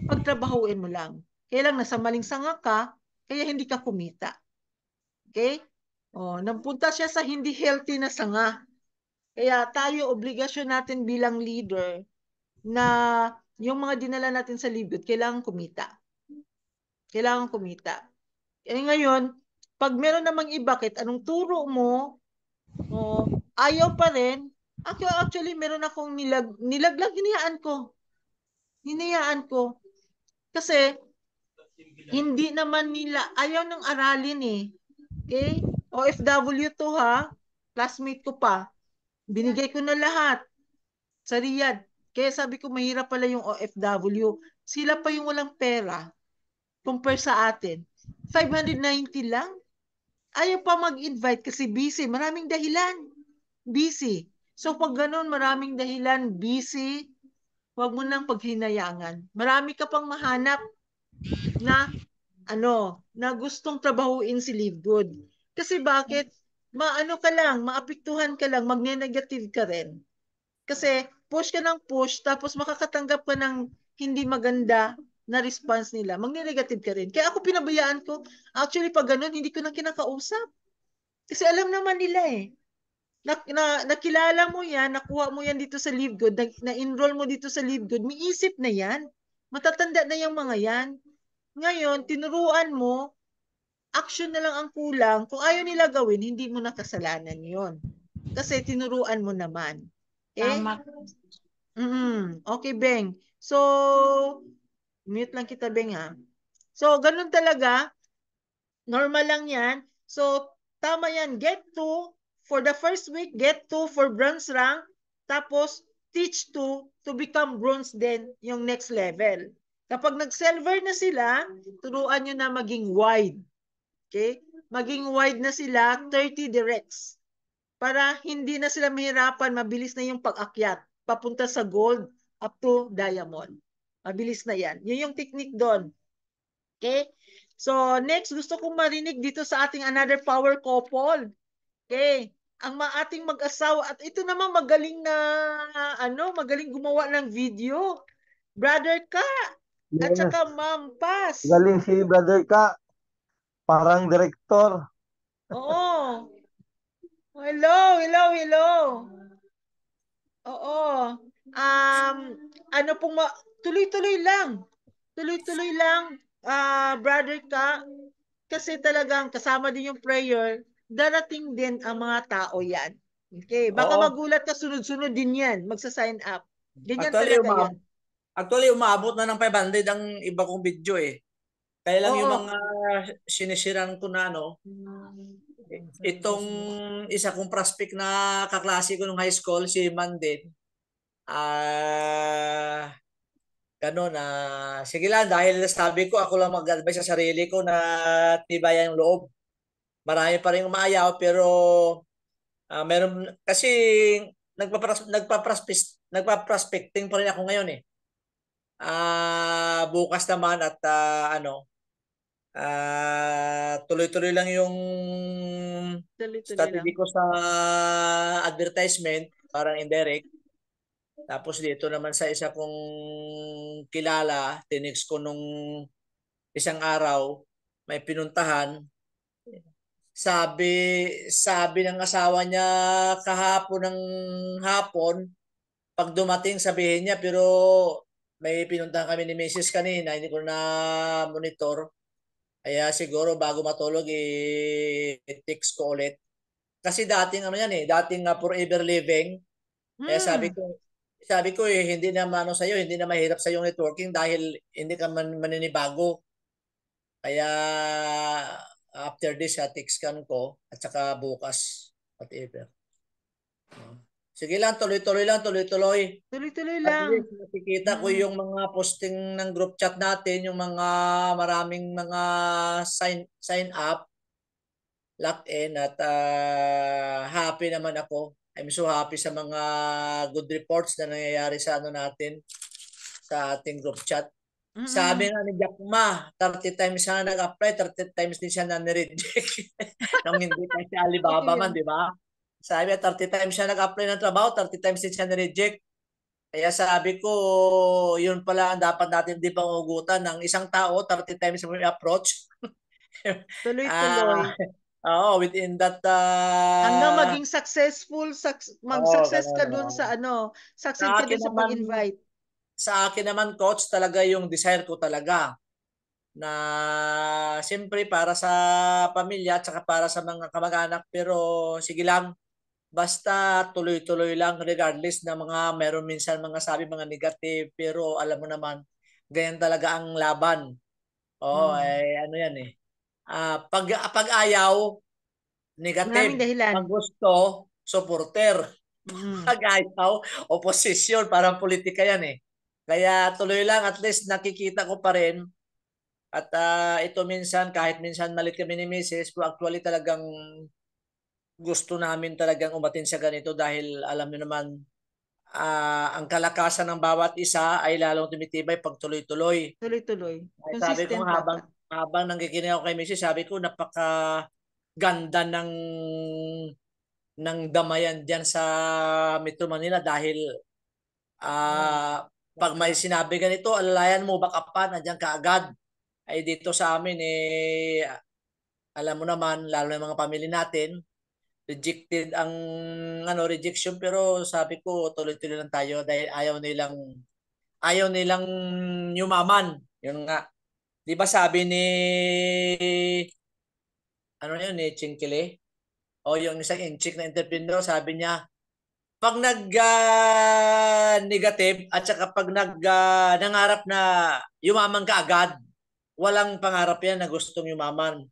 [SPEAKER 2] Pagtrabahuin mo lang. Kaya lang nasa maling sanga ka, kaya hindi ka kumita. Okay? Napunta siya sa hindi healthy na sanga. Kaya tayo, obligasyon natin bilang leader na yung mga dinala natin sa Live Good, kailangan kumita. Kailangan kumita. Ngayon, pag meron namang iba, kahit anong turo mo, ayaw pa rin, actually, meron akong nilaglag, hinayaan ko. Kasi, hindi naman nila, ayaw ng aralin eh. Okay? OFW to ha, classmate ko pa. Binigay ko na lahat sa Riyadh. Kaya sabi ko, mahirap pala yung OFW. Sila pa yung walang pera compare sa atin. 590 lang. Ayaw pa mag-invite kasi busy. Maraming dahilan. Busy. So pag ganun, maraming dahilan, busy, huwag mo nang paghinayangan. Marami ka pang mahanap na na gustong trabahuin si Live Good. Kasi bakit? Maano ka lang, maapektuhan ka lang, magne-negative ka rin. Kasi push ka ng push, tapos makakatanggap ka ng hindi maganda na response nila. Magne-negative ka rin. Kaya ako pinabayaan ko. Actually, pag ganun, hindi ko na kinakausap. Kasi alam naman nila eh. Nakilala mo yan, nakuha mo yan dito sa Live Good, na-enroll mo dito sa Live Good, may isip na yan. Matatanda na yung mga yan. Ngayon, tinuruan mo, action na lang ang kulang. Kung ayaw nila gawin, hindi mo na kasalanan yon. Kasi tinuruan mo naman.
[SPEAKER 5] Tama.
[SPEAKER 2] Okay, Beng. So, mute lang kita, Beng, ha? So, ganun talaga. Normal lang yan. So, tama yan. Get 2 for the first week. Get 2 for bronze rank. Tapos, teach 2 to become bronze then yung next level. Kapag nag-silver na sila, turuan nyo na maging wide. Okay? Maging wide na sila, 30 directs. Para hindi na sila mahirapan, mabilis na yung pag-akyat. Papunta sa gold up to diamond. Mabilis na yan. Yun yung technique doon. Okay? So, next, gusto kong marinig dito sa ating another power couple. Okay? Ang ating mag-asawa, at ito naman magaling na, magaling gumawa ng video. Brother Ka, at saka Ma'am Paz.
[SPEAKER 9] Galing si Brother Ka. Parang direktor.
[SPEAKER 2] Oo. Hello, hello, hello. Oo. Tuloy-tuloy lang. Tuloy-tuloy lang, Brother Ka. Kasi talagang kasama din yung prayer, darating din ang mga tao yan. Okay, baka magulat ka, sunod-sunod din yan, magsa-sign up. Ganyan talaga yan.
[SPEAKER 14] Actually, umabot na ng 500 ang iba kong video eh. Kaya lang yung mga sinisiran ko na itong isa kong prospect na kaklase ko nung high school, si Mandin, ganun, sige lang, dahil sabi ko, ako lang mag-advise sa sarili ko na tibayan yung loob. Marami pa rin umaayaw, pero meron, kasi nagpa-prospecting pa rin ako ngayon eh. Bukas naman at tuloy-tuloy lang yung strategy ko sa advertisement, parang indirect. Tapos dito naman sa isa kong kilala, tinext ko nung isang araw, may pinuntahan. Sabi ng asawa niya kahapon ng hapon, pag dumating sabihin niya, pero may pinuntahan kami ni Mrs. kanina, hindi ko na monitor. Kaya siguro bago matulog, i-text ko ulit. Kasi dating dating forever living. Kaya sabi ko hindi na sa'yo, hindi na mahirap sa yung networking dahil hindi ka maninibago. Kaya after this, text-kan ko at saka bukas, whatever. Sige lang, tuloy-tuloy lang. Tuloy-tuloy lang. At least nakikita ko yung mga posting ng group chat natin, yung mga maraming mga sign up, lock in, at happy naman ako. I'm so happy sa mga good reports na nangyayari sa natin, sa ating group chat. Sabi nga ni Jack Ma, 30 times siya nag-apply, 30 times din siya na-reject. Nung hindi pa siya Alibaba man, di ba? Sabi, 30 times siya nag-apply ng trabaho, 30 times din siya na-reject. Kaya sabi ko, yun pala ang dapat natin di pang ugutan ng isang tao, 30 times mo approach.
[SPEAKER 2] Tuloy-tuloy.
[SPEAKER 14] Within that
[SPEAKER 2] hanggang maging mag-success ka dun sa success ka dun sa pag-invite.
[SPEAKER 14] Sa akin naman, coach, talaga yung desire ko talaga na siyempre para sa pamilya at saka para sa mga kamag-anak, pero sige lang, basta tuloy-tuloy lang regardless na meron minsan mga sabi, mga negative, pero alam mo naman, ganyan talaga ang laban. Yan eh. Pag ayaw, negative. Pag gusto, supporter. Pag ayaw, opposition. Parang politika yan eh. Kaya tuloy lang, at least nakikita ko pa rin. At ito minsan, kahit minsan malit kami ni Mrs., actually talagang gusto namin talagang umatin sa ganito dahil alam niyo naman, ang kalakasan ng bawat isa ay lalong tumitibay pag tuloy-tuloy.
[SPEAKER 2] Tuloy-tuloy.
[SPEAKER 14] Sabi ko
[SPEAKER 2] Consistent
[SPEAKER 14] habang
[SPEAKER 2] dapat.
[SPEAKER 14] nangikinig ako kay Mrs., sabi ko napaka ganda ng damayan diyan sa Metro Manila dahil pag may sinabi ganito, alalayan mo baka pa nandiyan ka agad. Ay dito sa amin alam mo naman lalo na yung mga pamilya natin, rejected ang rejection, pero sabi ko tuloy-tuloy lang tayo dahil ayaw nilang yumaman. Yun nga. 'Di ba sabi ni ni Chinkile? O yung isang inchik na entrepreneur, sabi niya, pag negative at saka pag nangarap na yumaman ka agad, walang pangarap yan na gustong yumaman.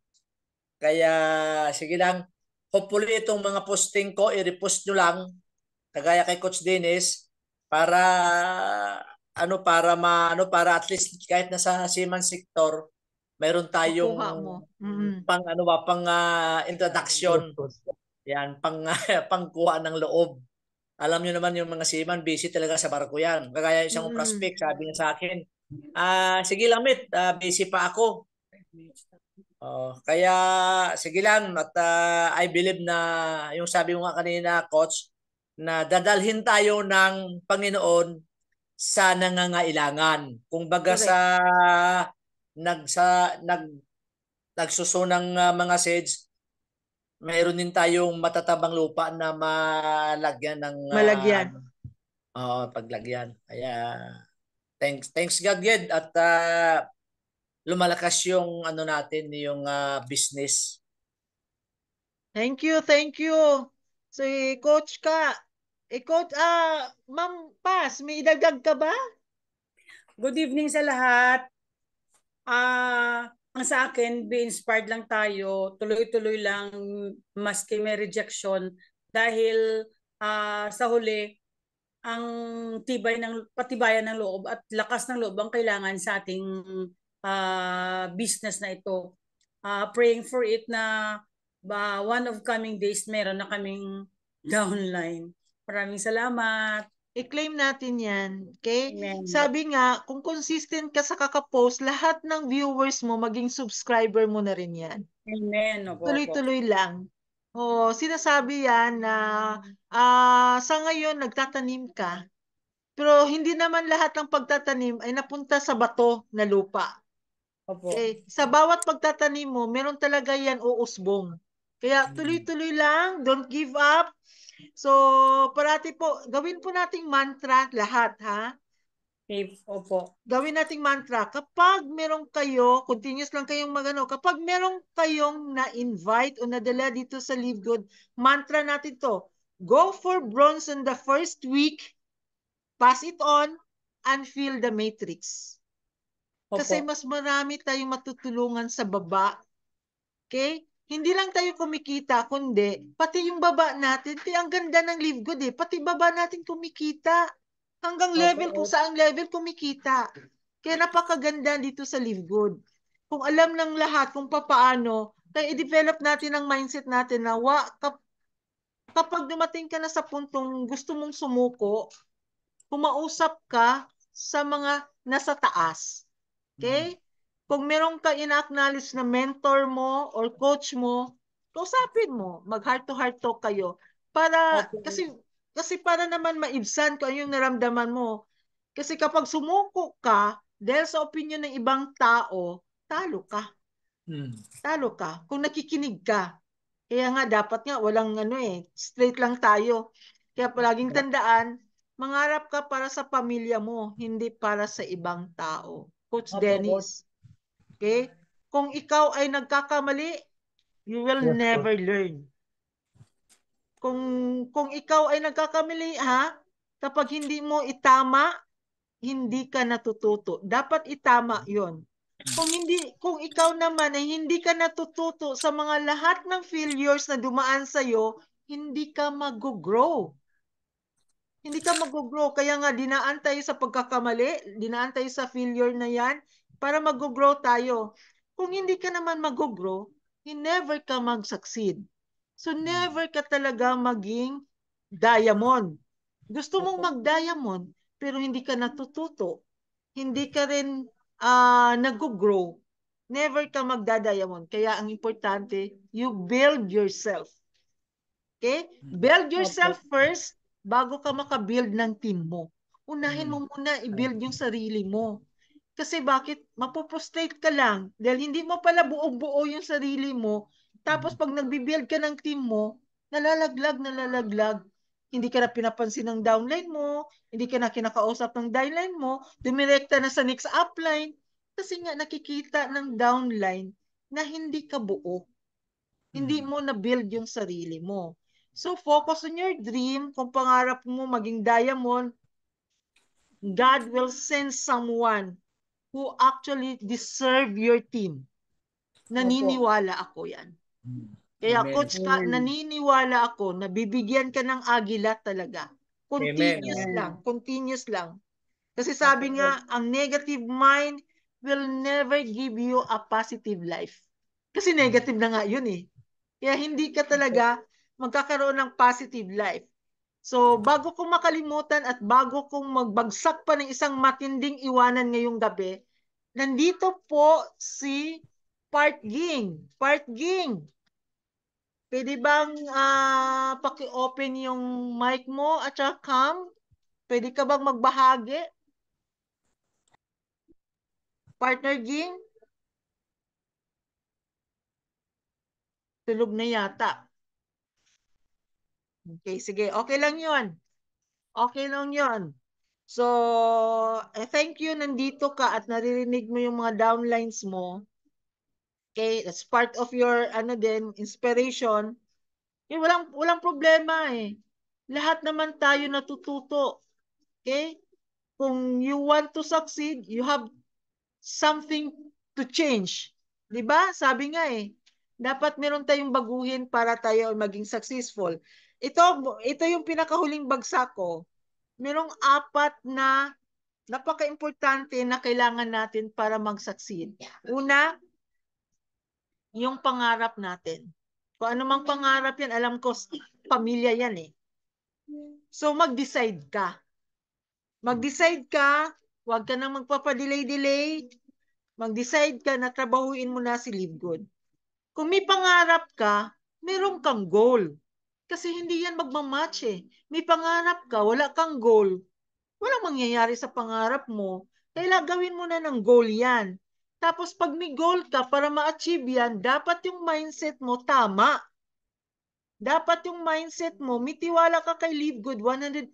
[SPEAKER 14] Kaya sige lang, hopefully itong mga posting ko, i-repost nyo lang, kagaya kay Coach Dennis, para para at least kahit nasa seaman sector, mayroon tayong pang introduction. Yan, pangkuha ng loob. Alam niyo naman yung mga seaman, busy talaga sa barko yan. Kagaya isang prospect, sabi niya sa akin, sige lang, Mit, busy pa ako. Kaya sige lang, at I believe na yung sabi mo nga kanina, Coach, na dadalhin tayo ng Panginoon sa nangangailangan. Kung baga nagsusunang mga seeds, mayroon din tayong matatabang lupa na malagyan ng paglagyan. Kaya thanks God, at lumalakas yung natin, yung business.
[SPEAKER 2] Thank you. Si Coach ka. Coach, Ma'am Paz, may idagdag ka ba?
[SPEAKER 15] Good evening sa lahat. Ang sa akin, be inspired lang tayo, tuloy-tuloy lang maski may rejection, dahil sa huli, ang patibayan ng loob at lakas ng loob ang kailangan sa ating business na ito. Praying for it na one of coming days meron na kaming downline. Maraming salamat.
[SPEAKER 2] I-claim natin yan. Okay? Amen. Sabi nga, kung consistent ka sa kakapost, lahat ng viewers mo, maging subscriber mo na rin yan.
[SPEAKER 15] Amen.
[SPEAKER 2] Tuloy-tuloy lang. Sinasabi yan na sa ngayon, nagtatanim ka. Pero hindi naman lahat ng pagtatanim ay napunta sa bato na lupa. Okay? Sa bawat pagtatanim mo, meron talaga yan uusbong. Kaya tuloy-tuloy lang, don't give up. So, parati po, gawin po nating mantra lahat, ha?
[SPEAKER 15] Opo.
[SPEAKER 2] Gawin nating mantra. Kapag meron kayo, continuous lang kayong kapag meron kayong na-invite o nadala dito sa Live Good, mantra natin to. Go for bronze in the first week, pass it on, and feel the matrix. Opo. Kasi mas marami tayong matutulungan sa baba. Okay? Hindi lang tayo kumikita, kundi pati yung baba natin, ang ganda ng Live Good pati baba natin kumikita. Hanggang level, kung saan level kumikita. Kaya napakaganda dito sa Live Good. Kung alam ng lahat kung paano, kaya i-develop natin ang mindset natin na kapag dumating ka na sa puntong gusto mong sumuko, kumausap ka sa mga nasa taas. Okay? Kung meron ka ina-acknowledge na mentor mo or coach mo, kausapin mo, mag-heart to heart talk kayo para kasi para naman maibsan kung ano yung naramdaman mo. Kasi kapag sumuko ka dahil sa opinion ng ibang tao, talo ka. Talo ka kung nakikinig ka. Kaya nga dapat nga walang straight lang tayo. Kaya palaging tandaan, mangarap ka para sa pamilya mo, hindi para sa ibang tao. Coach Dennis. Okay? Kung ikaw ay nagkakamali, you will never learn. Kung ikaw ay nagkakamali, kapag hindi mo itama, hindi ka natututo. Dapat itama 'yon. Kung ikaw naman ay hindi ka natututo sa mga lahat ng failures na dumaan sa iyo, hindi ka mag-grow. Hindi ka mag-grow. Kaya nga dinaan tayo sa pagkakamali, dinaan tayo sa failure na 'yan para mag-grow tayo. Kung hindi ka naman mag-grow, never ka mag-succeed. So never ka talaga maging diamond. Gusto mong mag-diamond, pero hindi ka natututo. Hindi ka rin nag-grow. Never ka magda-diamond. Kaya ang importante, you build yourself. Okay? Build yourself first bago ka makabuild ng team mo. Unahin mo muna i-build yung sarili mo. Kasi bakit? Mapoprostrate ka lang. Dahil hindi mo pala buo-buo yung sarili mo. Tapos pag nagbibuild ka ng team mo, nalalaglag. Hindi ka na pinapansin ng downline mo. Hindi ka na kinakausap ng downline mo. Dumirekta na sa next upline. Kasi nga nakikita ng downline na hindi ka buo. Hindi mo na-build yung sarili mo. So focus on your dream. Kung pangarap mo maging diamond, God will send someone who actually deserve your team. Naniniwala ako yan. Kaya
[SPEAKER 14] Amen.
[SPEAKER 2] Coach Ka, naniniwala ako na bibigyan ka ng agila talaga. Continuous lang. Kasi sabi nga, ang negative mind will never give you a positive life. Kasi negative na nga yun eh. Kaya hindi ka talaga magkakaroon ng positive life. So, bago kong makalimutan at bago kong magbagsak pa ng isang matinding iwanan ngayong gabi, nandito po si Part Ging. Part Ging, pwede bang paki-open yung mic mo at saka cam? Pwede ka bang magbahagi? Partner Ging? Tulog na yata. Okay, sige. Okay lang yun. Okay lang yun. So, thank you, nandito ka at naririnig mo yung mga downlines mo. Okay, that's part of your inspiration. Walang problema eh. Lahat naman tayo natututo. Okay? Kung you want to succeed, you have something to change. 'Di ba? Sabi nga eh, dapat meron tayong baguhin para tayo maging successful. Ito yung pinakahuling bagsak ko. Merong 4 na napaka-importante na kailangan natin para mag-succeed. Una, yung pangarap natin. Kung ano mang pangarap yan, alam ko, pamilya yan eh. So, mag-decide ka. Mag-decide ka, huwag ka nang magpapadelay-delay. Mag-decide ka na trabahuin mo na si Live Good. Kung may pangarap ka, meron kang goal. Kasi hindi yan magmamatch eh. May pangarap ka, wala kang goal. Walang mangyayari sa pangarap mo. Kailangan gawin mo na ng goal yan. Tapos pag may goal ka para ma-achieve yan, dapat yung mindset mo tama. Dapat yung mindset mo, may tiwala ka kay Live Good 100%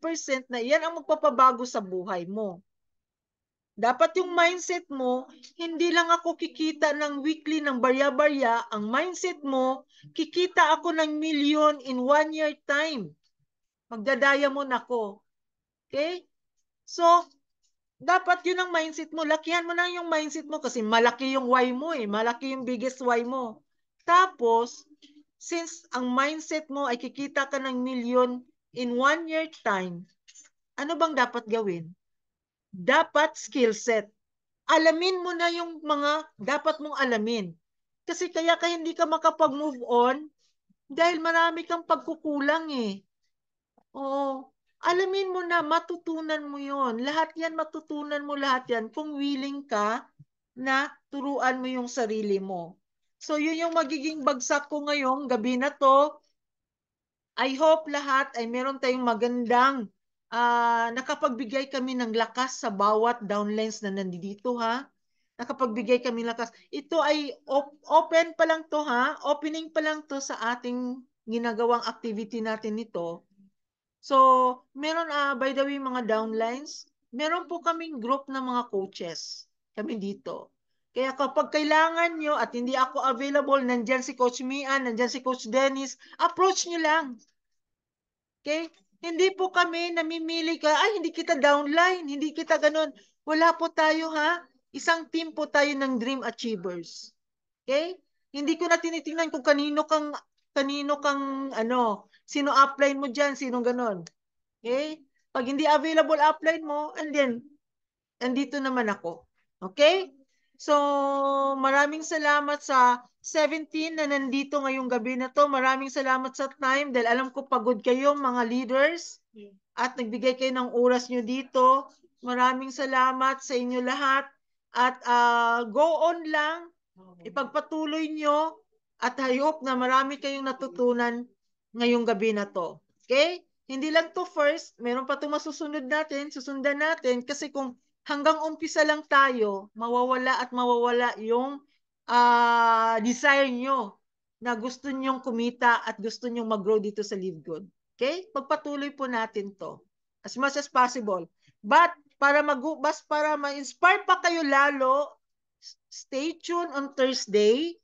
[SPEAKER 2] na yan ang magpapabago sa buhay mo. Dapat yung mindset mo, hindi lang ako kikita ng weekly ng barya-barya. Ang mindset mo, kikita ako ng million in 1 year time. Magdadayamon ako. Okay? So, dapat yun ang mindset mo. Lakihan mo na yung mindset mo kasi malaki yung why mo eh. Malaki yung biggest why mo. Tapos, since ang mindset mo ay kikita ka ng million in 1 year time, ano bang dapat gawin? Dapat skill set. Alamin mo na yung mga dapat mong alamin. Kasi kaya hindi ka makapag-move on dahil marami kang pagkukulang eh. Oo. Alamin mo na, matutunan mo yon. Lahat yan, matutunan mo lahat yan kung willing ka na turuan mo yung sarili mo. So, yun yung magiging bagsak ko ngayong gabi na to. I hope lahat ay meron tayong magandang nakapagbigay kami ng lakas sa bawat downlines na nandito ha. Nakapagbigay kami ng lakas. Ito ay open pa lang to ha. Opening pa lang to sa ating ginagawang activity natin nito. So, meron by the way mga downlines, meron po kaming group ng mga coaches kami dito. Kaya kapag kailangan nyo at hindi ako available, nandyan si Coach Mian, nandyan si Coach Dennis, approach nyo lang. Okay? Hindi po kami namimili ka, ay hindi kita downline, hindi kita ganun. Wala po tayo ha. Isang team po tayo ng Dream Achievers. Okay? Hindi ko na tinitingnan kung kanino kang sino upline mo dyan, sino ganon. Okay? Pag hindi available upline mo, and then, andito naman ako. Okay? So, maraming salamat sa 17 na nandito ngayong gabi na to. Maraming salamat sa time dahil alam ko pagod kayo mga leaders at nagbigay kayo ng oras nyo dito. Maraming salamat sa inyo lahat at go on lang. Ipagpatuloy nyo at I hope na marami kayong natutunan ngayong gabi na to. Okay? Hindi lang to first, meron pa to masusunod natin, susundan natin kasi kung hanggang umpisa lang tayo, mawawala at mawawala yung desire nyo na gusto nyong kumita at gusto nyong mag-grow dito sa Live Good. Okay? Pagpatuloy po natin to as much as possible. But para ma-inspire pa kayo lalo, stay tuned on Thursday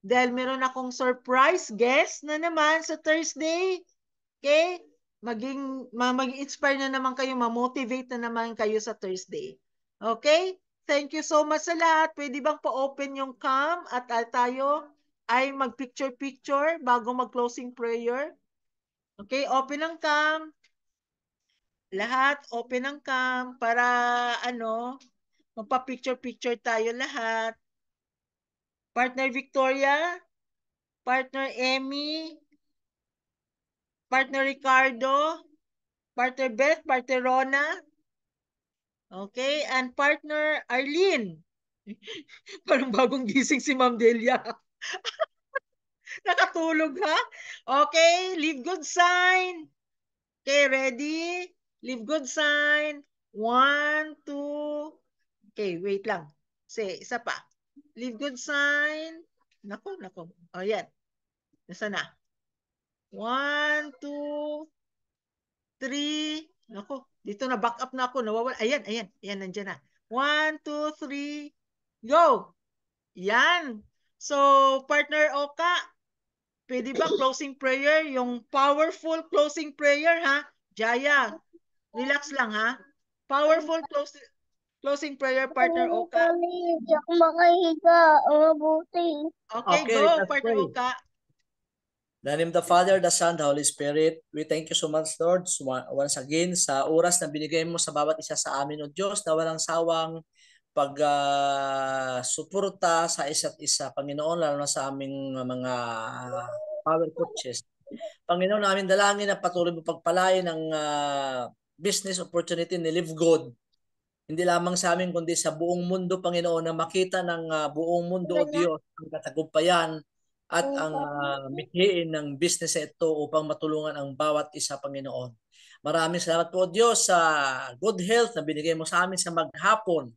[SPEAKER 2] dahil meron akong surprise guest na naman sa Thursday. Okay? Mag-inspire na naman kayo, ma-motivate na naman kayo sa Thursday. Okay? Thank you so much sa lahat. Pwede bang pa-open yung cam at tayo ay mag-picture-picture bago mag-closing prayer? Okay, open ang cam. Lahat, open ang cam para magpa-picture-picture tayo lahat. Partner Victoria, Partner Emmy, Partner Ricardo, Partner Beth, Partner Rona, okay, and Partner Arlene. Parang bagong gising si Ma'am Delia. Nakatulog ha? Okay, leave good sign. Okay, ready? Leave good sign. 1, 2. Okay, wait lang. Isa pa. Leave good sign. Nako. O, yan. Nasa na? 1, 2, 3. Nako, dito na back up na ako. Nawawala. Ayan, nandyan na. 1, 2, 3. Go! Yan. So, Partner Oka, pwede ba closing prayer? Yung powerful closing prayer, ha? Jaya, relax lang, ha? Powerful closing prayer, Partner Oka.
[SPEAKER 10] Hindi ako makahiga. Mabuti.
[SPEAKER 2] Okay, go, Partner Oka.
[SPEAKER 14] In the name of the Father, the Son, the Holy Spirit, we thank you so much, Lord, once again sa oras na binigay mo sa bawat isa sa amin, O Diyos, na walang sawang pag-suporta sa isa't isa, Panginoon, lalo na sa aming mga power coaches. Panginoon, namin dalangin na patuloy mo pagpalain ng business opportunity ni Live Good. Hindi lamang sa amin, kundi sa buong mundo, Panginoon, na makita ng buong mundo, O Diyos, ang katagumpayan at ang mithiin ng business ito upang matulungan ang bawat isa, Panginoon. Maraming salamat po, Diyos, sa good health na binigay mo sa amin sa maghapon.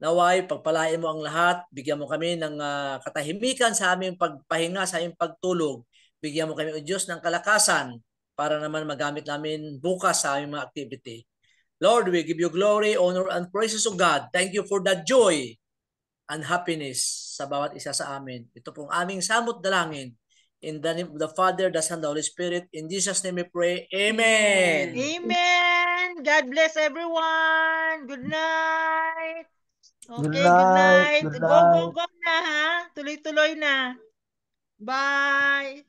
[SPEAKER 14] Naway, pagpalain mo ang lahat, bigyan mo kami ng katahimikan sa aming pagpahinga, sa aming pagtulog. Bigyan mo kami, O Diyos, ng kalakasan para naman magamit namin bukas sa aming mga activity. Lord, we give you glory, honor, and praises, O God. Thank you for the joy and happiness sa bawat isa sa amin. Ito pong aming samot dalangin. In the name of the Father, the Son, the Holy Spirit. In Jesus' name we pray. Amen.
[SPEAKER 2] Amen. God bless everyone. Good night. Okay,
[SPEAKER 9] Good night.
[SPEAKER 2] Good night. Go na ha. Tuloy-tuloy na. Bye.